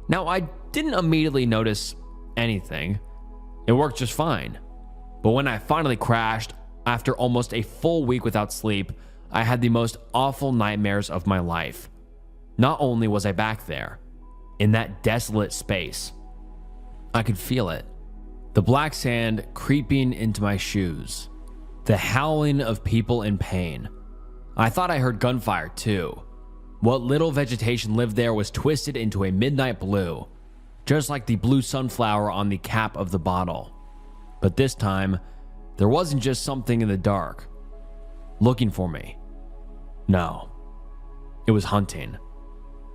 Speaker 1: Now, I didn't immediately notice anything. It worked just fine. But when I finally crashed, after almost a full week without sleep, I had the most awful nightmares of my life. Not only was I back there, in that desolate space, I could feel it. The black sand creeping into my shoes. The howling of people in pain. I thought I heard gunfire too. What little vegetation lived there was twisted into a midnight blue, just like the blue sunflower on the cap of the bottle. But this time, there wasn't just something in the dark looking for me. No, it was hunting.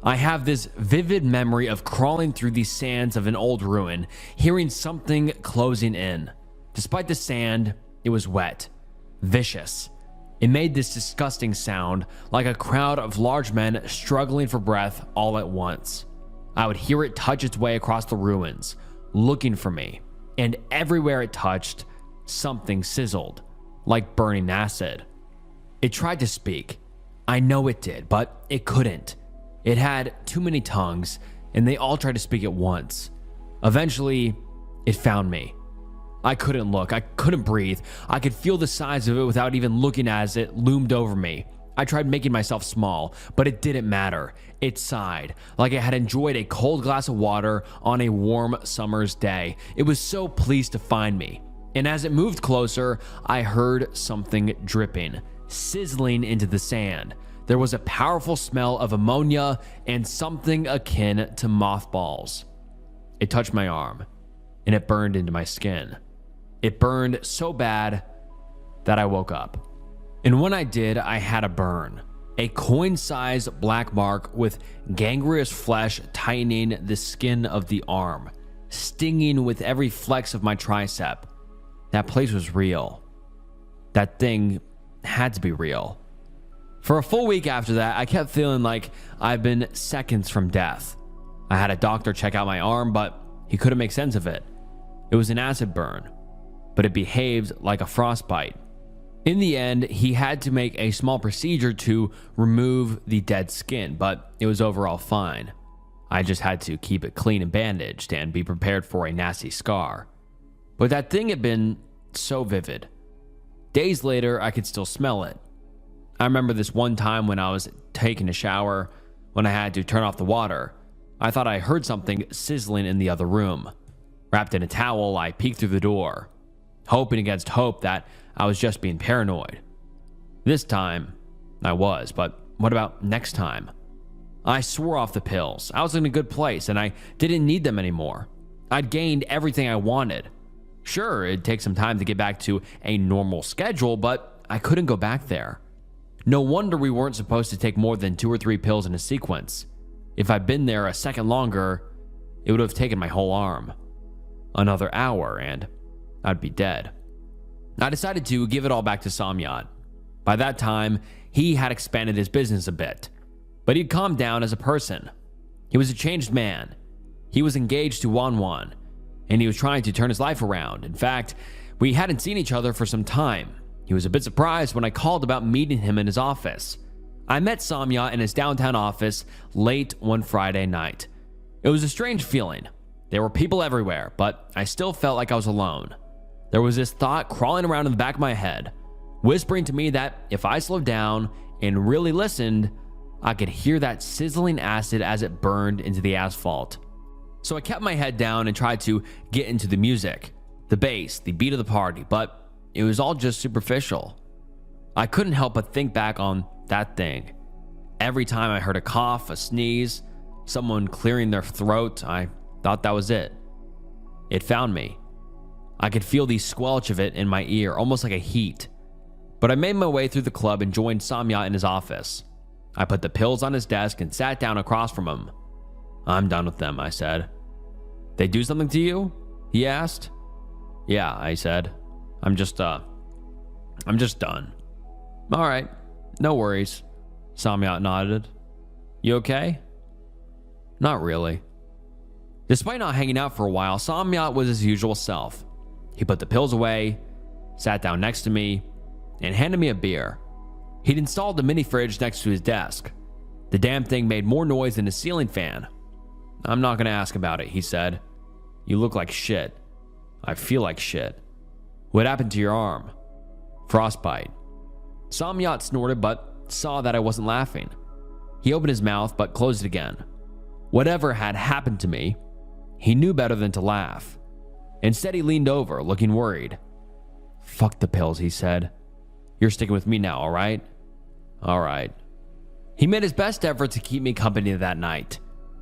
Speaker 1: I have this vivid memory of crawling through the sands of an old ruin, hearing something closing in. Despite the sand, it was wet, vicious. It made this disgusting sound, like a crowd of large men struggling for breath all at once. I would hear it touch its way across the ruins, looking for me, and everywhere it touched, something sizzled, like burning acid. It tried to speak. I know it did, but it couldn't. It had too many tongues, and they all tried to speak at once. Eventually, it found me. I couldn't look. I couldn't breathe. I could feel the size of it without even looking as it loomed over me. I tried making myself small, but it didn't matter. It sighed, like it had enjoyed a cold glass of water on a warm summer's day. It was so pleased to find me. And as it moved closer, I heard something dripping, sizzling into the sand. There was a powerful smell of ammonia and something akin to mothballs. It touched my arm, and it burned into my skin. It burned so bad that I woke up. And when I did, I had a burn. A coin-sized black mark with gangrenous flesh tightening the skin of the arm, stinging with every flex of my tricep. That place was real. That thing had to be real. For a full week after that, I kept feeling like I've been seconds from death. I had a doctor check out my arm, but he couldn't make sense of it. It was an acid burn, but it behaved like a frostbite. In the end, he had to make a small procedure to remove the dead skin, but it was overall fine. I just had to keep it clean and bandaged and be prepared for a nasty scar. But that thing had been so vivid. Days later, I could still smell it. I remember this one time when I was taking a shower, when I had to turn off the water. I thought I heard something sizzling in the other room. Wrapped in a towel, I peeked through the door, hoping against hope that I was just being paranoid. This time, I was, but what about next time? I swore off the pills. I was in a good place, and I didn't need them anymore. I'd gained everything I wanted. Sure, it'd take some time to get back to a normal schedule, but I couldn't go back there. No wonder we weren't supposed to take more than 2 or 3 pills in a sequence. If I'd been there a second longer, it would have taken my whole arm. Another hour, and I'd be dead. I decided to give it all back to Samyat. By that time, he had expanded his business a bit, but he'd calmed down as a person. He was a changed man. He was engaged to Wanwan, and he was trying to turn his life around. In fact, we hadn't seen each other for some time. He was a bit surprised when I called about meeting him in his office. I met Samyat in his downtown office late one Friday night. It was a strange feeling. There were people everywhere, but I still felt like I was alone. There was this thought crawling around in the back of my head, whispering to me that if I slowed down and really listened, I could hear that sizzling acid as it burned into the asphalt. So I kept my head down and tried to get into the music, the bass, the beat of the party, but it was all just superficial. I couldn't help but think back on that thing. Every time I heard a cough, a sneeze, someone clearing their throat, I thought that was it. It found me. I could feel the squelch of it in my ear, almost like a heat. But I made my way through the club and joined Samyat in his office. I put the pills on his desk and sat down across from him. "I'm done with them," I said. "They do something to you?" he asked. "Yeah," I said. I'm just done." "All right, no worries," Samyat nodded. "You okay?" "Not really." Despite not hanging out for a while, Samyat was his usual self. He put the pills away, sat down next to me, and handed me a beer. He'd installed the mini fridge next to his desk. The damn thing made more noise than a ceiling fan. "I'm not going to ask about it," he said. "You look like shit. I feel like shit. What happened to your arm?" "Frostbite." Samyat snorted but saw that I wasn't laughing. He opened his mouth but closed it again. Whatever had happened to me, he knew better than to laugh. Instead, he leaned over, looking worried. "Fuck the pills," he said. "You're sticking with me now, all right?" "All right." He made his best effort to keep me company that night.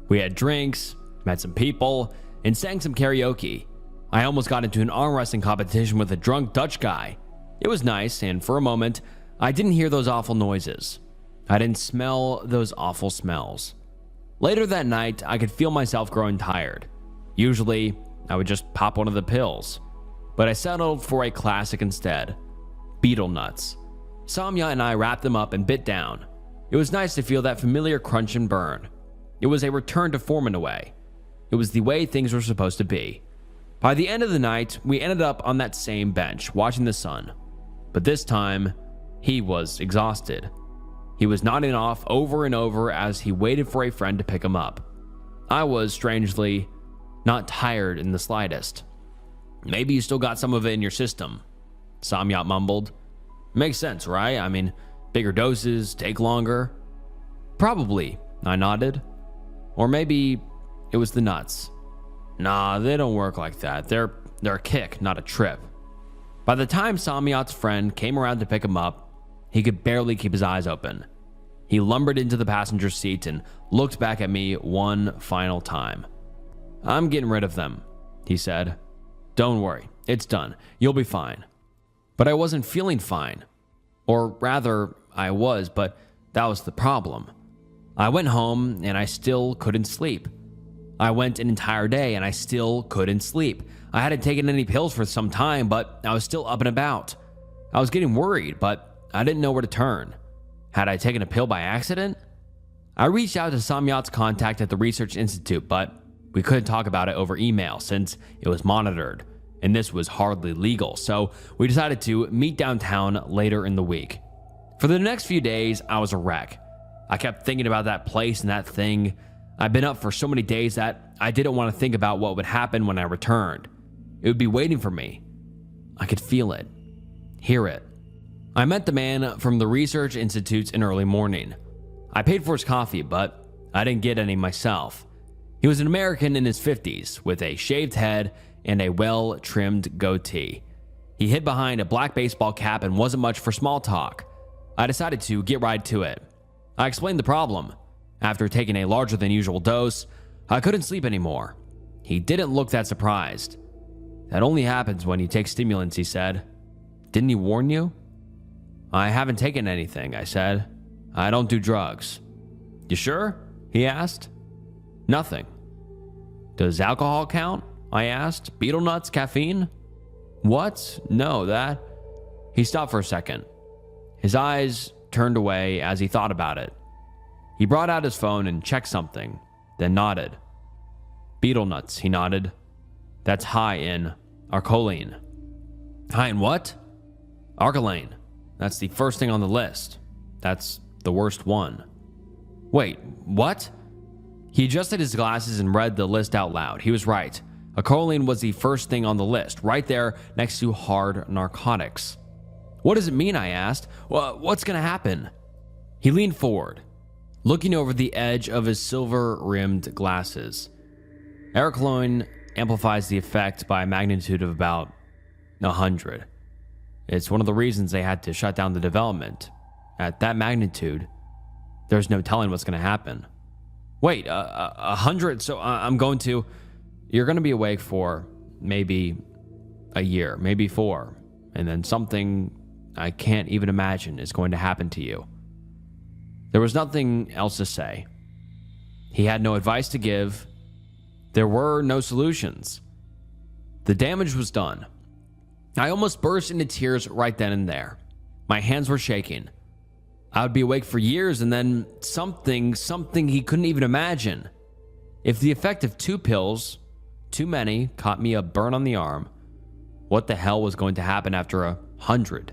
Speaker 1: We had drinks, met some people, and sang some karaoke. I almost got into an arm wrestling competition with a drunk Dutch guy. It was nice, and for a moment, I didn't hear those awful noises. I didn't smell those awful smells. Later that night, I could feel myself growing tired. Usually, I would just pop one of the pills, but I settled for a classic instead. Beetle nuts. Samyat and I wrapped them up and bit down. It was nice to feel that familiar crunch and burn. It was a return to form in a way. It was the way things were supposed to be. By the end of the night, we ended up on that same bench, watching the sun. But this time, he was exhausted. He was nodding off over and over as he waited for a friend to pick him up. I was, strangely, not tired in the slightest. "Maybe you still got some of it in your system," Samyat mumbled. "Makes sense, right? I mean, bigger doses, take longer." "Probably," I nodded. "Or maybe it was the nuts." "Nah, they don't work like that. They're a kick, not a trip." By the time Samyat's friend came around to pick him up, he could barely keep his eyes open. He lumbered into the passenger seat and looked back at me one final time. "I'm getting rid of them," he said. "Don't worry, it's done. You'll be fine." But I wasn't feeling fine. Or rather, I was, but that was the problem. I went home and I still couldn't sleep. I went an entire day and I still couldn't sleep. I hadn't taken any pills for some time, but I was still up and about. I was getting worried, but I didn't know where to turn. Had I taken a pill by accident? I reached out to Samyat's contact at the Research Institute, but we couldn't talk about it over email since it was monitored, and this was hardly legal, so we decided to meet downtown later in the week. For the next few days, I was a wreck. I kept thinking about that place and that thing. I'd been up for so many days that I didn't want to think about what would happen when I returned. It would be waiting for me. I could feel it, hear it. I met the man from the Research Institutes in early morning. I paid for his coffee, but I didn't get any myself. He was an American in his 50s with a shaved head and a well-trimmed goatee. He hid behind a black baseball cap and wasn't much for small talk. I decided to get right to it. I explained the problem. After taking a larger than usual dose, I couldn't sleep anymore. He didn't look that surprised. "That only happens when you take stimulants," he said. "Didn't he warn you?" "I haven't taken anything," I said. "I don't do drugs." "You sure?" he asked. "Nothing." "Does alcohol count?" I asked. "Beetle nuts, caffeine?" What? No, that... He stopped for a second. His eyes turned away as he thought about it. He brought out his phone and checked something, then nodded. Betel nuts, he nodded. That's high in arcoline. High in what? Arcoline. That's the first thing on the list. That's the worst one. Wait, what? He adjusted his glasses and read the list out loud. He was right. Arcoline was the first thing on the list, right there next to hard narcotics. What does it mean? I asked. What's going to happen? He leaned forward, looking over the edge of his silver-rimmed glasses. Arcoline amplifies the effect by a magnitude of about 100. It's one of the reasons they had to shut down the development. At that magnitude, there's no telling what's going to happen. Wait, 100? So you're going to be awake for maybe a year, maybe 4, and then something I can't even imagine is going to happen to you. There was nothing else to say. He had no advice to give. There were no solutions. The damage was done. I almost burst into tears right then and there. My hands were shaking. I would be awake for years and then something he couldn't even imagine. If the effect of 2 pills, too many, caught me a burn on the arm, what the hell was going to happen after 100,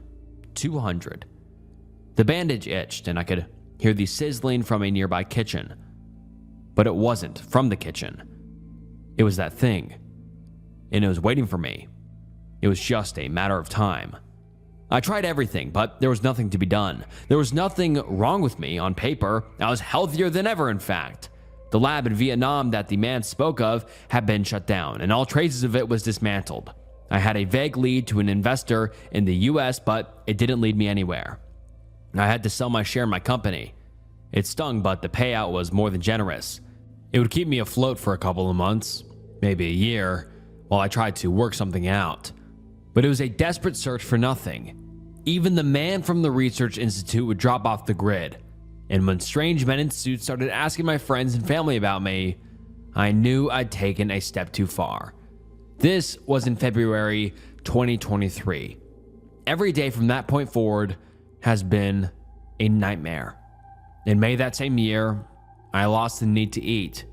Speaker 1: 200? The bandage itched and I could hear the sizzling from a nearby kitchen. But it wasn't from the kitchen. It was that thing. And it was waiting for me. It was just a matter of time. I tried everything, but there was nothing to be done. There was nothing wrong with me on paper. I was healthier than ever, in fact. The lab in Vietnam that the man spoke of had been shut down, and all traces of it was dismantled. I had a vague lead to an investor in the US, but it didn't lead me anywhere. I had to sell my share in my company. It stung, but the payout was more than generous. It would keep me afloat for a couple of months, maybe a year, while I tried to work something out. But it was a desperate search for nothing. Even the man from the research institute would drop off the grid. And when strange men in suits started asking my friends and family about me, I knew I'd taken a step too far. This was in February 2023. Every day from that point forward has been a nightmare. In May that same year, I lost the need to eat.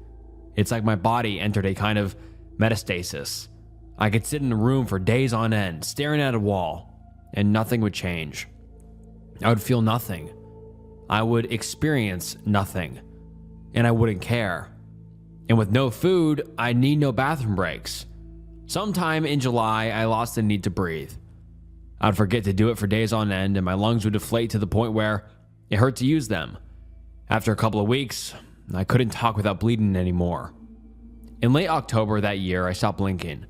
Speaker 1: It's like my body entered a kind of metastasis. I could sit in a room for days on end, staring at a wall, and nothing would change. I would feel nothing. I would experience nothing, and I wouldn't care. And with no food, I'd need no bathroom breaks. Sometime in July, I lost the need to breathe. I'd forget to do it for days on end, and my lungs would deflate to the point where it hurt to use them. After a couple of weeks, I couldn't talk without bleeding anymore. In late October that year, I stopped blinking.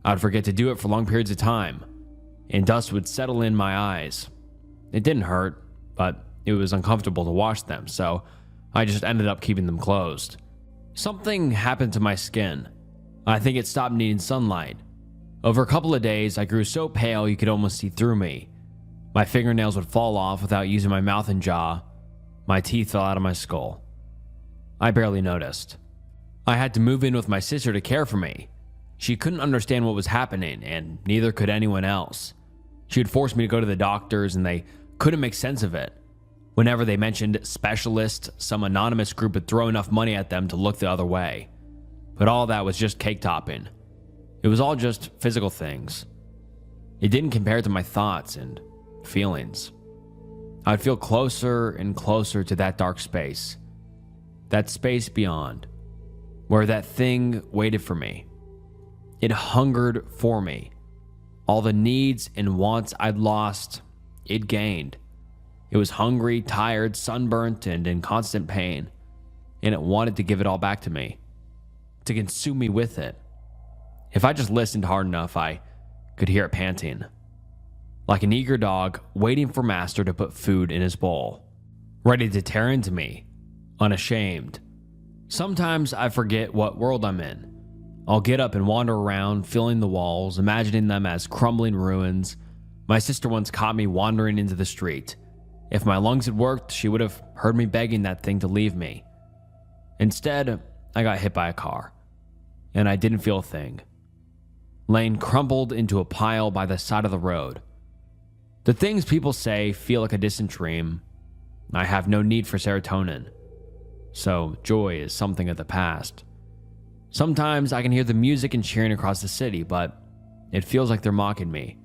Speaker 1: I'd forget to do it for long periods of time, and dust would settle in my eyes. It didn't hurt, but it was uncomfortable to wash them, so I just ended up keeping them closed. Something happened to my skin. I think it stopped needing sunlight. Over a couple of days, I grew so pale you could almost see through me. My fingernails would fall off without using my mouth and jaw. My teeth fell out of my skull. I barely noticed. I had to move in with my sister to care for me. She couldn't understand what was happening, and neither could anyone else. She would force me to go to the doctors, and they couldn't make sense of it. Whenever they mentioned specialists, some anonymous group would throw enough money at them to look the other way. But all that was just cake topping. It was all just physical things. It didn't compare to my thoughts and feelings. I would feel closer and closer to that dark space. That space beyond, where that thing waited for me. It hungered for me. All the needs and wants I'd lost, it gained. It was hungry, tired, sunburnt, and in constant pain. And it wanted to give it all back to me. To consume me with it. If I just listened hard enough, I could hear it panting. Like an eager dog waiting for master to put food in his bowl. Ready to tear into me. Unashamed. Sometimes I forget what world I'm in. I'll get up and wander around, feeling the walls, imagining them as crumbling ruins. My sister once caught me wandering into the street. If my lungs had worked, she would have heard me begging that thing to leave me. Instead, I got hit by a car, and I didn't feel a thing. laying crumpled into a pile by the side of the road. The things people say feel like a distant dream. I have no need for serotonin, so joy is something of the past. Sometimes I can hear the music and cheering across the city, but it feels like they're mocking me.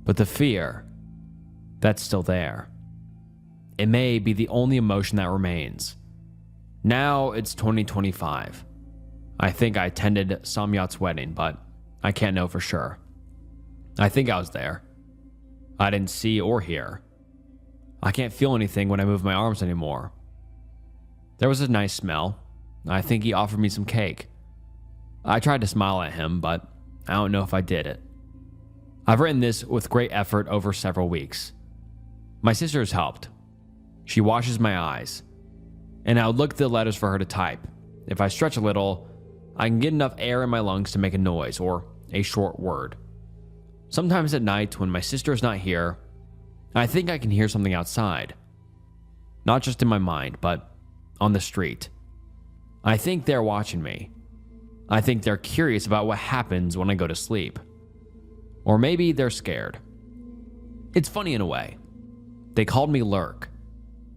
Speaker 1: But the fear, that's still there. It may be the only emotion that remains. Now it's 2025. I think I attended Samyat's wedding, but I can't know for sure. I think I was there. I didn't see or hear. I can't feel anything when I move my arms anymore. There was a nice smell. I think he offered me some cake. I tried to smile at him, but I don't know if I did it. I've written this with great effort over several weeks. My sister has helped. She washes my eyes, and I would look at the letters for her to type. If I stretch a little, I can get enough air in my lungs to make a noise or a short word. Sometimes at night, when my sister is not here, I think I can hear something outside. Not just in my mind, but on the street. I think they're watching me. I think they're curious about what happens when I go to sleep. Or maybe they're scared. It's funny in a way. They called me Lurk.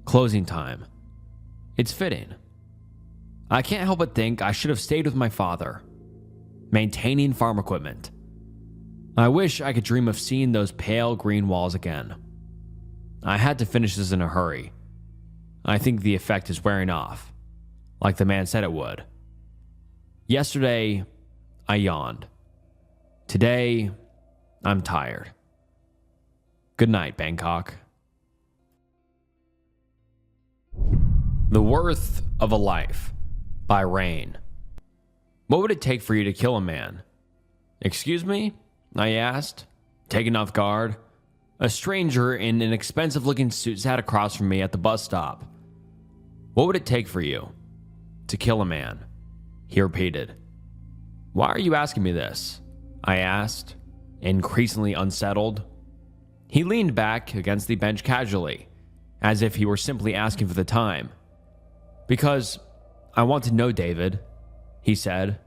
Speaker 1: Closing time. It's fitting. I can't help but think I should have stayed with my father, maintaining farm equipment. I wish I could dream of seeing those pale green walls again. I had to finish this in a hurry. I think the effect is wearing off, like the man said it would. Yesterday, I yawned. Today, I'm tired. Good night, Bangkok. The Worth of a Life by Rain. What would it take for you to kill a man? Excuse me? I asked, taken off guard. A stranger in an expensive-looking suit sat across from me at the bus stop. What would it take for you to kill a man? He repeated. Why are you asking me this? I asked, increasingly unsettled. He leaned back against the bench casually, as if he were simply asking for the time. Because I want to know, David, he said,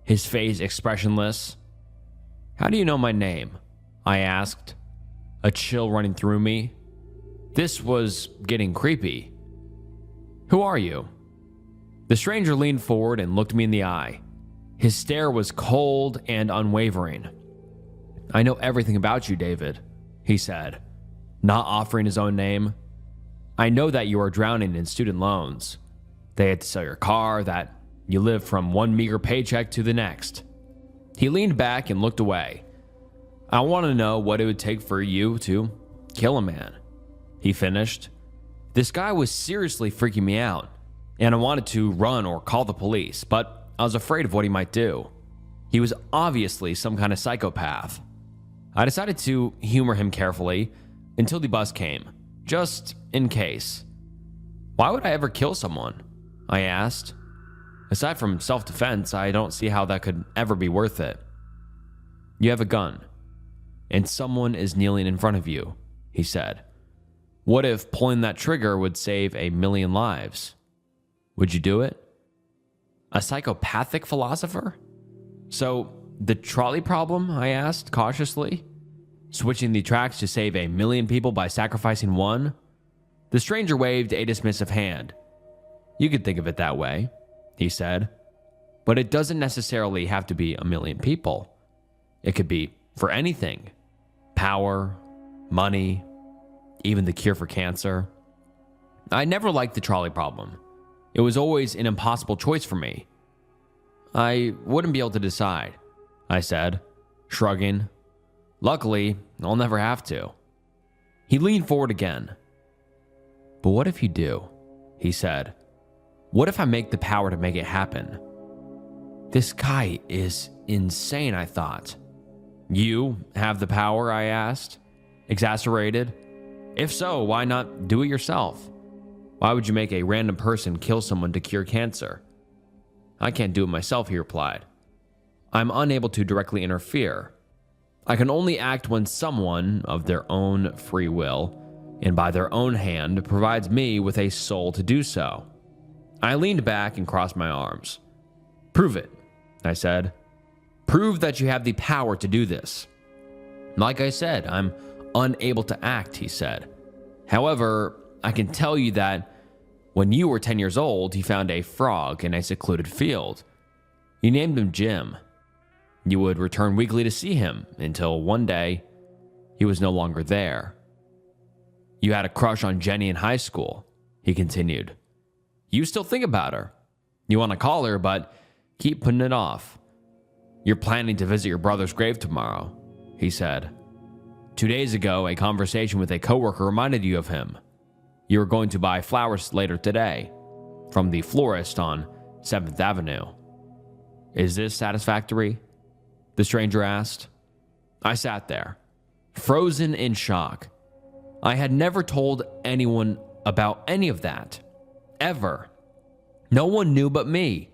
Speaker 1: his face expressionless. How do you know my name? I asked, a chill running through me. This was getting creepy. Who are you? The stranger leaned forward and looked me in the eye. His stare was cold and unwavering. I know everything about you, David, he said, not offering his own name. I know that you are drowning in student loans. They had to sell your car, that you live from one meager paycheck to the next. He leaned back and looked away. I want to know what it would take for you to kill a man, he finished. This guy was seriously freaking me out, and I wanted to run or call the police, but I was afraid of what he might do. He was obviously some kind of psychopath. I decided to humor him carefully until the bus came, just in case. Why would I ever kill someone? I asked. Aside from self-defense, I don't see how that could ever be worth it. You have a gun, and someone is kneeling in front of you, he said. What if pulling that trigger would save 1,000,000 lives? Would you do it? A psychopathic philosopher? So, the trolley problem? I asked cautiously. Switching the tracks to save 1,000,000 people by sacrificing one? The stranger waved a dismissive hand. You could think of it that way, he said. But it doesn't necessarily have to be 1,000,000 people. It could be for anything. Power, money, even the cure for cancer. I never liked the trolley problem. It was always an impossible choice for me. I wouldn't be able to decide, I said, shrugging. Luckily, I'll never have to. He leaned forward again. But what if you do? He said. What if I make the power to make it happen? This guy is insane, I thought. You have the power, I asked, exasperated. If so, why not do it yourself? Why would you make a random person kill someone to cure cancer? I can't do it myself, he replied. I'm unable to directly interfere. I can only act when someone, of their own free will, and by their own hand, provides me with a soul to do so. I leaned back and crossed my arms. Prove it, I said. Prove that you have the power to do this. Like I said, I'm unable to act, he said. However, I can tell you that when you were 10 years old, he found a frog in a secluded field. You named him Jim. You would return weekly to see him until one day he was no longer there. You had a crush on Jenny in high school, he continued. You still think about her. You want to call her, but keep putting it off. You're planning to visit your brother's grave tomorrow, he said. 2 days ago, a conversation with a coworker reminded you of him. You were going to buy flowers later today from the florist on 7th Avenue. Is this satisfactory? The stranger asked. I sat there, frozen in shock. I had never told anyone about any of that. Ever. No one knew but me.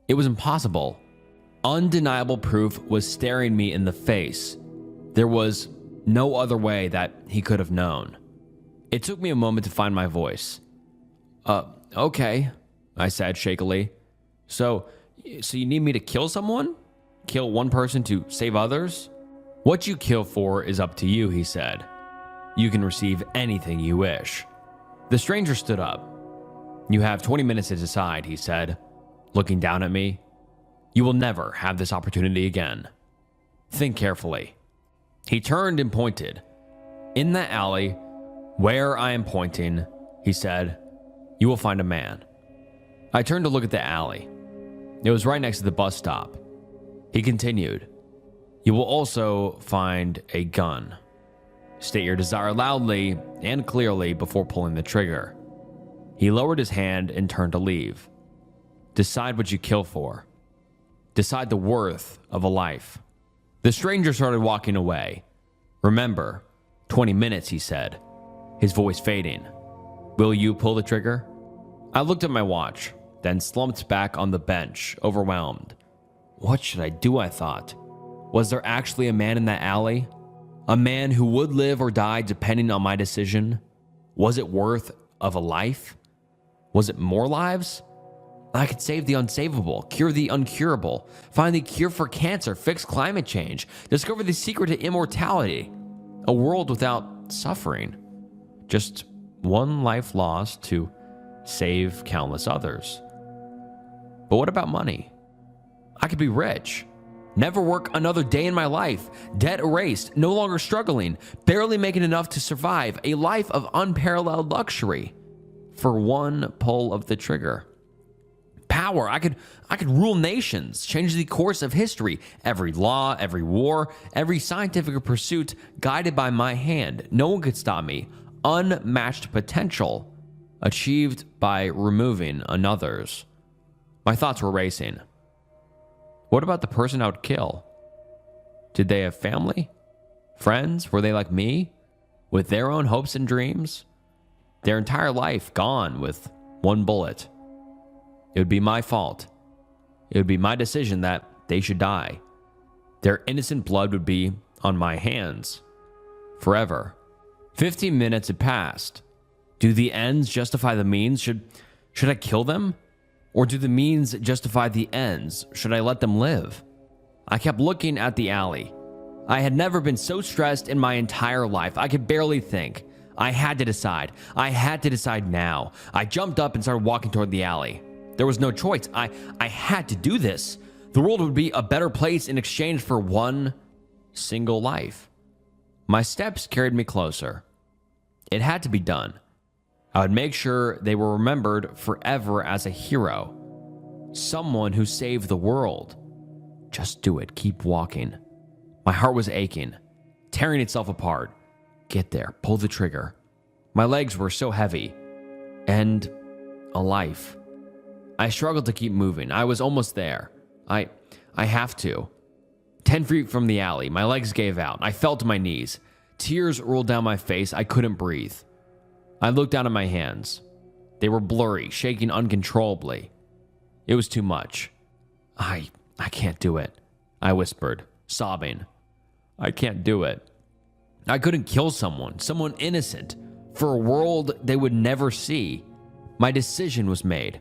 Speaker 1: It was impossible. Undeniable proof was staring me in the face. There was no other way that he could have known. It took me a moment to find my voice. Okay, I said shakily. So you need me to kill someone? Kill one person to save others? What you kill for is up to you, he said. You can receive anything you wish. The stranger stood up. You have 20 minutes to decide, he said, looking down at me. You will never have this opportunity again. Think carefully. He turned and pointed. In that alley, where I am pointing, he said, you will find a man. I turned to look at the alley. It was right next to the bus stop. He continued, you will also find a gun. State your desire loudly and clearly before pulling the trigger. He lowered his hand and turned to leave. Decide what you kill for. Decide the worth of a life. The stranger started walking away. Remember, 20 minutes, he said, his voice fading. Will you pull the trigger? I looked at my watch, then slumped back on the bench, overwhelmed. What should I do, I thought. Was there actually a man in that alley? A man who would live or die depending on my decision? Was it worth of a life? Was it more lives? I could save the unsavable, cure the uncurable, find the cure for cancer, fix climate change, discover the secret to immortality, a world without suffering. Just one life lost to save countless others. But what about money? I could be rich, never work another day in my life, debt erased, no longer struggling, barely making enough to survive, a life of unparalleled luxury for one pull of the trigger. Power, I could rule nations, change the course of history, every law, every war, every scientific pursuit guided by my hand. No one could stop me. Unmatched potential achieved by removing another's. My thoughts were racing. What about the person I would kill? Did they have family? Friends? Were they like me? With their own hopes and dreams? Their entire life gone with one bullet. It would be my fault. It would be my decision that they should die. Their innocent blood would be on my hands. Forever. 15 minutes had passed. Do the ends justify the means? Should I kill them? Or do the means justify the ends? Should I let them live? I kept looking at the alley. I had never been so stressed in my entire life. I could barely think. I had to decide. I had to decide now. I jumped up and started walking toward the alley. There was no choice. I had to do this. The world would be a better place in exchange for one single life. My steps carried me closer. It had to be done. I would make sure they were remembered forever as a hero. Someone who saved the world. Just do it. Keep walking. My heart was aching, tearing itself apart. Get there. Pull the trigger. My legs were so heavy. End a life. I struggled to keep moving. I was almost there. I have to. 10 feet from the alley, my legs gave out. I fell to my knees. Tears rolled down my face. I couldn't breathe. I looked down at my hands. They were blurry, shaking uncontrollably. It was too much. I can't do it, I whispered, sobbing. I can't do it. I couldn't kill someone innocent, for a world they would never see. My decision was made.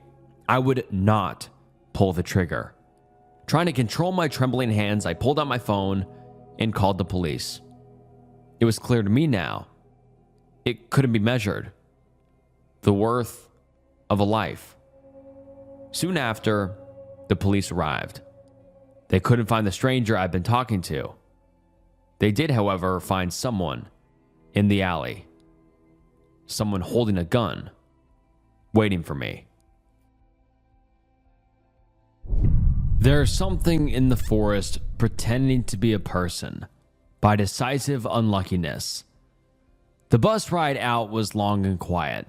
Speaker 1: I would not pull the trigger. Trying to control my trembling hands, I pulled out my phone and called the police. It was clear to me now. It couldn't be measured. The worth of a life. Soon after, the police arrived. They couldn't find the stranger I'd been talking to. They did, however, find someone in the alley. Someone holding a gun, waiting for me. There's something in the forest pretending to be a person by decisive unluckiness. The bus ride out was long and quiet.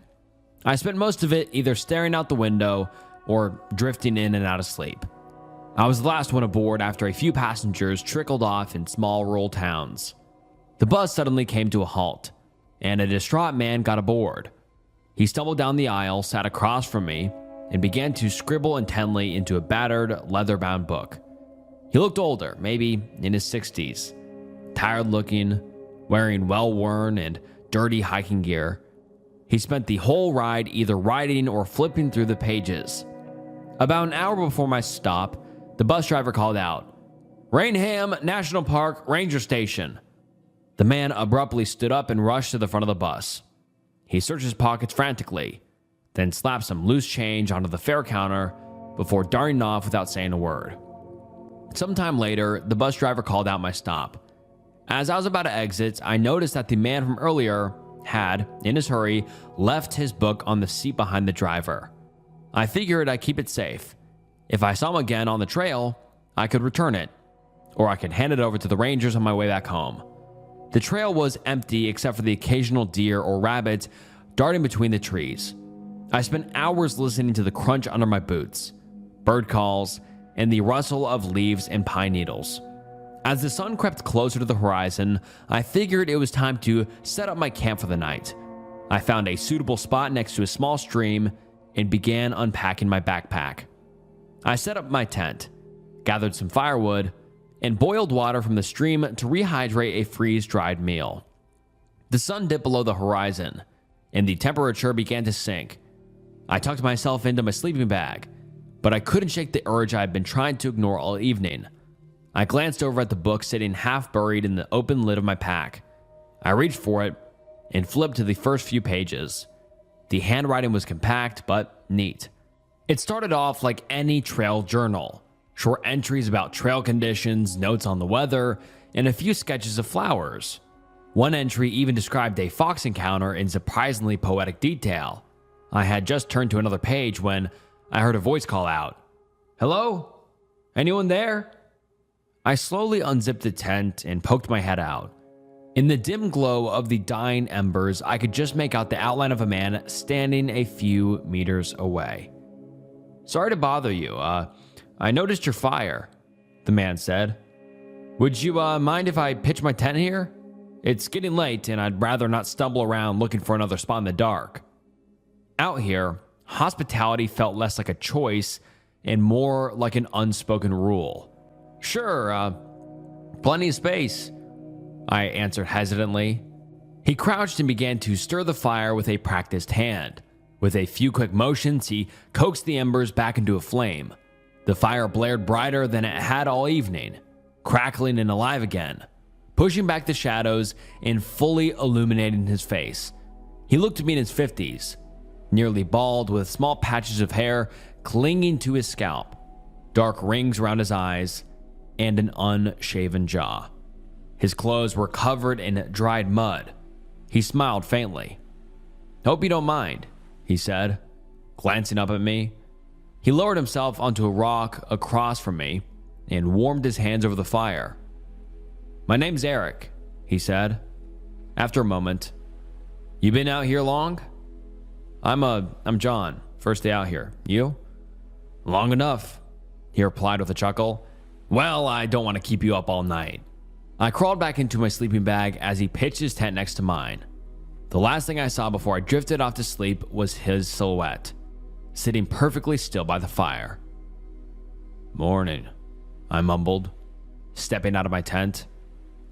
Speaker 1: I spent most of it either staring out the window or drifting in and out of sleep. I was the last one aboard after a few passengers trickled off in small rural towns. The bus suddenly came to a halt, and a distraught man got aboard. He stumbled down the aisle, sat across from me, and began to scribble intently into a battered, leather-bound book. He looked older, maybe in his 60s, tired-looking, wearing well-worn and dirty hiking gear. He spent the whole ride either writing or flipping through the pages. About an hour before my stop, the bus driver called out, "Rainham National Park Ranger Station." The man abruptly stood up and rushed to the front of the bus. He searched his pockets frantically, then slapped some loose change onto the fare counter before darting off without saying a word. Sometime later, the bus driver called out my stop. As I was about to exit, I noticed that the man from earlier had, in his hurry, left his book on the seat behind the driver. I figured I'd keep it safe. If I saw him again on the trail, I could return it, or I could hand it over to the rangers on my way back home. The trail was empty except for the occasional deer or rabbit darting between the trees. I spent hours listening to the crunch under my boots, bird calls, and the rustle of leaves and pine needles. As the sun crept closer to the horizon, I figured it was time to set up my camp for the night. I found a suitable spot next to a small stream and began unpacking my backpack. I set up my tent, gathered some firewood, and boiled water from the stream to rehydrate a freeze-dried meal. The sun dipped below the horizon, and the temperature began to sink. I tucked myself into my sleeping bag, but I couldn't shake the urge I had been trying to ignore all evening. I glanced over at the book sitting half buried in the open lid of my pack. I reached for it and flipped to the first few pages. The handwriting was compact but neat. It started off like any trail journal. Short entries about trail conditions, notes on the weather, and a few sketches of flowers. One entry even described a fox encounter in surprisingly poetic detail. I had just turned to another page when I heard a voice call out, "Hello? Anyone there?" I slowly unzipped the tent and poked my head out. In the dim glow of the dying embers, I could just make out the outline of a man standing a few meters away. "Sorry to bother you. I noticed your fire," the man said. "Would you mind if I pitch my tent here? It's getting late and I'd rather not stumble around looking for another spot in the dark." Out here, hospitality felt less like a choice and more like an unspoken rule. "Sure, plenty of space," I answered hesitantly. He crouched and began to stir the fire with a practiced hand. With a few quick motions, he coaxed the embers back into a flame. The fire blared brighter than it had all evening, crackling and alive again, pushing back the shadows and fully illuminating his face. He looked to be in his 50s, nearly bald with small patches of hair clinging to his scalp, dark rings around his eyes, and an unshaven jaw. His clothes were covered in dried mud. He smiled faintly. "Hope you don't mind," he said, glancing up at me. He lowered himself onto a rock across from me and warmed his hands over the fire. "My name's Eric," he said. After a moment, "You been out here long?" I'm John. First day out here. You?" "Long enough," he replied with a chuckle. "Well, I don't want to keep you up all night." I crawled back into my sleeping bag as he pitched his tent next to mine. The last thing I saw before I drifted off to sleep was his silhouette, sitting perfectly still by the fire. "Morning," I mumbled, stepping out of my tent.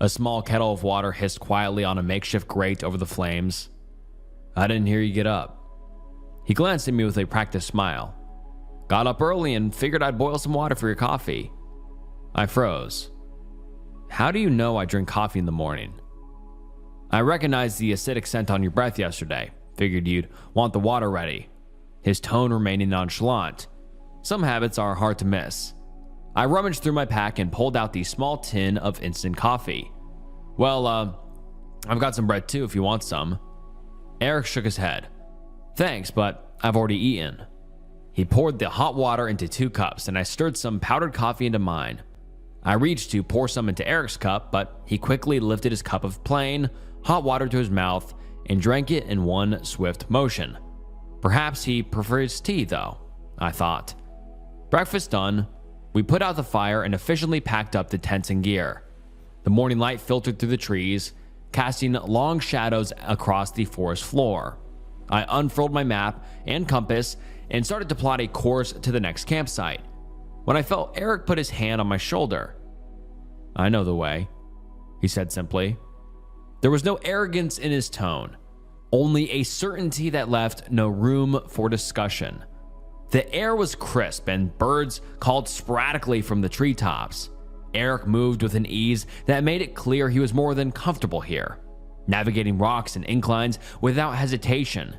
Speaker 1: A small kettle of water hissed quietly on a makeshift grate over the flames. "I didn't hear you get up." He glanced at me with a practiced smile. "Got up early and figured I'd boil some water for your coffee. I froze. How do you know I drink coffee in the morning? I recognized the acidic scent on your breath yesterday. Figured you'd want the water ready. His tone remaining nonchalant. Some habits are hard to miss. I rummaged through my pack and pulled out the small tin of instant coffee. Well, I've got some bread too if you want some. Eric shook his head. Thanks, but I've already eaten. He poured the hot water into 2 cups and I stirred some powdered coffee into mine. I reached to pour some into Eric's cup, but he quickly lifted his cup of plain, hot water to his mouth and drank it in one swift motion. Perhaps he prefers tea though, I thought. Breakfast done, we put out the fire and efficiently packed up the tents and gear. The morning light filtered through the trees, casting long shadows across the forest floor. I unfurled my map and compass and started to plot a course to the next campsite, when I felt Eric put his hand on my shoulder. I know the way, he said simply. There was no arrogance in his tone, only a certainty that left no room for discussion. The air was crisp and birds called sporadically from the treetops. Eric moved with an ease that made it clear he was more than comfortable here, navigating rocks and inclines without hesitation.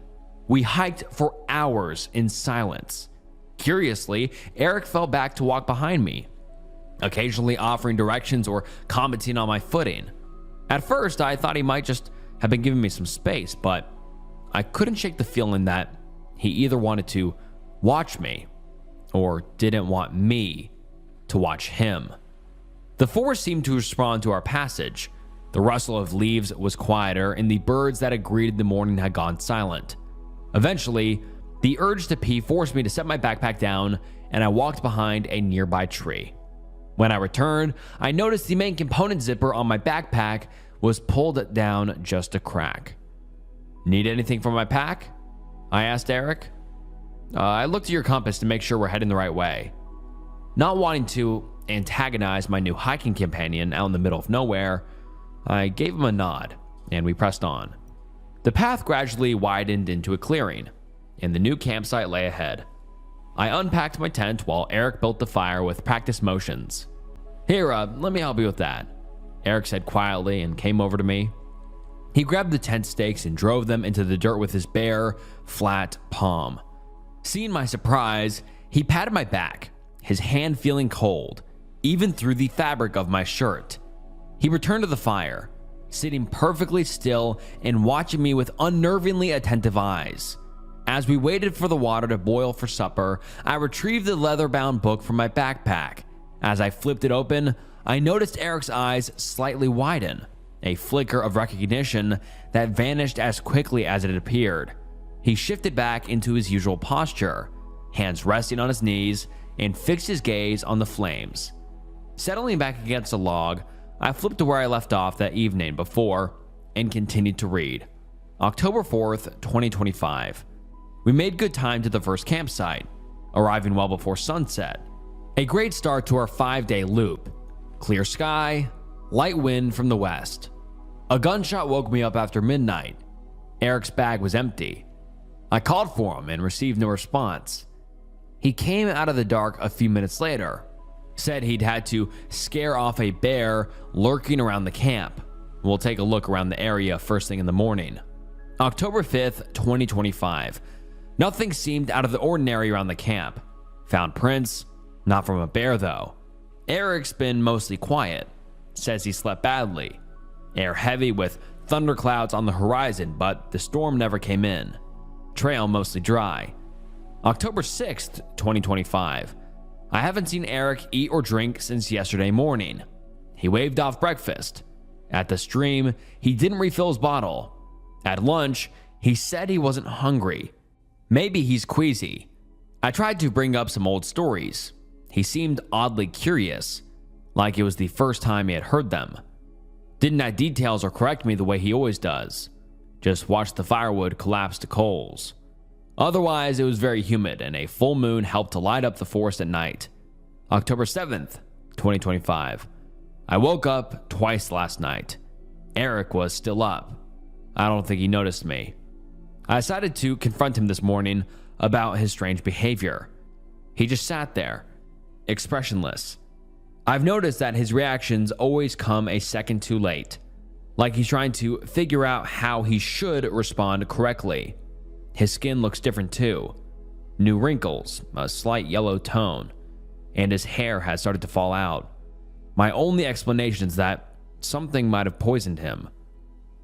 Speaker 1: We hiked for hours in silence. Curiously, Eric fell back to walk behind me, occasionally offering directions or commenting on my footing. At first, I thought he might just have been giving me some space, but I couldn't shake the feeling that he either wanted to watch me or didn't want me to watch him. The forest seemed to respond to our passage. The rustle of leaves was quieter, and the birds that had greeted the morning had gone silent. Eventually, the urge to pee forced me to set my backpack down, and I walked behind a nearby tree. When I returned, I noticed the main component zipper on my backpack was pulled down just a crack. Need anything from my pack? I asked Eric. I looked at your compass to make sure we're heading the right way. Not wanting to antagonize my new hiking companion out in the middle of nowhere, I gave him a nod, and we pressed on. The path gradually widened into a clearing, and the new campsite lay ahead. I unpacked my tent while Eric built the fire with practice motions. Here, let me help you with that, Eric said quietly and came over to me. He grabbed the tent stakes and drove them into the dirt with his bare, flat palm. Seeing my surprise, he patted my back, his hand feeling cold, even through the fabric of my shirt. He returned to the fire, sitting perfectly still and watching me with unnervingly attentive eyes. As we waited for the water to boil for supper, I retrieved the leather-bound book from my backpack. As I flipped it open, I noticed Eric's eyes slightly widen, a flicker of recognition that vanished as quickly as it appeared. He shifted back into his usual posture, hands resting on his knees, and fixed his gaze on the flames. Settling back against a log, I flipped to where I left off that evening before and continued to read. October 4th, 2025. We made good time to the first campsite, arriving well before sunset. A great start to our 5-day loop. Clear sky, light wind from the west. A gunshot woke me up after midnight. Eric's bag was empty. I called for him and received no response. He came out of the dark a few minutes later, said he'd had to scare off a bear lurking around the camp. We'll take a look around the area first thing in the morning. October 5th, 2025. Nothing seemed out of the ordinary around the camp. Found prints, not from a bear though. Eric's been mostly quiet. Says he slept badly. Air heavy with thunderclouds on the horizon, but the storm never came in. Trail mostly dry. October 6th, 2025. I haven't seen Eric eat or drink since yesterday morning. He waved off breakfast. At the stream, he didn't refill his bottle. At lunch, he said he wasn't hungry. Maybe he's queasy. I tried to bring up some old stories. He seemed oddly curious, like it was the first time he had heard them. Didn't add details or correct me the way he always does. Just watched the firewood collapse to coals. Otherwise, it was very humid and a full moon helped to light up the forest at night. October 7th, 2025. I woke up twice last night. Eric was still up. I don't think he noticed me. I decided to confront him this morning about his strange behavior. He just sat there, expressionless. I've noticed that his reactions always come a second too late, like he's trying to figure out how he should respond correctly. His skin looks different too. New wrinkles, a slight yellow tone, and his hair has started to fall out. My only explanation is that something might have poisoned him.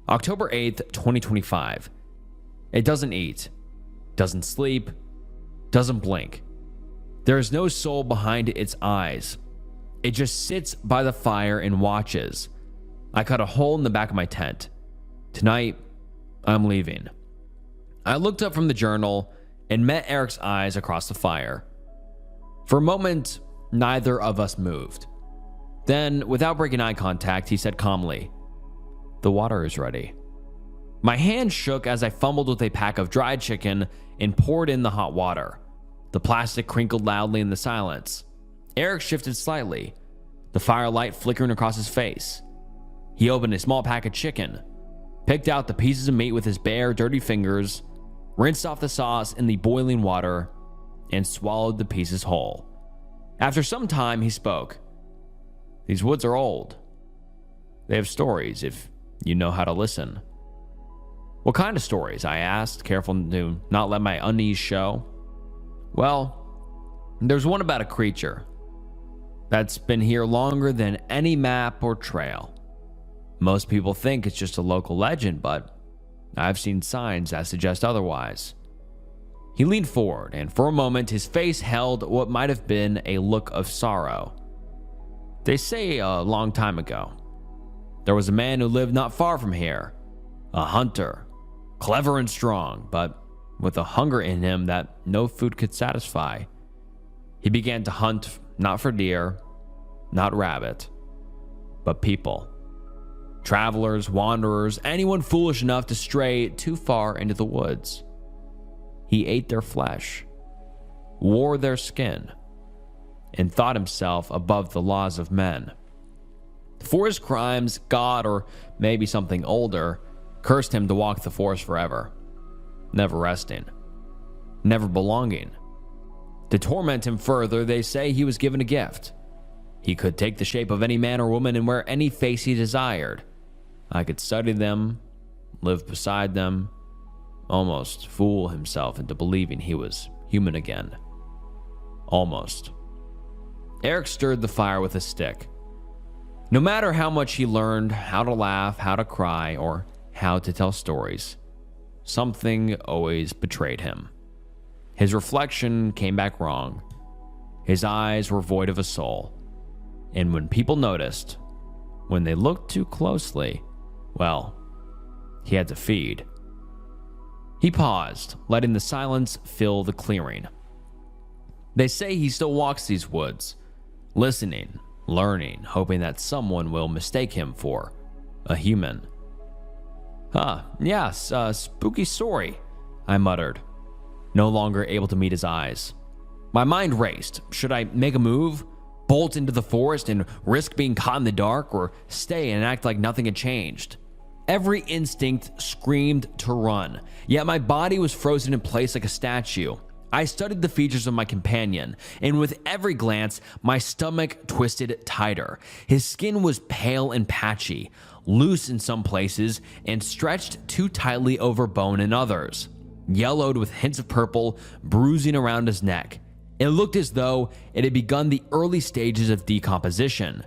Speaker 1: October 8th, 2025. It doesn't eat, doesn't sleep, doesn't blink. There is no soul behind its eyes. It just sits by the fire and watches. I cut a hole in the back of my tent. Tonight, I'm leaving. I looked up from the journal and met Eric's eyes across the fire. For a moment, neither of us moved. Then, without breaking eye contact, he said calmly, "The water is ready." My hand shook as I fumbled with a pack of dried chicken and poured in the hot water. The plastic crinkled loudly in the silence. Eric shifted slightly, the firelight flickering across his face. He opened a small pack of chicken, picked out the pieces of meat with his bare, dirty fingers, rinsed off the sauce in the boiling water, and swallowed the pieces whole. After some time, he spoke. "These woods are old. They have stories if you know how to listen." "What kind of stories?" I asked, careful to not let my unease show. "Well, there's one about a creature that's been here longer than any map or trail. Most people think it's just a local legend, but I've seen signs that suggest otherwise." He leaned forward, and for a moment his face held what might have been a look of sorrow. "They say a long time ago, there was a man who lived not far from here, a hunter, clever and strong, but with a hunger in him that no food could satisfy. He began to hunt not for deer, not rabbit, but people. Travelers, wanderers, anyone foolish enough to stray too far into the woods. He ate their flesh, wore their skin, and thought himself above the laws of men. For his crimes, God, or maybe something older, cursed him to walk the forest forever, never resting, never belonging. To torment him further, they say he was given a gift. He could take the shape of any man or woman and wear any face he desired. I could study them, live beside them, almost fool himself into believing he was human again. Almost." Eric stirred the fire with a stick. No matter how much he learned how to laugh, how to cry, or how to tell stories, something always betrayed him. His reflection came back wrong. His eyes were void of a soul. And when people noticed, when they looked too closely, well, he had to feed. He paused, letting the silence fill the clearing. They say he still walks these woods, listening, learning, hoping that someone will mistake him for a human. Yes, spooky story," I muttered, no longer able to meet his eyes. My mind raced. Should I make a move, bolt into the forest and risk being caught in the dark, or stay and act like nothing had changed? Every instinct screamed to run, yet my body was frozen in place like a statue. I studied the features of my companion, and with every glance, my stomach twisted tighter. His skin was pale and patchy, loose in some places, and stretched too tightly over bone in others. Yellowed with hints of purple bruising around his neck. It looked as though it had begun the early stages of decomposition.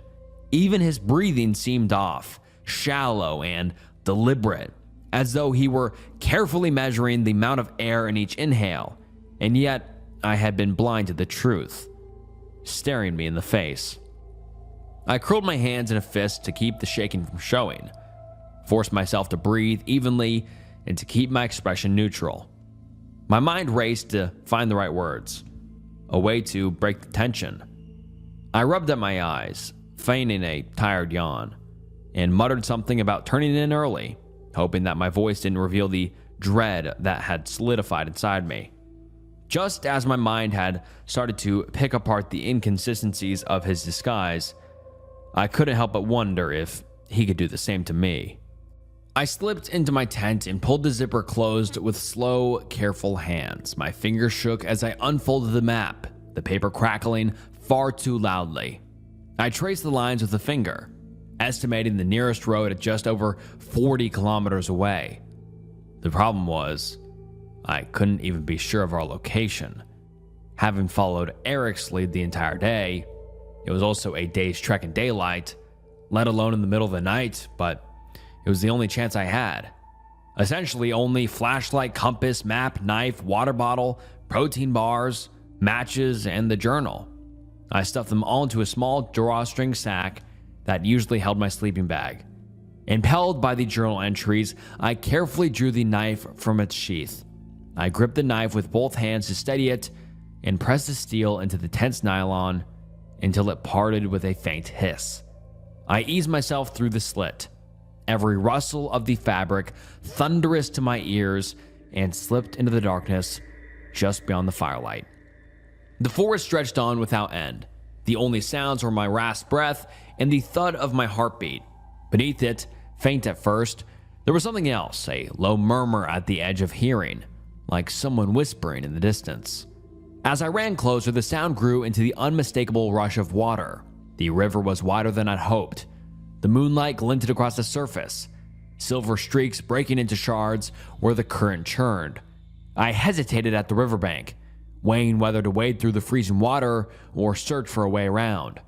Speaker 1: Even his breathing seemed off, shallow and deliberate, as though he were carefully measuring the amount of air in each inhale. And yet, I had been blind to the truth, staring me in the face. I curled my hands in a fist to keep the shaking from showing, forced myself to breathe evenly and to keep my expression neutral. My mind raced to find the right words, a way to break the tension. I rubbed at my eyes, feigning a tired yawn, and muttered something about turning in early, hoping that my voice didn't reveal the dread that had solidified inside me. Just as my mind had started to pick apart the inconsistencies of his disguise, I couldn't help but wonder if he could do the same to me. I slipped into my tent and pulled the zipper closed with slow, careful hands. My fingers shook as I unfolded the map, the paper crackling far too loudly. I traced the lines with a finger, estimating the nearest road at just over 40 kilometers away. The problem was, I couldn't even be sure of our location. Having followed Eric's lead the entire day, it was also a day's trek in daylight, let alone in the middle of the night, but it was the only chance I had. Essentially, only flashlight, compass, map, knife, water bottle, protein bars, matches, and the journal. I stuffed them all into a small drawstring sack that usually held my sleeping bag. Impelled by the journal entries, I carefully drew the knife from its sheath. I gripped the knife with both hands to steady it and pressed the steel into the tense nylon until it parted with a faint hiss. I eased myself through the slit, every rustle of the fabric thunderous to my ears, and slipped into the darkness just beyond the firelight. The forest stretched on without end. The only sounds were my rasped breath and the thud of my heartbeat. Beneath it, faint at first, there was something else, a low murmur at the edge of hearing, like someone whispering in the distance. As I ran closer, the sound grew into the unmistakable rush of water. The river was wider than I'd hoped. The moonlight glinted across the surface, silver streaks breaking into shards where the current churned. I hesitated at the riverbank, weighing whether to wade through the freezing water or search for a way around,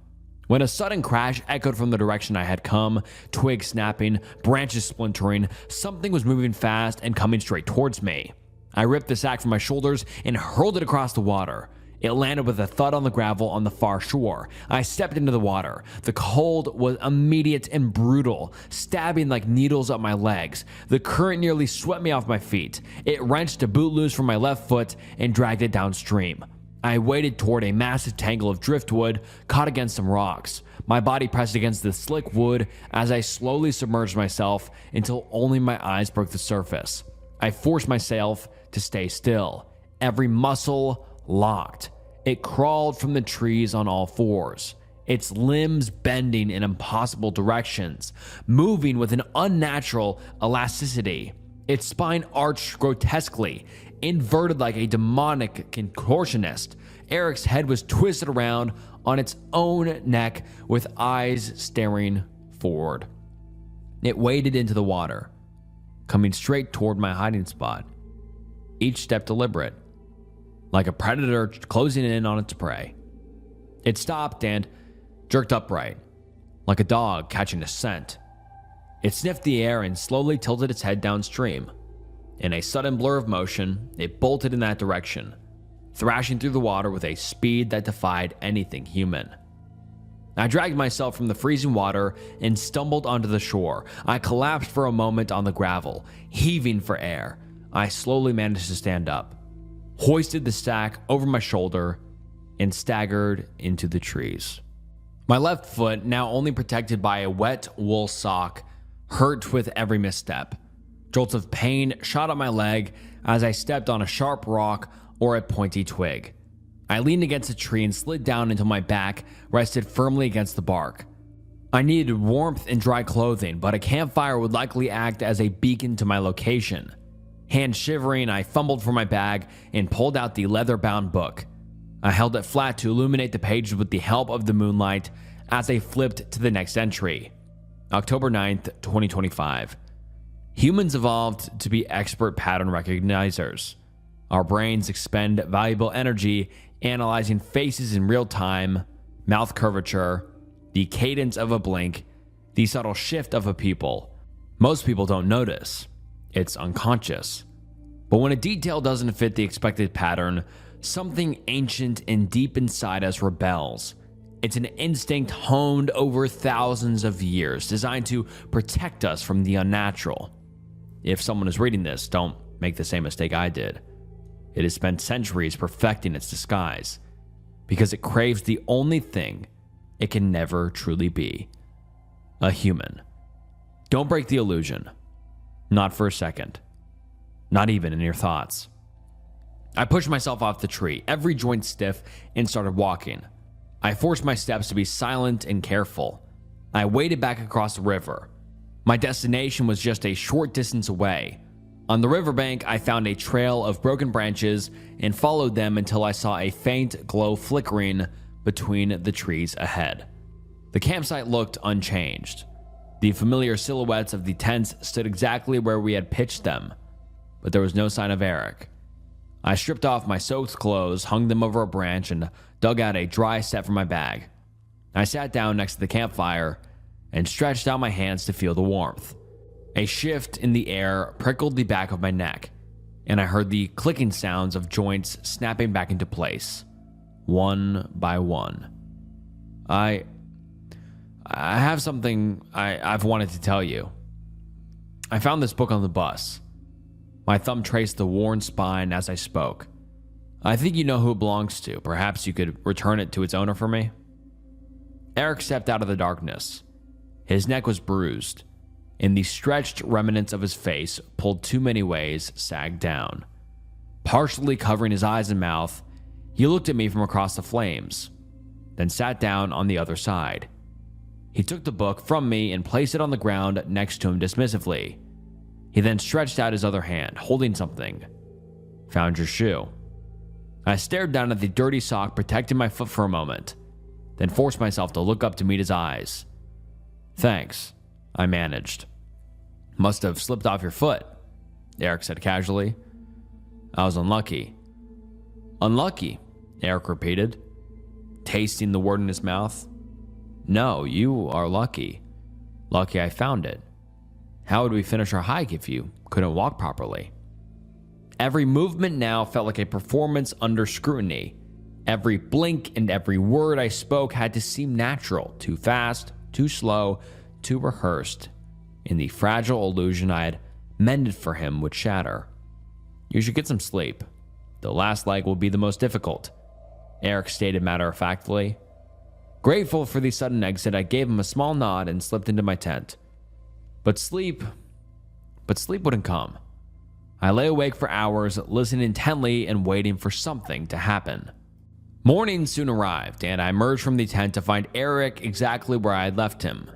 Speaker 1: when a sudden crash echoed from the direction I had come, twigs snapping, branches splintering. Something was moving fast and coming straight towards me. I ripped the sack from my shoulders and hurled it across the water. It landed with a thud on the gravel on the far shore. I stepped into the water. The cold was immediate and brutal, stabbing like needles up my legs. The current nearly swept me off my feet. It wrenched a boot loose from my left foot and dragged it downstream. I waded toward a massive tangle of driftwood caught against some rocks. My body pressed against the slick wood as I slowly submerged myself until only my eyes broke the surface. I forced myself to stay still, every muscle locked. It crawled from the trees on all fours, its limbs bending in impossible directions, moving with an unnatural elasticity. Its spine arched grotesquely, inverted like a demonic contortionist. Eric's head was twisted around on its own neck with eyes staring forward. It waded into the water, coming straight toward my hiding spot, each step deliberate, like a predator closing in on its prey. It stopped and jerked upright, like a dog catching a scent. It sniffed the air and slowly tilted its head downstream. In a sudden blur of motion, it bolted in that direction, thrashing through the water with a speed that defied anything human. I dragged myself from the freezing water and stumbled onto the shore. I collapsed for a moment on the gravel, heaving for air. I slowly managed to stand up, hoisted the sack over my shoulder, and staggered into the trees. My left foot, now only protected by a wet wool sock, hurt with every misstep. Jolts of pain shot up my leg as I stepped on a sharp rock or a pointy twig. I leaned against a tree and slid down until my back rested firmly against the bark. I needed warmth and dry clothing, but a campfire would likely act as a beacon to my location. Hand shivering, I fumbled for my bag and pulled out the leather-bound book. I held it flat to illuminate the pages with the help of the moonlight as I flipped to the next entry. October 9th, 2025. Humans evolved to be expert pattern recognizers. Our brains expend valuable energy analyzing faces in real time, mouth curvature, the cadence of a blink, the subtle shift of a pupil. Most people don't notice. It's unconscious. But when a detail doesn't fit the expected pattern, something ancient and deep inside us rebels. It's an instinct honed over thousands of years, designed to protect us from the unnatural. If someone is reading this, don't make the same mistake I did. It has spent centuries perfecting its disguise, because it craves the only thing it can never truly be: a human. Don't break the illusion. Not for a second. Not even in your thoughts. I pushed myself off the tree, every joint stiff, and started walking. I forced my steps to be silent and careful. I waded back across the river. My destination was just a short distance away. On the riverbank, I found a trail of broken branches and followed them until I saw a faint glow flickering between the trees ahead. The campsite looked unchanged. The familiar silhouettes of the tents stood exactly where we had pitched them, but there was no sign of Eric. I stripped off my soaked clothes, hung them over a branch, and dug out a dry set from my bag. I sat down next to the campfire and stretched out my hands to feel the warmth. A shift in the air prickled the back of my neck, and I heard the clicking sounds of joints snapping back into place, one by one. I have something I've wanted to tell you. I found this book on the bus. My thumb traced the worn spine as I spoke. I think you know who it belongs to. Perhaps you could return it to its owner for me? Eric stepped out of the darkness. His neck was bruised, and the stretched remnants of his face, pulled too many ways, sagged down. Partially covering his eyes and mouth, he looked at me from across the flames, then sat down on the other side. He took the book from me and placed it on the ground next to him dismissively. He then stretched out his other hand, holding something. Found your shoe. I stared down at the dirty sock protecting my foot for a moment, then forced myself to look up to meet his eyes. Thanks, I managed. Must have slipped off your foot, Eric said casually. I was unlucky. Unlucky, Eric repeated, tasting the word in his mouth. No, you are lucky. Lucky I found it. How would we finish our hike if you couldn't walk properly? Every movement now felt like a performance under scrutiny. Every blink and every word I spoke had to seem natural, too fast, too slow, too rehearsed, and the fragile illusion I had mended for him would shatter. You should get some sleep. The last leg will be the most difficult, Eric stated matter-of-factly. Grateful for the sudden exit, I gave him a small nod and slipped into my tent. But sleep wouldn't come. I lay awake for hours, listening intently and waiting for something to happen. Morning soon arrived, and I emerged from the tent to find Eric exactly where I had left him,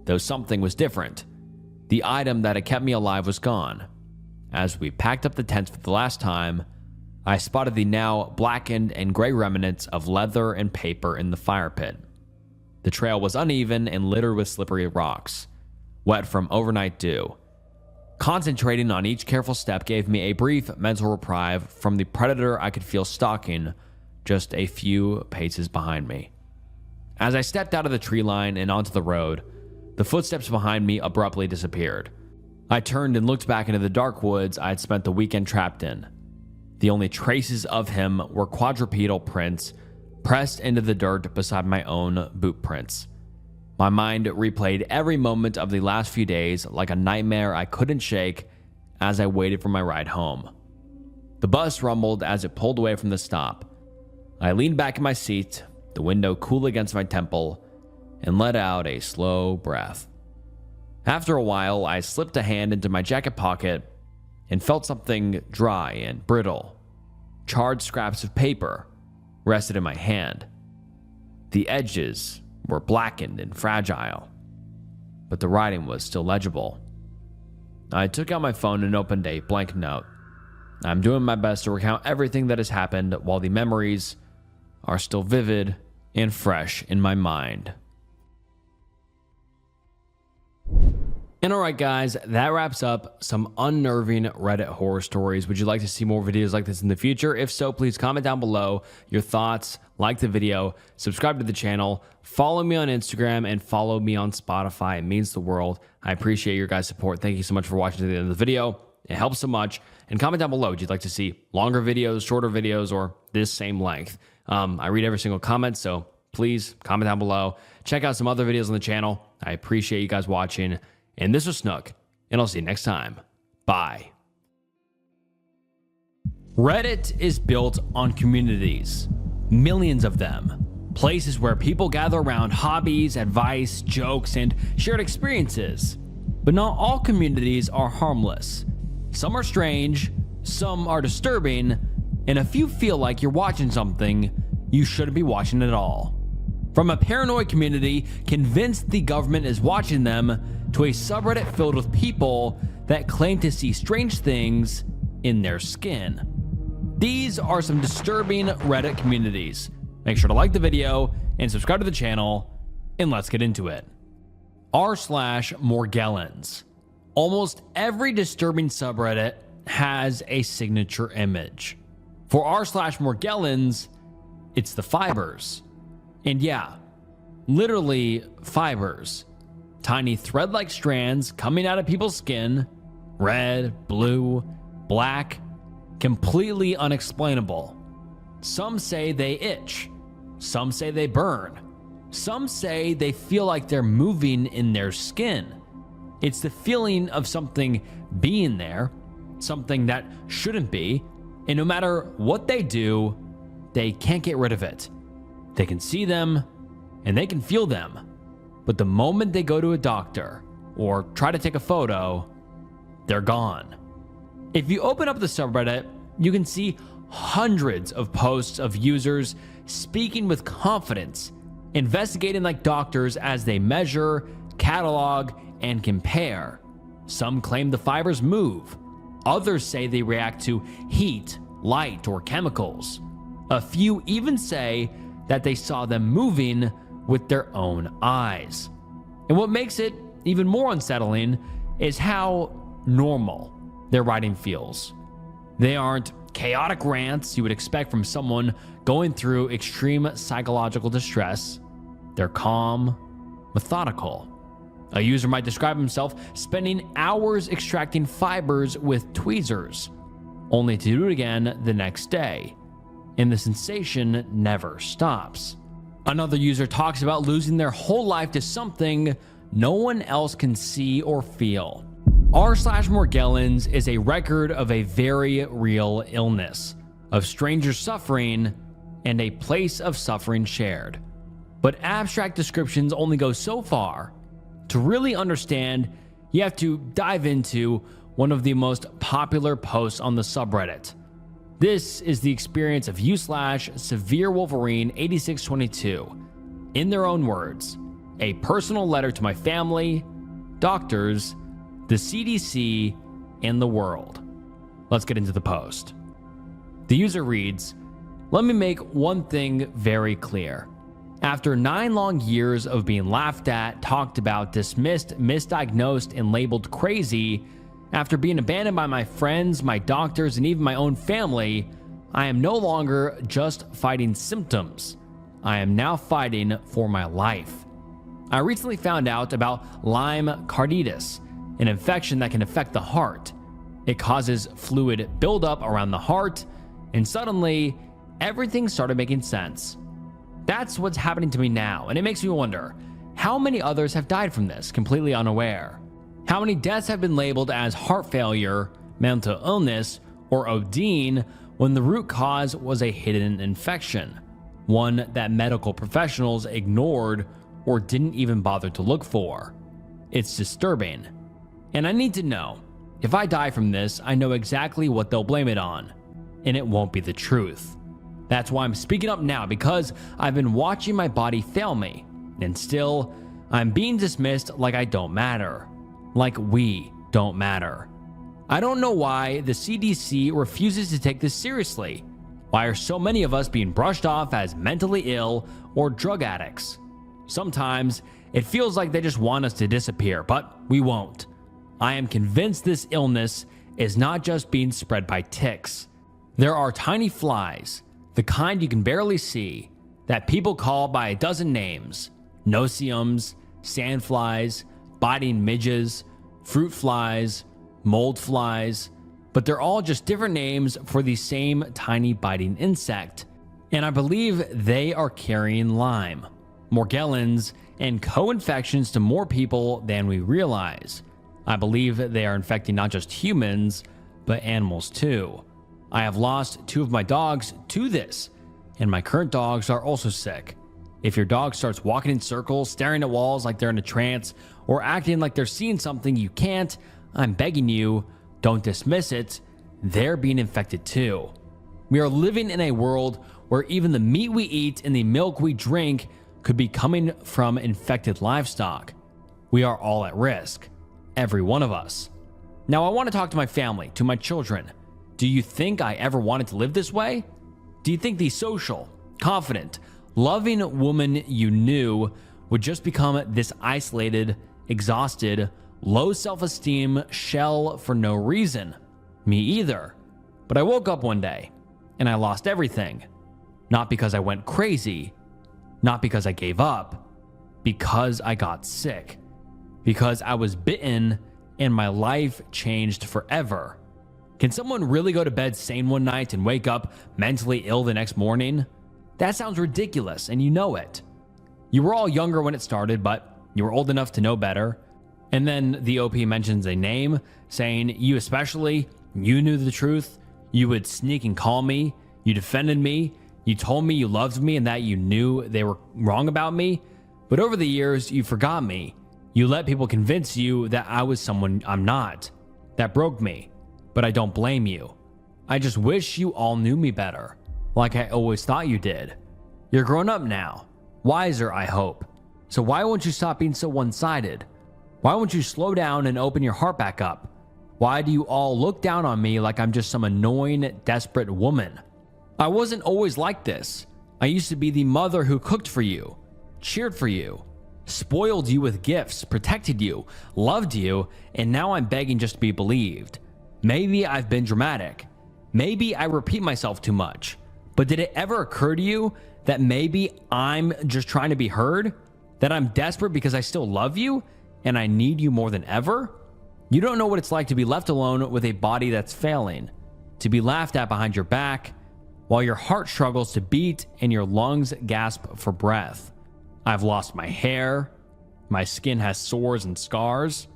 Speaker 1: though something was different. The item that had kept me alive was gone. As we packed up the tent for the last time, I spotted the now blackened and gray remnants of leather and paper in the fire pit. The trail was uneven and littered with slippery rocks, wet from overnight dew. Concentrating on each careful step gave me a brief mental reprieve from the predator I could feel stalking just a few paces behind me. As I stepped out of the tree line and onto the road, the footsteps behind me abruptly disappeared. I turned and looked back into the dark woods I had spent the weekend trapped in. The only traces of him were quadrupedal prints pressed into the dirt beside my own boot prints. My mind replayed every moment of the last few days like a nightmare I couldn't shake as I waited for my ride home. The bus rumbled as it pulled away from the stop. I leaned back in my seat, the window cool against my temple, and let out a slow breath. After a while, I slipped a hand into my jacket pocket and felt something dry and brittle. Charred scraps of paper rested in my hand. The edges were blackened and fragile, but the writing was still legible. I took out my phone and opened a blank note. I'm doing my best to recount everything that has happened while the memories are still vivid and fresh in my mind. And alright guys, that wraps up some unnerving Reddit horror stories. Would you like to see more videos like this in the future? If so, please comment down below your thoughts, like the video, subscribe to the channel, follow me on Instagram, and follow me on Spotify. It means the world. I appreciate your guys' support. Thank you so much for watching to the end of the video. It helps so much. And comment down below, would you like to see longer videos, shorter videos, or this same length? I read every single comment, so please comment down below. Check out some other videos on the channel. I appreciate you guys watching. And this was Snook, and I'll see you next time. Bye. Reddit is built on communities, millions of them. Places where people gather around hobbies, advice, jokes, and shared experiences. But not all communities are harmless. Some are strange, some are disturbing, and a few feel like you're watching something you shouldn't be watching at all. From a paranoid community convinced the government is watching them, to a subreddit filled with people that claim to see strange things in their skin. These are some disturbing Reddit communities. Make sure to like the video and subscribe to the channel, and let's get into it. r/Morgellons. Almost every disturbing subreddit has a signature image. For r/Morgellons, it's the fibers. And yeah, literally fibers. Tiny thread-like strands coming out of people's skin, red, blue, black, completely unexplainable. Some say they itch. Some say they burn. Some say they feel like they're moving in their skin. It's the feeling of something being there, something that shouldn't be, and no matter what they do, they can't get rid of it. They can see them, and they can feel them, but the moment they go to a doctor or try to take a photo, they're gone. If you open up the subreddit, you can see hundreds of posts of users speaking with confidence, investigating like doctors as they measure, catalog, and compare. Some claim the fibers move. Others say they react to heat, light, or chemicals. A few even say that they saw them moving with their own eyes. And what makes it even more unsettling is how normal their writing feels. They aren't chaotic rants you would expect from someone going through extreme psychological distress. They're calm, methodical. A user might describe himself spending hours extracting fibers with tweezers, only to do it again the next day, and the sensation never stops. Another user talks about losing their whole life to something no one else can see or feel. r/Morgellons is a record of a very real illness, of strangers suffering, and a place of suffering shared. But abstract descriptions only go so far. To really understand, you have to dive into one of the most popular posts on the subreddit. This is the experience of u/SevereWolverine8622. In their own words, a personal letter to my family, doctors, the CDC, and the world. Let's get into the post. The user reads, "Let me make one thing very clear. After 9 long years of being laughed at, talked about, dismissed, misdiagnosed, and labeled crazy, after being abandoned by my friends, my doctors, and even my own family, I am no longer just fighting symptoms. I am now fighting for my life. I recently found out about Lyme carditis, an infection that can affect the heart. It causes fluid buildup around the heart, and suddenly, everything started making sense. That's what's happening to me now, and it makes me wonder, how many others have died from this, completely unaware? How many deaths have been labeled as heart failure, mental illness, or ODing when the root cause was a hidden infection, one that medical professionals ignored or didn't even bother to look for? It's disturbing. And I need to know, if I die from this, I know exactly what they'll blame it on, and it won't be the truth. That's why I'm speaking up now, because I've been watching my body fail me, and still, I'm being dismissed like I don't matter. Like we don't matter. I don't know why the CDC refuses to take this seriously. Why are so many of us being brushed off as mentally ill or drug addicts? Sometimes it feels like they just want us to disappear, but we won't. I am convinced this illness is not just being spread by ticks. There are tiny flies, the kind you can barely see, that people call by a dozen names: no-see-ums, sandflies, biting midges, fruit flies, mold flies, but they're all just different names for the same tiny biting insect. And I believe they are carrying Lyme, Morgellons, and co-infections to more people than we realize. I believe they are infecting not just humans, but animals too. I have lost 2 of my dogs to this, and my current dogs are also sick. If your dog starts walking in circles, staring at walls like they're in a trance, or acting like they're seeing something you can't, I'm begging you, don't dismiss it. They're being infected too. We are living in a world where even the meat we eat and the milk we drink could be coming from infected livestock. We are all at risk. Every one of us. Now I want to talk to my family, to my children. Do you think I ever wanted to live this way? Do you think the social, confident, loving woman you knew would just become this isolated, exhausted, low self-esteem shell for no reason. Me either. But I woke up one day and I lost everything. Not because I went crazy, not because I gave up, because I got sick. Because I was bitten and my life changed forever. Can someone really go to bed sane one night and wake up mentally ill the next morning? That sounds ridiculous, and you know it. You were all younger when it started, but you were old enough to know better. And then the OP mentions a name, saying, you especially, you knew the truth. You would sneak and call me. You defended me. You told me you loved me and that you knew they were wrong about me. But over the years, you forgot me. You let people convince you that I was someone I'm not. That broke me. But I don't blame you. I just wish you all knew me better, like I always thought you did. You're grown up now. Wiser, I hope. So why won't you stop being so one-sided? Why won't you slow down and open your heart back up? Why do you all look down on me like I'm just some annoying, desperate woman? I wasn't always like this. I used to be the mother who cooked for you, cheered for you, spoiled you with gifts, protected you, loved you, and now I'm begging just to be believed. Maybe I've been dramatic. Maybe I repeat myself too much. But did it ever occur to you that maybe I'm just trying to be heard? That I'm desperate because I still love you and I need you more than ever? You don't know what it's like to be left alone with a body that's failing, to be laughed at behind your back, while your heart struggles to beat and your lungs gasp for breath. I've lost my hair. My skin has sores and scars.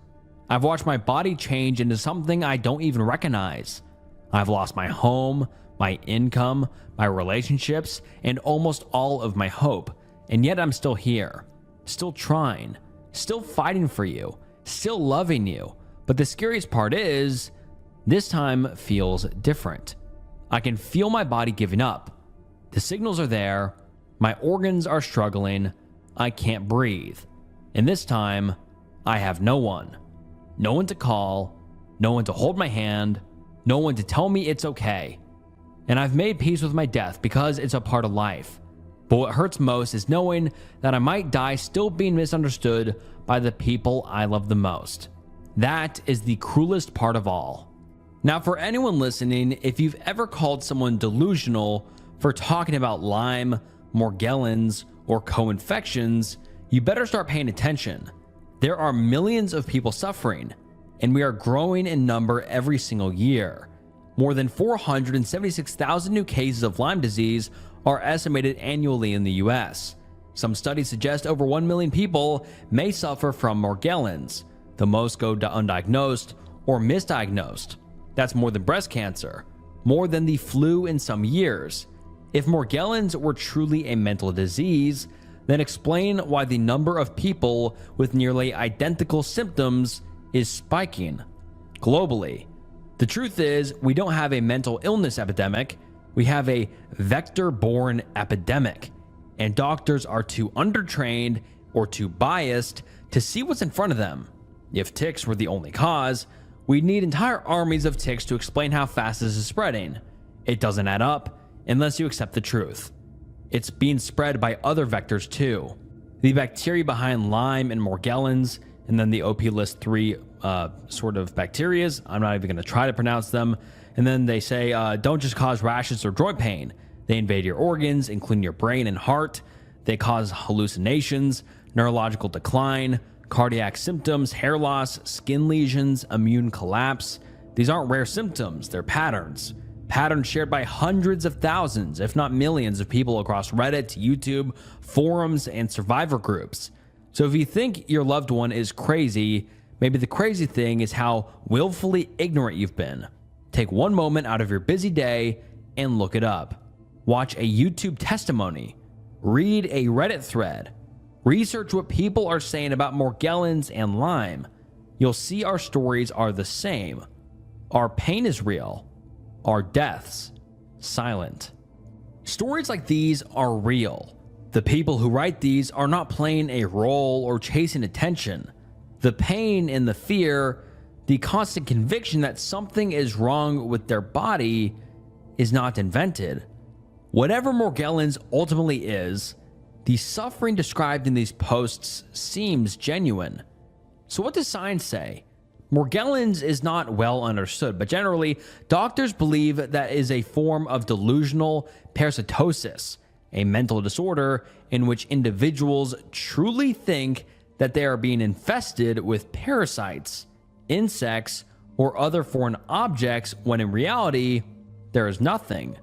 Speaker 1: I've watched my body change into something I don't even recognize. I've lost my home, my income, my relationships, and almost all of my hope. And yet I'm still here, still trying, still fighting for you, still loving you. But the scariest part is, this time feels different. I can feel my body giving up. The signals are there. My organs are struggling. I can't breathe. And this time, I have no one. No one to call. No one to hold my hand. No one to tell me it's okay. And I've made peace with my death because it's a part of life. But what hurts most is knowing that I might die still being misunderstood by the people I love the most. That is the cruelest part of all. Now, for anyone listening, if you've ever called someone delusional for talking about Lyme, Morgellons, or co-infections, you better start paying attention. There are millions of people suffering, and we are growing in number every single year. More than 476,000 new cases of Lyme disease are estimated annually in the US. Some studies suggest over 1 million people may suffer from Morgellons. The most go undiagnosed or misdiagnosed. That's more than breast cancer, more than the flu in some years. If Morgellons were truly a mental disease, then explain why the number of people with nearly identical symptoms is spiking globally. The truth is, we don't have a mental illness epidemic, we have a vector-borne epidemic, and doctors are too undertrained or too biased to see what's in front of them. If ticks were the only cause, we'd need entire armies of ticks to explain how fast this is spreading. It doesn't add up unless you accept the truth. It's being spread by other vectors too. The bacteria behind Lyme and Morgellons, and then the OP lists 3 sort of bacterias. I'm not even going to try to pronounce them. And then they say, don't just cause rashes or joint pain. They invade your organs, including your brain and heart. They cause hallucinations, neurological decline, cardiac symptoms, hair loss, skin lesions, immune collapse. These aren't rare symptoms, they're patterns. Patterns shared by hundreds of thousands, if not millions of people across Reddit, YouTube, forums, and survivor groups. So if you think your loved one is crazy, maybe the crazy thing is how willfully ignorant you've been. Take one moment out of your busy day and look it up. Watch a YouTube testimony. Read a Reddit thread. Research what people are saying about Morgellons and Lyme. You'll see our stories are the same. Our pain is real. Our deaths silent. Stories like these are real. The people who write these are not playing a role or chasing attention. The pain and the fear, the constant conviction that something is wrong with their body is not invented. Whatever Morgellons ultimately is, The suffering described in these posts seems genuine. So what does science say? Morgellons is not well understood, but generally, doctors believe that is a form of delusional parasitosis, a mental disorder in which individuals truly think that they are being infested with parasites, insects, or other foreign objects when in reality, there is nothing.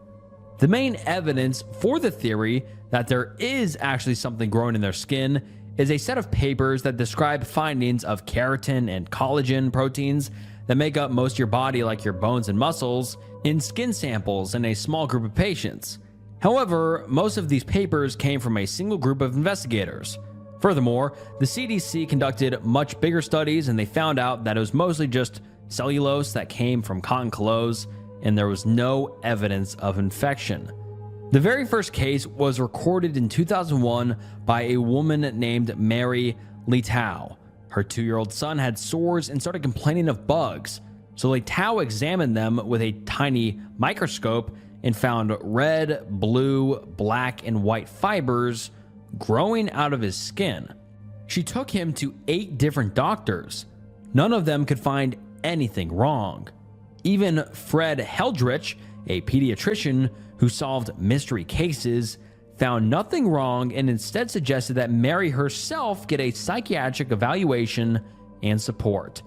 Speaker 1: The main evidence for the theory that there is actually something growing in their skin is a set of papers that describe findings of keratin and collagen proteins that make up most of your body, like your bones and muscles, in skin samples in a small group of patients. However, most of these papers came from a single group of investigators. Furthermore, the CDC conducted much bigger studies and they found out that it was mostly just cellulose that came from cotton clothes, and there was no evidence of infection. The very first case was recorded in 2001 by a woman named Mary Leitao. Her 2-year-old son had sores and started complaining of bugs, so Leitao examined them with a tiny microscope and found red, blue, black, and white fibers growing out of his skin. She took him to 8 different doctors. None of them could find anything wrong. Even Fred Heldrich, a pediatrician who solved mystery cases, found nothing wrong and instead suggested that Mary herself get a psychiatric evaluation and support.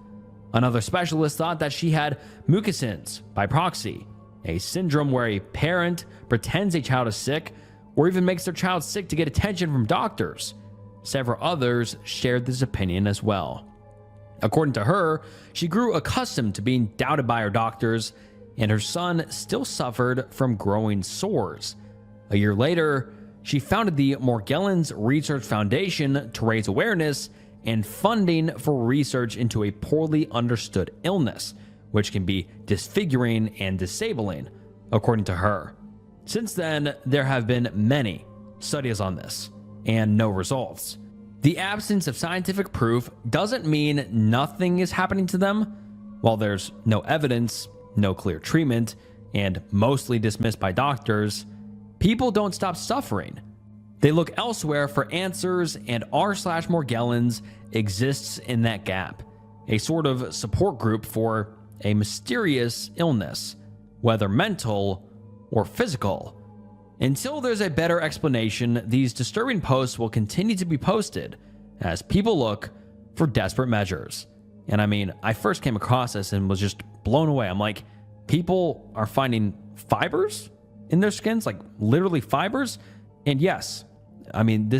Speaker 1: Another specialist thought that she had mucosins by proxy, a syndrome where a parent pretends a child is sick or even makes their child sick to get attention from doctors. Several others shared this opinion as well. According to her, she grew accustomed to being doubted by her doctors, and her son still suffered from growing sores. A year later, she founded the Morgellons Research Foundation to raise awareness and funding for research into a poorly understood illness, which can be disfiguring and disabling, according to her. Since then, there have been many studies on this, and no results. The absence of scientific proof doesn't mean nothing is happening to them. While there's no evidence, no clear treatment, and mostly dismissed by doctors, people don't stop suffering. They look elsewhere for answers, and r/Morgellons exists in that gap, a sort of support group for a mysterious illness, whether mental or physical. Until there's a better explanation, these disturbing posts will continue to be posted as people look for desperate measures. And I mean, I first came across this and was just blown away. I'm like, people are finding fibers in their skins, like literally fibers. And yes, I mean,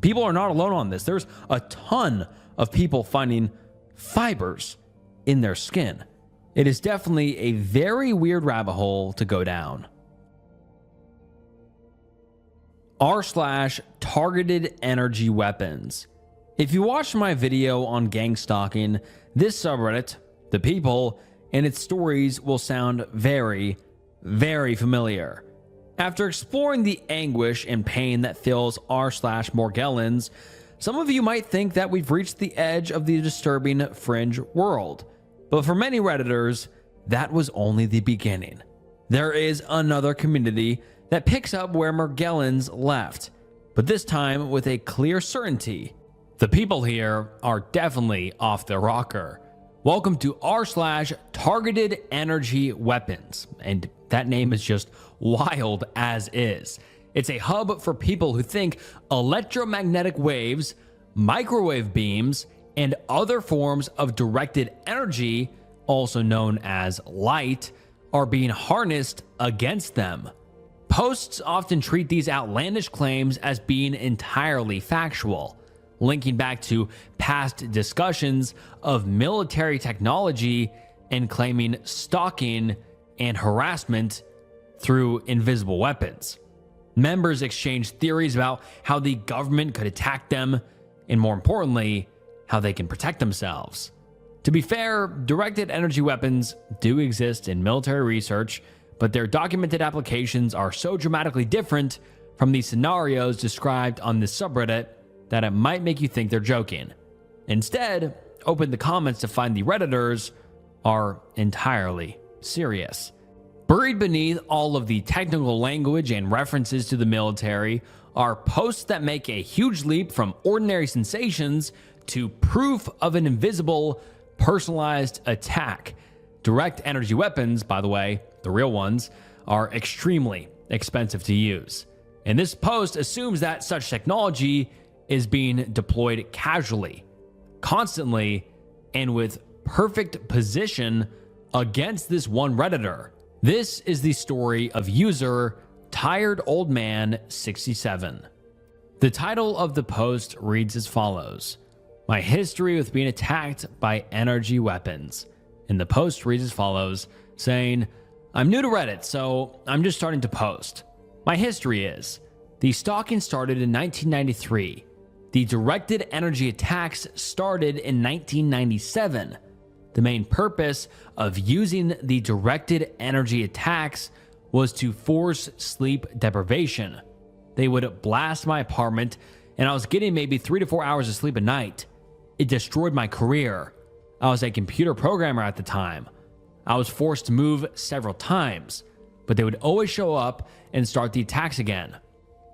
Speaker 1: people are not alone on this. There's a ton of people finding fibers in their skin. It is definitely a very weird rabbit hole to go down. r/targeted energy weapons. If you watched my video on gang stalking, this subreddit, The People, and its stories will sound very, very familiar. After exploring the anguish and pain that fills r/Morgellons, some of you might think that we've reached the edge of the disturbing fringe world. But for many Redditors, that was only the beginning. There is another community that picks up where Morgellons left, but this time with a clear certainty. The people here are definitely off their rocker. Welcome to r/targeted energy weapons, and that name is just wild as is. It's a hub for people who think electromagnetic waves, microwave beams, and other forms of directed energy, also known as light, are being harnessed against them. Posts often treat these outlandish claims as being entirely factual, linking back to past discussions of military technology and claiming stalking and harassment through invisible weapons. Members exchange theories about how the government could attack them, and more importantly, how they can protect themselves. To be fair, directed energy weapons do exist in military research, but their documented applications are so dramatically different from the scenarios described on this subreddit that it might make you think they're joking. Instead, open the comments to find the Redditors are entirely serious. Buried beneath all of the technical language and references to the military are posts that make a huge leap from ordinary sensations to proof of an invisible, personalized attack. Direct energy weapons, by the way, the real ones, are extremely expensive to use. And this post assumes that such technology is being deployed casually, constantly, and with perfect position against this one Redditor. This is the story of user Tired Old Man 67. The title of the post reads as follows: My history with being attacked by energy weapons. And the post reads as follows, saying, I'm new to Reddit, so I'm just starting to post. My history is, the stalking started in 1993. The directed energy attacks started in 1997. The main purpose of using the directed energy attacks was to force sleep deprivation. They would blast my apartment, and I was getting maybe 3 to 4 hours of sleep a night. It destroyed my career. I was a computer programmer at the time. I was forced to move several times, but they would always show up and start the attacks again.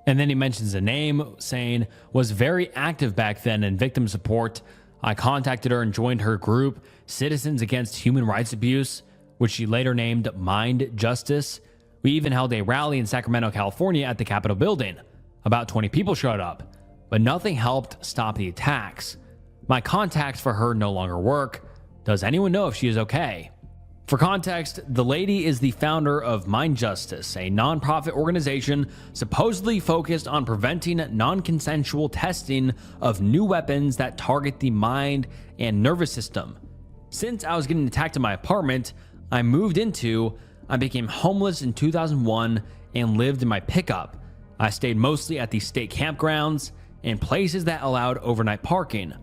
Speaker 1: And then he mentions a name, saying, was very active back then in victim support. I contacted her and joined her group, Citizens Against Human Rights Abuse, which she later named Mind Justice. We even held a rally in Sacramento, California at the Capitol building. About 20 people showed up, but nothing helped stop the attacks. My contacts for her no longer work. Does anyone know if she is okay? For context, the lady is the founder of Mind Justice, a nonprofit organization supposedly focused on preventing non-consensual testing of new weapons that target the mind and nervous system. Since I was getting attacked in my apartment, I became homeless in 2001 and lived in my pickup. I stayed mostly at the state campgrounds and places that allowed overnight parking.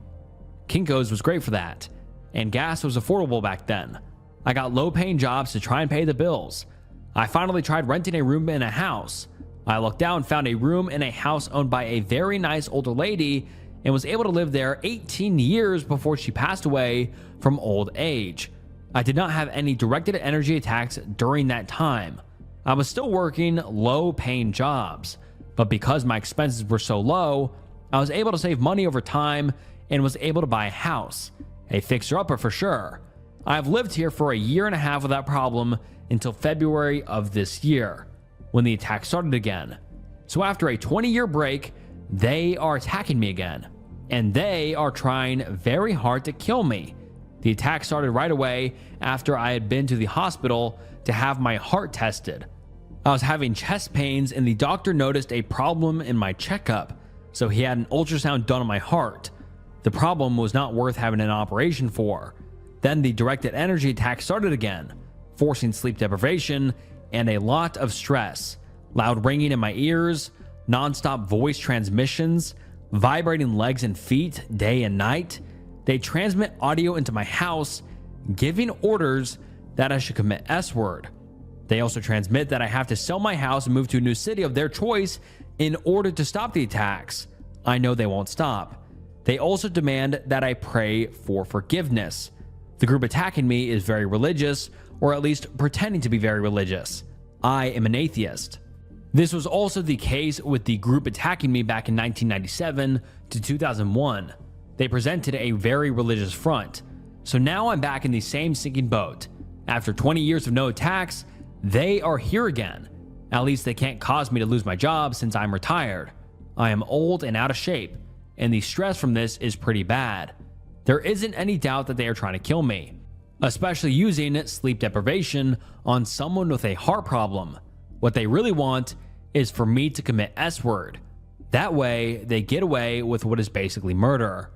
Speaker 1: Kinko's was great for that, and gas was affordable back then. I got low-paying jobs to try and pay the bills. I finally tried renting a room in a house. I looked out and found a room in a house owned by a very nice older lady and was able to live there 18 years before she passed away from old age. I did not have any directed energy attacks during that time. I was still working low-paying jobs, but because my expenses were so low, I was able to save money over time and was able to buy a house. A fixer-upper for sure. I've lived here for a year and a half without problem until February of this year, when the attack started again. So after a 20-year break, they are attacking me again, and they are trying very hard to kill me. The attack started right away after I had been to the hospital to have my heart tested. I was having chest pains and the doctor noticed a problem in my checkup, so he had an ultrasound done on my heart. The problem was not worth having an operation for. Then the directed energy attack started again, forcing sleep deprivation and a lot of stress, loud ringing in my ears, non-stop voice transmissions, vibrating legs and feet day and night. They transmit audio into my house, giving orders that I should commit S-word. They also transmit that I have to sell my house and move to a new city of their choice in order to stop the attacks. I know they won't stop. They also demand that I pray for forgiveness. The group attacking me is very religious, or at least pretending to be very religious. I am an atheist. This was also the case with the group attacking me back in 1997 to 2001. They presented a very religious front. So now I'm back in the same sinking boat. After 20 years of no attacks, they are here again. At least they can't cause me to lose my job since I'm retired. I am old and out of shape, and the stress from this is pretty bad. There isn't any doubt that they are trying to kill me, especially using sleep deprivation on someone with a heart problem. What they really want is for me to commit S-word. That way, they get away with what is basically murder.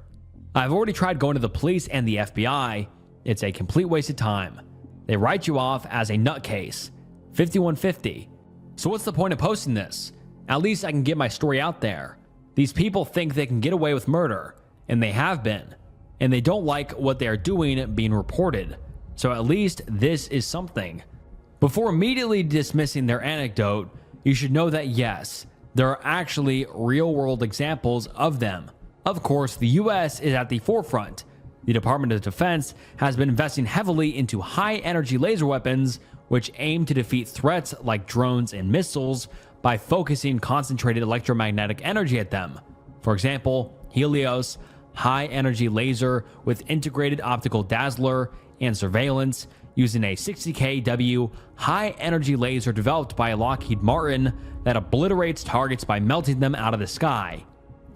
Speaker 1: I've already tried going to the police and the FBI. It's a complete waste of time. They write you off as a nutcase. 5150. So what's the point of posting this? At least I can get my story out there. These people think they can get away with murder, and they have been. And they don't like what they are doing being reported. So at least this is something. Before immediately dismissing their anecdote, you should know that yes, there are actually real-world examples of them. Of course, the US is at the forefront. The Department of Defense has been investing heavily into high-energy laser weapons, which aim to defeat threats like drones and missiles by focusing concentrated electromagnetic energy at them. For example, Helios, high energy laser with integrated optical dazzler and surveillance, using a 60 kW high energy laser developed by Lockheed Martin that obliterates targets by melting them out of the sky.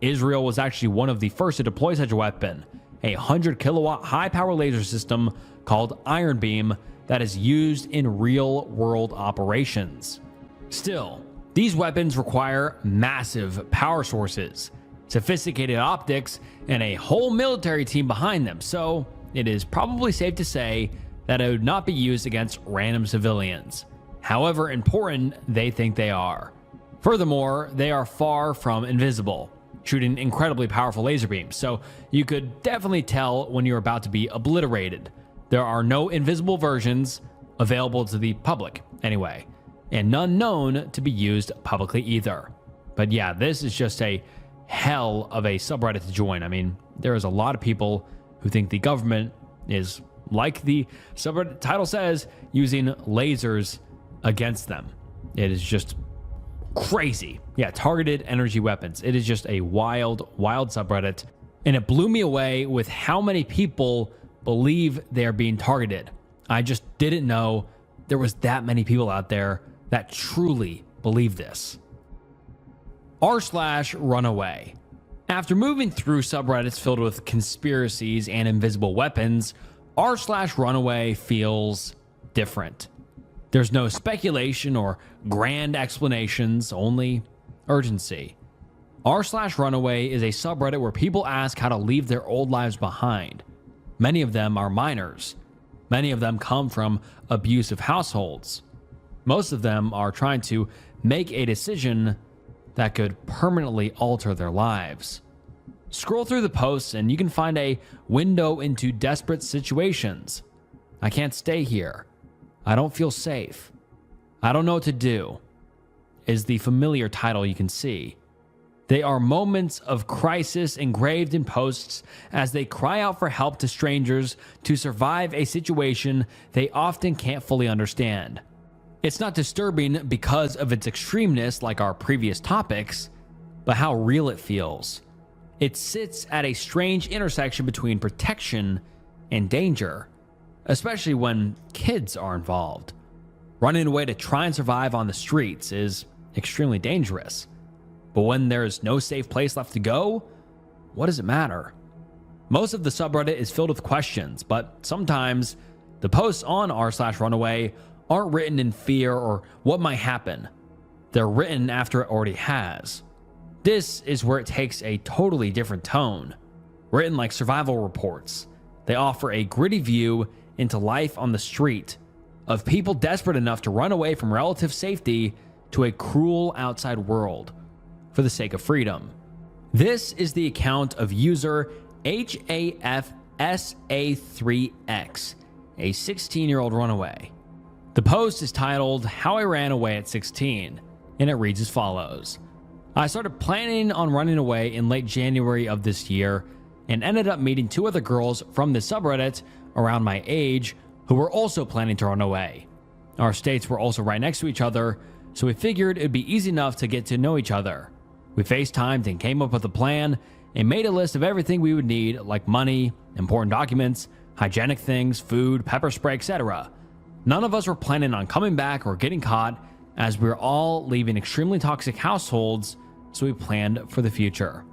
Speaker 1: Israel was actually one of the first to deploy such a weapon, a 100 kilowatt high power laser system called Iron Beam that is used in real world operations. Still, these weapons require massive power sources, sophisticated optics, and a whole military team behind them, so it is probably safe to say that it would not be used against random civilians, however important they think they are. Furthermore, they are far from invisible, shooting incredibly powerful laser beams, so you could definitely tell when you're about to be obliterated. There are no invisible versions available to the public, anyway, and none known to be used publicly either. But yeah, this is just a hell of a subreddit to join. I mean, there is a lot of people who think the government is, like the subreddit title says, using lasers against them. It is just crazy. Yeah, targeted energy weapons. It is just a wild, wild subreddit. And it blew me away with how many people believe they are being targeted. I just didn't know there was that many people out there that truly believe this. r/runaway. After moving through subreddits filled with conspiracies and invisible weapons, r/runaway feels different. There's no speculation or grand explanations, only urgency. r/runaway is a subreddit where people ask how to leave their old lives behind. Many of them are minors. Many of them come from abusive households. Most of them are trying to make a decision that could permanently alter their lives. Scroll through the posts and you can find a window into desperate situations. I can't stay here. I don't feel safe. I don't know what to do, is the familiar title you can see. They are moments of crisis engraved in posts as they cry out for help to strangers to survive a situation they often can't fully understand. It's not disturbing because of its extremeness like our previous topics, but how real it feels. It sits at a strange intersection between protection and danger, especially when kids are involved. Running away to try and survive on the streets is extremely dangerous. But when there's no safe place left to go, what does it matter? Most of the subreddit is filled with questions, but sometimes the posts on r/runaway aren't written in fear or what might happen. They're written after it already has. This is where it takes a totally different tone. Written like survival reports, they offer a gritty view into life on the street of people desperate enough to run away from relative safety to a cruel outside world for the sake of freedom. This is the account of user HAFSA3X, a 16-year-old runaway. The post is titled "How I Ran Away at 16," and it reads as follows. I started planning on running away in late January of this year and ended up meeting two other girls from the subreddit around my age who were also planning to run away. Our states were also right next to each other, so we figured it'd be easy enough to get to know each other. We FaceTimed and came up with a plan and made a list of everything we would need, like money, important documents, hygienic things, food, pepper spray, etc. None of us were planning on coming back or getting caught, as we were all leaving extremely toxic households, so we planned for the future.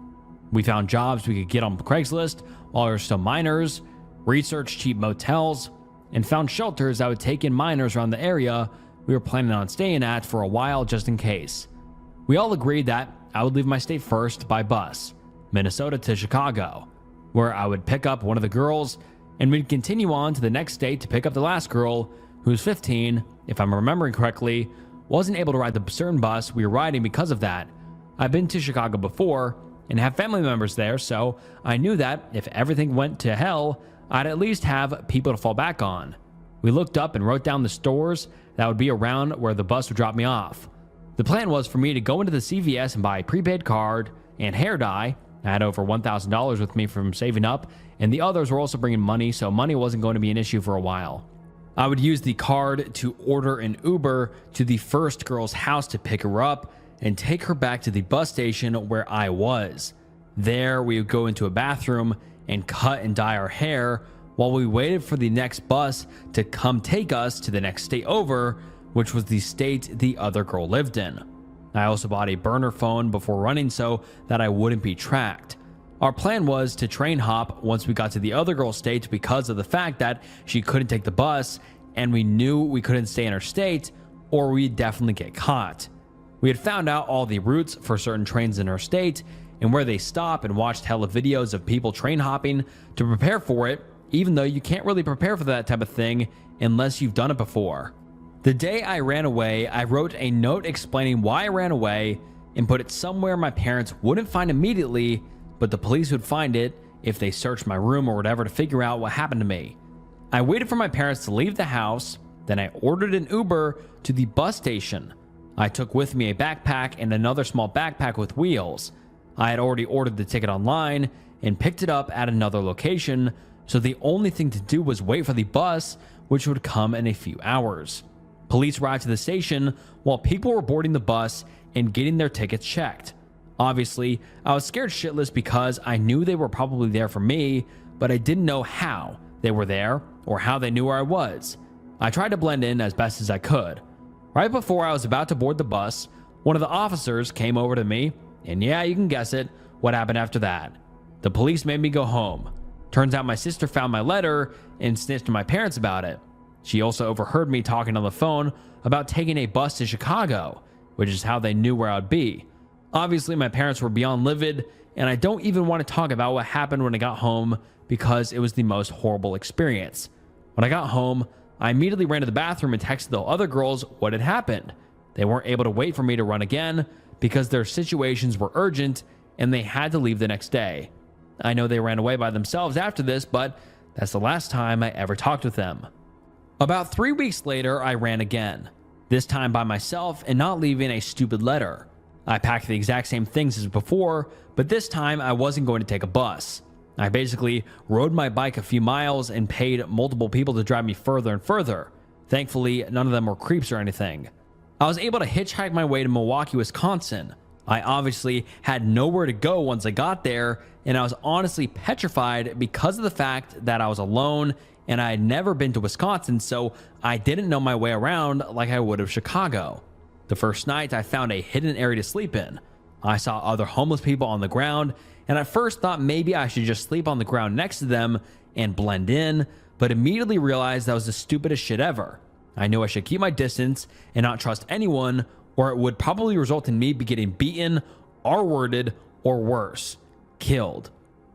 Speaker 1: We found jobs we could get on Craigslist while we were still minors, researched cheap motels, and found shelters that would take in minors around the area we were planning on staying at for a while just in case. We all agreed that I would leave my state first by bus, Minnesota to Chicago, where I would pick up one of the girls, and we'd continue on to the next state to pick up the last girl, who's 15, if I'm remembering correctly, wasn't able to ride the certain bus we were riding because of that. I've been to Chicago before and have family members there, so I knew that if everything went to hell, I'd at least have people to fall back on. We looked up and wrote down the stores that would be around where the bus would drop me off. The plan was for me to go into the CVS and buy a prepaid card and hair dye. I had over $1,000 with me from saving up, and the others were also bringing money, so money wasn't going to be an issue for a while. I would use the card to order an Uber to the first girl's house to pick her up and take her back to the bus station where I was. There, we would go into a bathroom and cut and dye our hair while we waited for the next bus to come take us to the next state over, which was the state the other girl lived in. I also bought a burner phone before running so that I wouldn't be tracked. Our plan was to train hop once we got to the other girl's state because of the fact that she couldn't take the bus and we knew we couldn't stay in her state or we'd definitely get caught. We had found out all the routes for certain trains in her state and where they stop and watched hella videos of people train hopping to prepare for it, even though you can't really prepare for that type of thing unless you've done it before. The day I ran away, I wrote a note explaining why I ran away and put it somewhere my parents wouldn't find immediately, but the police would find it if they searched my room or whatever to figure out what happened to me. I waited for my parents to leave the house, then I ordered an Uber to the bus station. I took with me a backpack and another small backpack with wheels. I had already ordered the ticket online and picked it up at another location, so the only thing to do was wait for the bus, which would come in a few hours. Police arrived to the station while people were boarding the bus and getting their tickets checked. Obviously, I was scared shitless because I knew they were probably there for me, but I didn't know how they were there or how they knew where I was. I tried to blend in as best as I could. Right before I was about to board the bus, one of the officers came over to me, and yeah, you can guess it, what happened after that. The police made me go home. Turns out my sister found my letter and snitched to my parents about it. She also overheard me talking on the phone about taking a bus to Chicago, which is how they knew where I'd be. Obviously, my parents were beyond livid, and I don't even want to talk about what happened when I got home because it was the most horrible experience. When I got home, I immediately ran to the bathroom and texted the other girls what had happened. They weren't able to wait for me to run again because their situations were urgent and they had to leave the next day. I know they ran away by themselves after this, but that's the last time I ever talked with them. About 3 weeks later, I ran again, this time by myself and not leaving a stupid letter. I packed the exact same things as before, but this time I wasn't going to take a bus. I basically rode my bike a few miles and paid multiple people to drive me further and further. Thankfully, none of them were creeps or anything. I was able to hitchhike my way to Milwaukee, Wisconsin. I obviously had nowhere to go once I got there, and I was honestly petrified because of the fact that I was alone and I had never been to Wisconsin, so I didn't know my way around like I would of Chicago. The first night, I found a hidden area to sleep in. I saw other homeless people on the ground, and at first thought maybe I should just sleep on the ground next to them and blend in, but immediately realized that was the stupidest shit ever. I knew I should keep my distance and not trust anyone, or it would probably result in me getting beaten, R-worded, or worse, killed.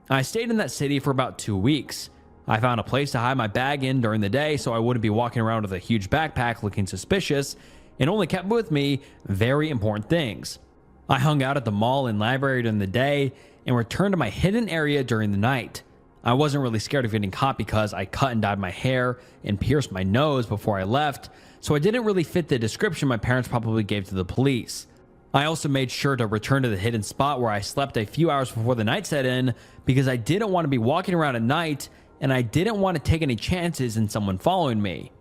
Speaker 1: I stayed in that city for about 2 weeks. I found a place to hide my bag in during the day so I wouldn't be walking around with a huge backpack looking suspicious, and only kept with me very important things. I hung out at the mall and library during the day and returned to my hidden area during the night. I wasn't really scared of getting caught because I cut and dyed my hair and pierced my nose before I left, so I didn't really fit the description my parents probably gave to the police. I also made sure to return to the hidden spot where I slept a few hours before the night set in because I didn't want to be walking around at night and I didn't want to take any chances in someone following me.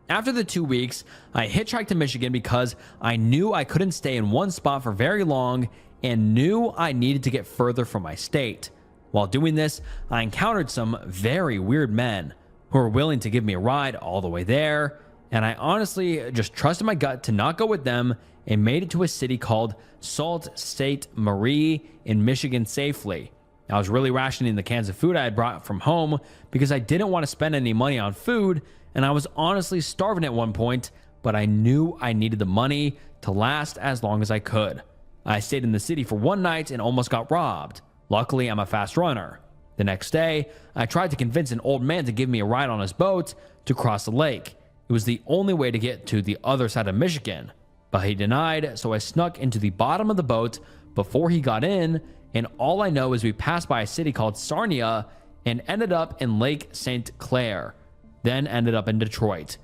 Speaker 1: After the 2 weeks, I hitchhiked to Michigan because I knew I couldn't stay in one spot for very long and knew I needed to get further from my state. While doing this, I encountered some very weird men who were willing to give me a ride all the way there, and I honestly just trusted my gut to not go with them and made it to a city called Sault Ste. Marie in Michigan safely. I was really rationing the cans of food I had brought from home because I didn't want to spend any money on food, and I was honestly starving at one point, but I knew I needed the money to last as long as I could. I stayed in the city for one night and almost got robbed. Luckily, I'm a fast runner. The next day, I tried to convince an old man to give me a ride on his boat to cross the lake. It was the only way to get to the other side of Michigan, but he denied, so I snuck into the bottom of the boat before he got in, and all I know is we passed by a city called Sarnia and ended up in Lake St. Clair, then ended up in Detroit.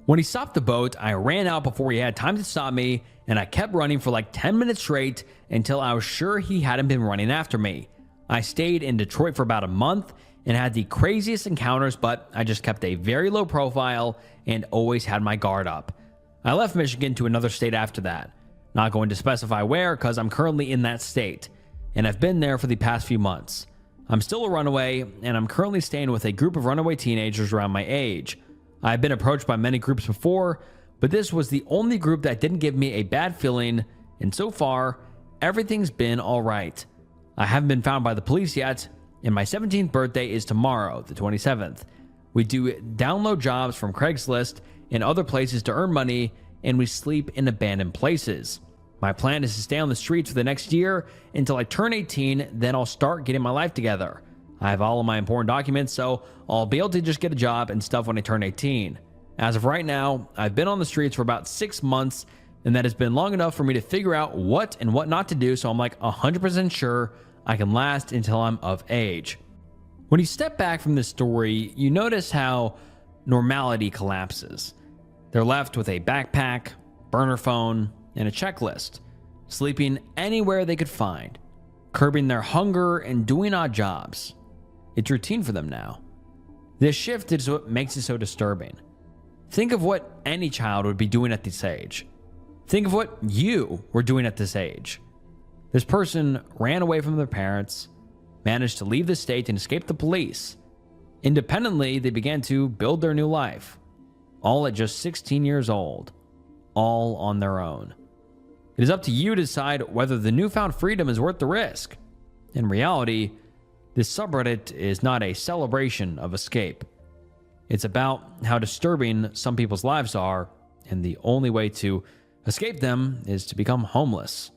Speaker 1: When he stopped the boat, I ran out before he had time to stop me, and I kept running for like 10 minutes straight until I was sure he hadn't been running after me. I stayed in Detroit for about a month and had the craziest encounters, but I just kept a very low profile and always had my guard up. I left Michigan to another state after that. Not going to specify where because I'm currently in that state, and I've been there for the past few months. I'm still a runaway, and I'm currently staying with a group of runaway teenagers around my age. I've been approached by many groups before, but this was the only group that didn't give me a bad feeling, and so far, everything's been alright. I haven't been found by the police yet, and my 17th birthday is tomorrow, the 27th. We do download jobs from Craigslist and other places to earn money, and we sleep in abandoned places. My plan is to stay on the streets for the next year until I turn 18, then I'll start getting my life together. I have all of my important documents, so I'll be able to just get a job and stuff when I turn 18. As of right now, I've been on the streets for about 6 months, and that has been long enough for me to figure out what and what not to do, so I'm like 100% sure I can last until I'm of age. When you step back from this story, you notice how normality collapses. They're left with a backpack, burner phone, and a checklist, sleeping anywhere they could find, curbing their hunger and doing odd jobs. It's routine for them now. This shift is what makes it so disturbing. Think of what any child would be doing at this age. Think of what you were doing at this age. This person ran away from their parents, managed to leave the state and escape the police. Independently, they began to build their new life, all at just 16 years old, all on their own. It is up to you to decide whether the newfound freedom is worth the risk. In reality, this subreddit is not a celebration of escape. It's about how disturbing some people's lives are, and the only way to escape them is to become homeless.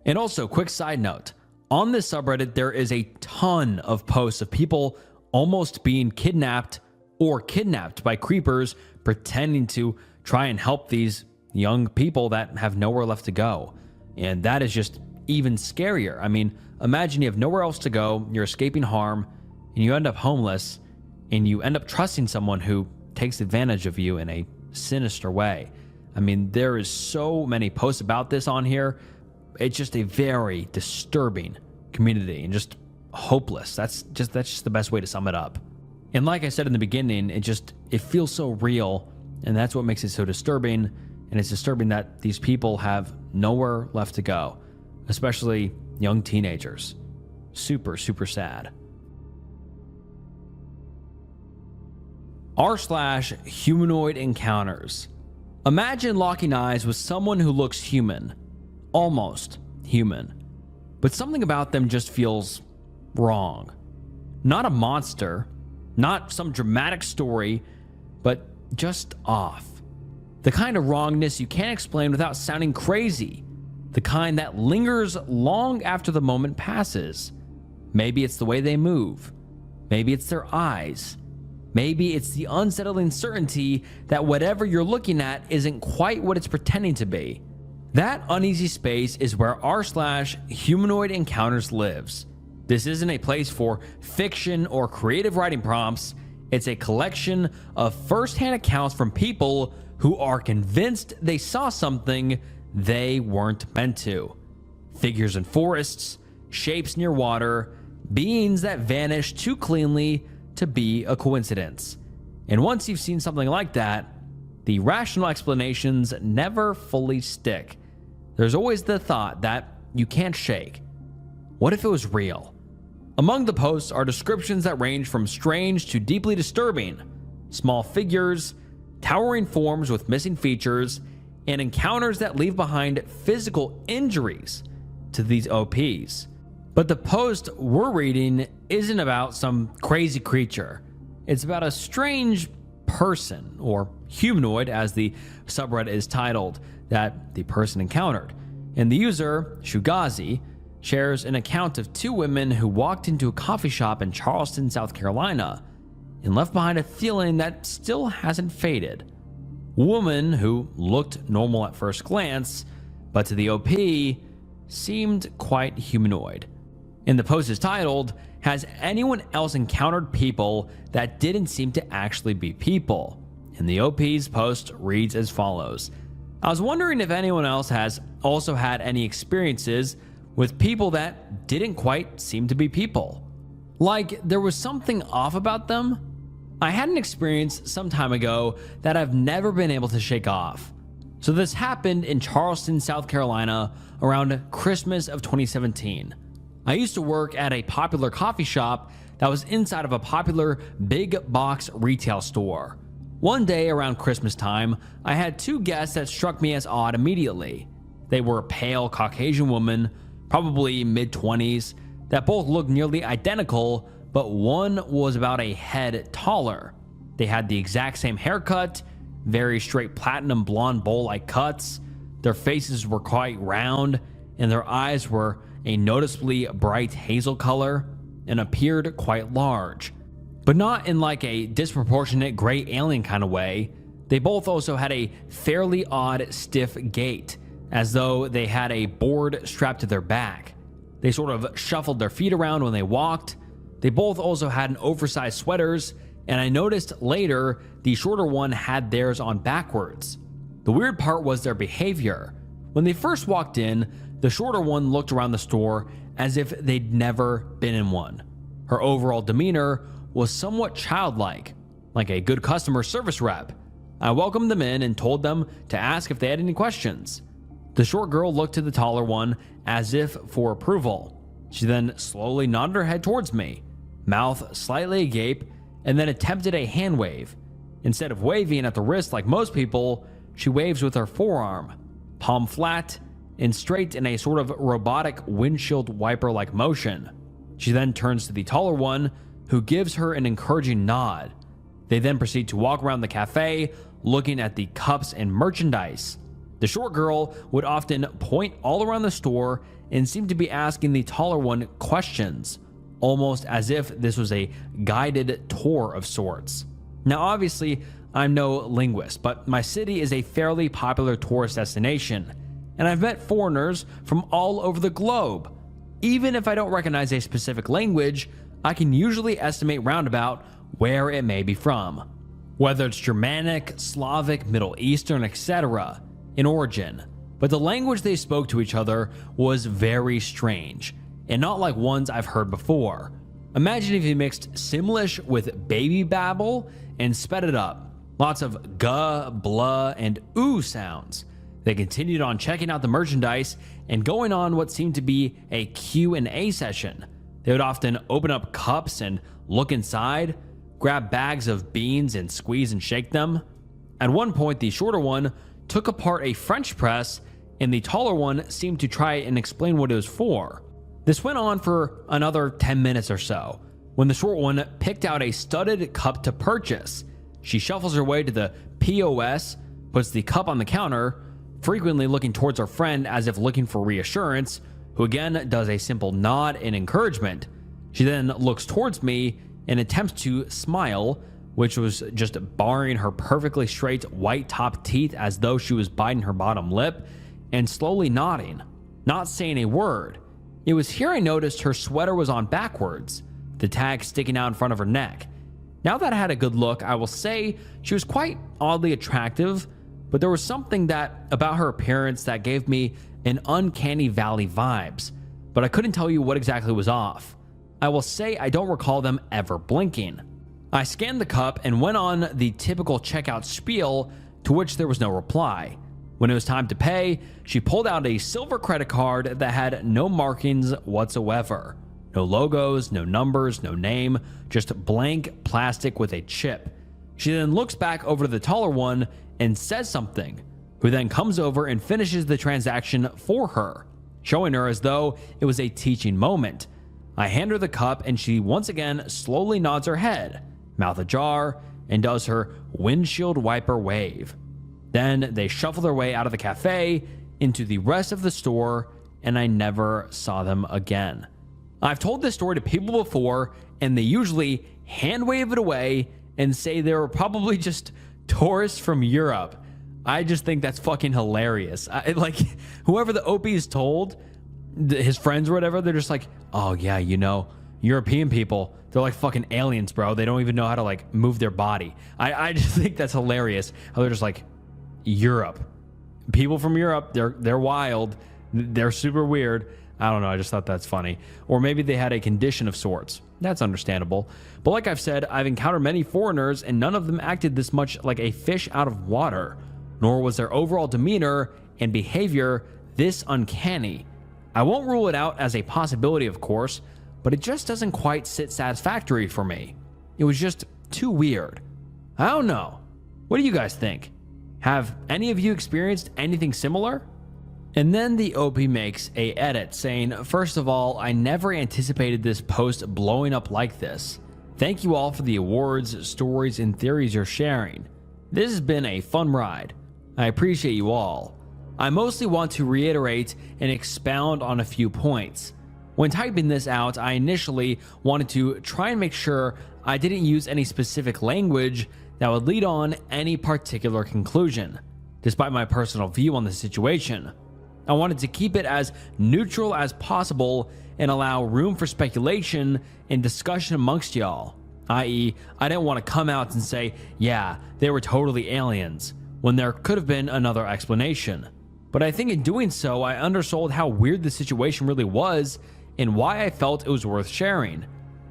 Speaker 1: And also, quick side note, on this subreddit, there is a ton of posts of people almost being kidnapped or kidnapped by creepers pretending to try and help these young people that have nowhere left to go. And that is just even scarier. I mean, imagine you have nowhere else to go, you're escaping harm, and you end up homeless, and you end up trusting someone who takes advantage of you in a sinister way. I mean, there is so many posts about this on here. It's just a very disturbing community and just hopeless. That's just the best way to sum it up. And like I said in the beginning, it feels so real, and that's what makes it so disturbing. And it's disturbing that these people have nowhere left to go, especially young teenagers. Super, super sad. r/humanoid encounters. Imagine locking eyes with someone who looks human, almost human, but something about them just feels wrong. Not a monster, not some dramatic story, but just off. The kind of wrongness you can't explain without sounding crazy. The kind that lingers long after the moment passes. Maybe it's the way they move. Maybe it's their eyes. Maybe it's the unsettling certainty that whatever you're looking at isn't quite what it's pretending to be. That uneasy space is where r/humanoid encounters lives. This isn't a place for fiction or creative writing prompts. It's a collection of first-hand accounts from people who are convinced they saw something they weren't meant to. Figures in forests, shapes near water, beings that vanish too cleanly to be a coincidence. And once you've seen something like that, the rational explanations never fully stick. There's always the thought that you can't shake. What if it was real? Among the posts are descriptions that range from strange to deeply disturbing. Small figures, towering forms with missing features, and encounters that leave behind physical injuries to these OPs. But the post we're reading isn't about some crazy creature. It's about a strange person, or humanoid as the subreddit is titled, that the person encountered. And the user, Shugazi, shares an account of two women who walked into a coffee shop in Charleston, South Carolina, and left behind a feeling that still hasn't faded. A woman who looked normal at first glance, but to the OP seemed quite humanoid. And the post is titled, "Has anyone else encountered people that didn't seem to actually be people?" And the OP's post reads as follows. "I was wondering if anyone else has also had any experiences with people that didn't quite seem to be people. Like there was something off about them. I had an experience some time ago that I've never been able to shake off. So this happened in Charleston, South Carolina around Christmas of 2017. I used to work at a popular coffee shop that was inside of a popular big box retail store. One day around Christmas time, I had two guests that struck me as odd immediately. They were a pale Caucasian woman, probably mid-20s, that both looked nearly identical, but one was about a head taller. They had the exact same haircut, very straight platinum blonde bowl-like cuts. Their faces were quite round, and their eyes were a noticeably bright hazel color and appeared quite large. But not in like a disproportionate gray alien kind of way. They both also had a fairly odd stiff gait, as though they had a board strapped to their back. They sort of shuffled their feet around when they walked. They both also had an oversized sweaters, and I noticed later the shorter one had theirs on backwards. The weird part was their behavior. When they first walked in, the shorter one looked around the store as if they'd never been in one. Her overall demeanor was somewhat childlike, like a good customer service rep. I welcomed them in and told them to ask if they had any questions. The short girl looked to the taller one as if for approval. She then slowly nodded her head towards me, mouth slightly agape, and then attempted a hand wave. Instead of waving at the wrist like most people, she waves with her forearm, palm flat and straight in a sort of robotic windshield wiper-like motion. She then turns to the taller one, who gives her an encouraging nod. They then proceed to walk around the cafe, looking at the cups and merchandise. The short girl would often point all around the store and seem to be asking the taller one questions, almost as if this was a guided tour of sorts. Now, obviously, I'm no linguist, but my city is a fairly popular tourist destination, and I've met foreigners from all over the globe. Even if I don't recognize a specific language, I can usually estimate roundabout where it may be from, whether it's Germanic, Slavic, Middle Eastern, etc. in origin. But the language they spoke to each other was very strange, and not like ones I've heard before. Imagine if you mixed Simlish with Baby Babel and sped it up. Lots of guh, blah, and ooh sounds. They continued on checking out the merchandise and going on what seemed to be a Q&A session. They would often open up cups and look inside, grab bags of beans and squeeze and shake them. At one point, the shorter one took apart a French press, and the taller one seemed to try and explain what it was for. This went on for another 10 minutes or so, when the short one picked out a studded cup to purchase. She shuffles her way to the POS, puts the cup on the counter, frequently looking towards her friend as if looking for reassurance, who again does a simple nod and encouragement. She then looks towards me and attempts to smile, which was just baring her perfectly straight white top teeth as though she was biting her bottom lip, and slowly nodding, not saying a word. It was here I noticed her sweater was on backwards, the tag sticking out in front of her neck. Now that I had a good look, I will say she was quite oddly attractive, but there was something about her appearance that gave me an uncanny valley vibes, but I couldn't tell you what exactly was off. I will say I don't recall them ever blinking. I scanned the cup and went on the typical checkout spiel, to which there was no reply. When it was time to pay, she pulled out a silver credit card that had no markings whatsoever. No logos, no numbers, no name, just blank plastic with a chip. She then looks back over to the taller one and says something, who then comes over and finishes the transaction for her, showing her as though it was a teaching moment. I hand her the cup and she once again slowly nods her head, mouth ajar, and does her windshield wiper wave. Then they shuffle their way out of the cafe into the rest of the store, and I never saw them again. I've told this story to people before, and they usually hand wave it away and say they were probably just tourists from Europe. I just think that's fucking hilarious. Like, whoever the OP is told, his friends or whatever, they're just like, oh yeah, you know, European people, they're like fucking aliens, bro. They don't even know how to like move their body. I just think that's hilarious how they're just like, Europe. People from Europe, they're wild. They're super weird. I don't know. I just thought that's funny. Or maybe they had a condition of sorts. That's understandable. But like I've said, I've encountered many foreigners and none of them acted this much like a fish out of water, nor was their overall demeanor and behavior this uncanny. I won't rule it out as a possibility, of course, but it just doesn't quite sit satisfactory for me. It was just too weird. I don't know. What do you guys think? Have any of you experienced anything similar? And then the OP makes a edit saying, first of all, I never anticipated this post blowing up like this. Thank you all for the awards, stories, and theories you're sharing. This has been a fun ride. I appreciate you all. I mostly want to reiterate and expound on a few points. When typing this out, I initially wanted to try and make sure I didn't use any specific language that would lead on any particular conclusion, despite my personal view on the situation. I wanted to keep it as neutral as possible and allow room for speculation and discussion amongst y'all, i.e., I didn't want to come out and say, yeah, they were totally aliens, when there could have been another explanation. But I think in doing so, I undersold how weird the situation really was and why I felt it was worth sharing.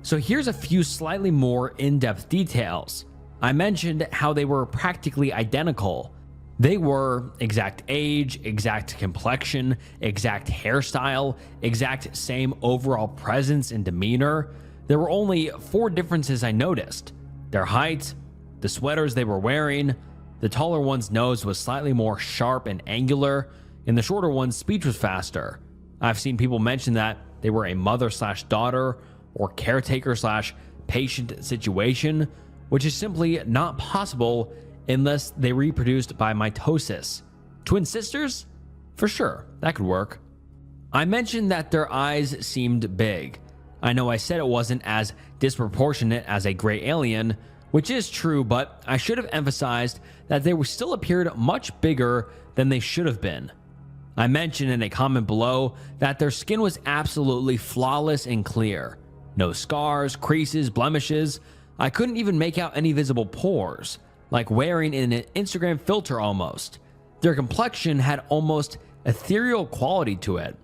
Speaker 1: So here's a few slightly more in-depth details. I mentioned how they were practically identical. They were exact age, exact complexion, exact hairstyle, exact same overall presence and demeanor. There were only 4 differences I noticed. Their height, the sweaters they were wearing, the taller one's nose was slightly more sharp and angular, and the shorter one's speech was faster. I've seen people mention that they were a mother/daughter or caretaker/patient situation, which is simply not possible unless they reproduced by mitosis. Twin sisters? For sure, that could work. I mentioned that their eyes seemed big. I know I said it wasn't as disproportionate as a gray alien, which is true, but I should have emphasized that they still appeared much bigger than they should have been. I mentioned in a comment below that their skin was absolutely flawless and clear. No scars, creases, blemishes. I couldn't even make out any visible pores, like wearing in an Instagram filter almost. Their complexion had almost ethereal quality to it.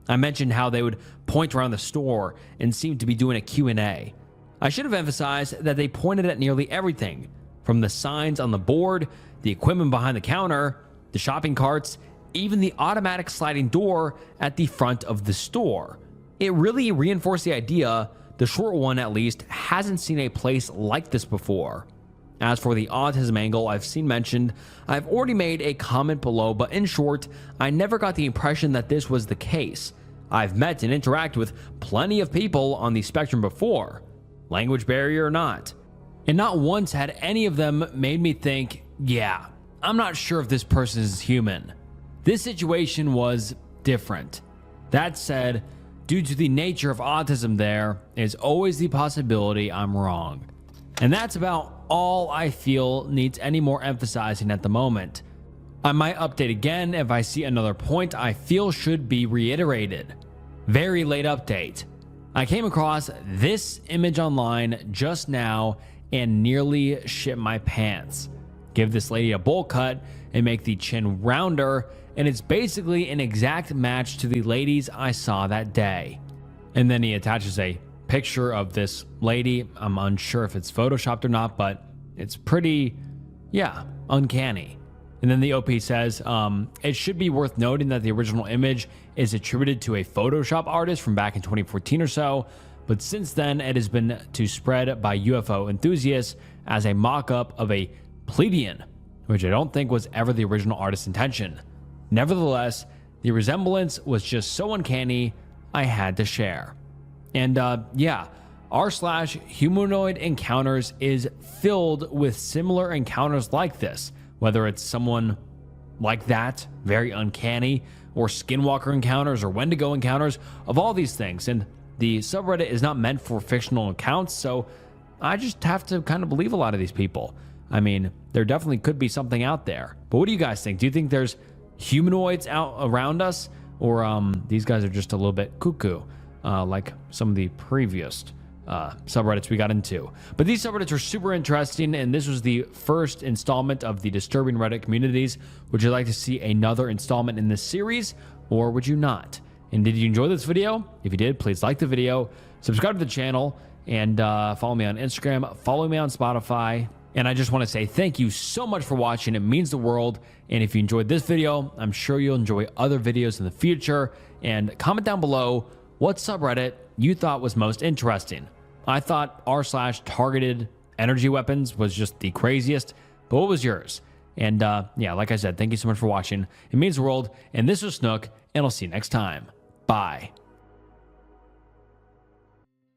Speaker 1: I mentioned how they would point around the store and seem to be doing a Q&A. I should have emphasized that they pointed at nearly everything, from the signs on the board, the equipment behind the counter, the shopping carts, even the automatic sliding door at the front of the store. It really reinforced the idea, the short one at least, hasn't seen a place like this before. As for the autism angle I've seen mentioned, I've already made a comment below, but in short, I never got the impression that this was the case. I've met and interacted with plenty of people on the spectrum before, language barrier or not, and not once had any of them made me think, yeah, I'm not sure if this person is human. This situation was different. That said, due to the nature of autism, there is always the possibility I'm wrong. And that's about all I feel needs any more emphasizing at the moment. I might update again if I see another point I feel should be reiterated. Very late update. I came across this image online just now and nearly shit my pants. Give this lady a bowl cut and make the chin rounder, and it's basically an exact match to the ladies I saw that day. And then he attaches a picture of this lady. I'm unsure if it's photoshopped or not, but it's pretty, uncanny. And then the OP says, it should be worth noting that the original image is attributed to a Photoshop artist from back in 2014 or so, but since then it has been to spread by UFO enthusiasts as a mock-up of a plebeian, which I don't think was ever the original artist's intention. Nevertheless, the resemblance was just so uncanny, I had to share. And r/humanoid encounters is filled with similar encounters like this, whether it's someone like that, very uncanny, or skinwalker encounters or Wendigo encounters, of all these things. And the subreddit is not meant for fictional accounts, so I just have to kind of believe a lot of these people. I mean, there definitely could be something out there. But what do you guys think? Do you think there's humanoids out around us, or these guys are just a little bit cuckoo, like some of the previous subreddits we got into? But these subreddits are super interesting, and this was the first installment of the Disturbing Reddit Communities. Would you like to see another installment in this series, or would you not? And did you enjoy this video? If you did, please like the video, subscribe to the channel, and follow me on Instagram, follow me on Spotify. And I just want to say thank you so much for watching. It means the world. And if you enjoyed this video, I'm sure you'll enjoy other videos in the future. And comment down below what subreddit you thought was most interesting. I thought r/targeted energy weapons was just the craziest, but what was yours? And yeah, like I said, thank you so much for watching. It means the world. And this was Snook, and I'll see you next time. Bye.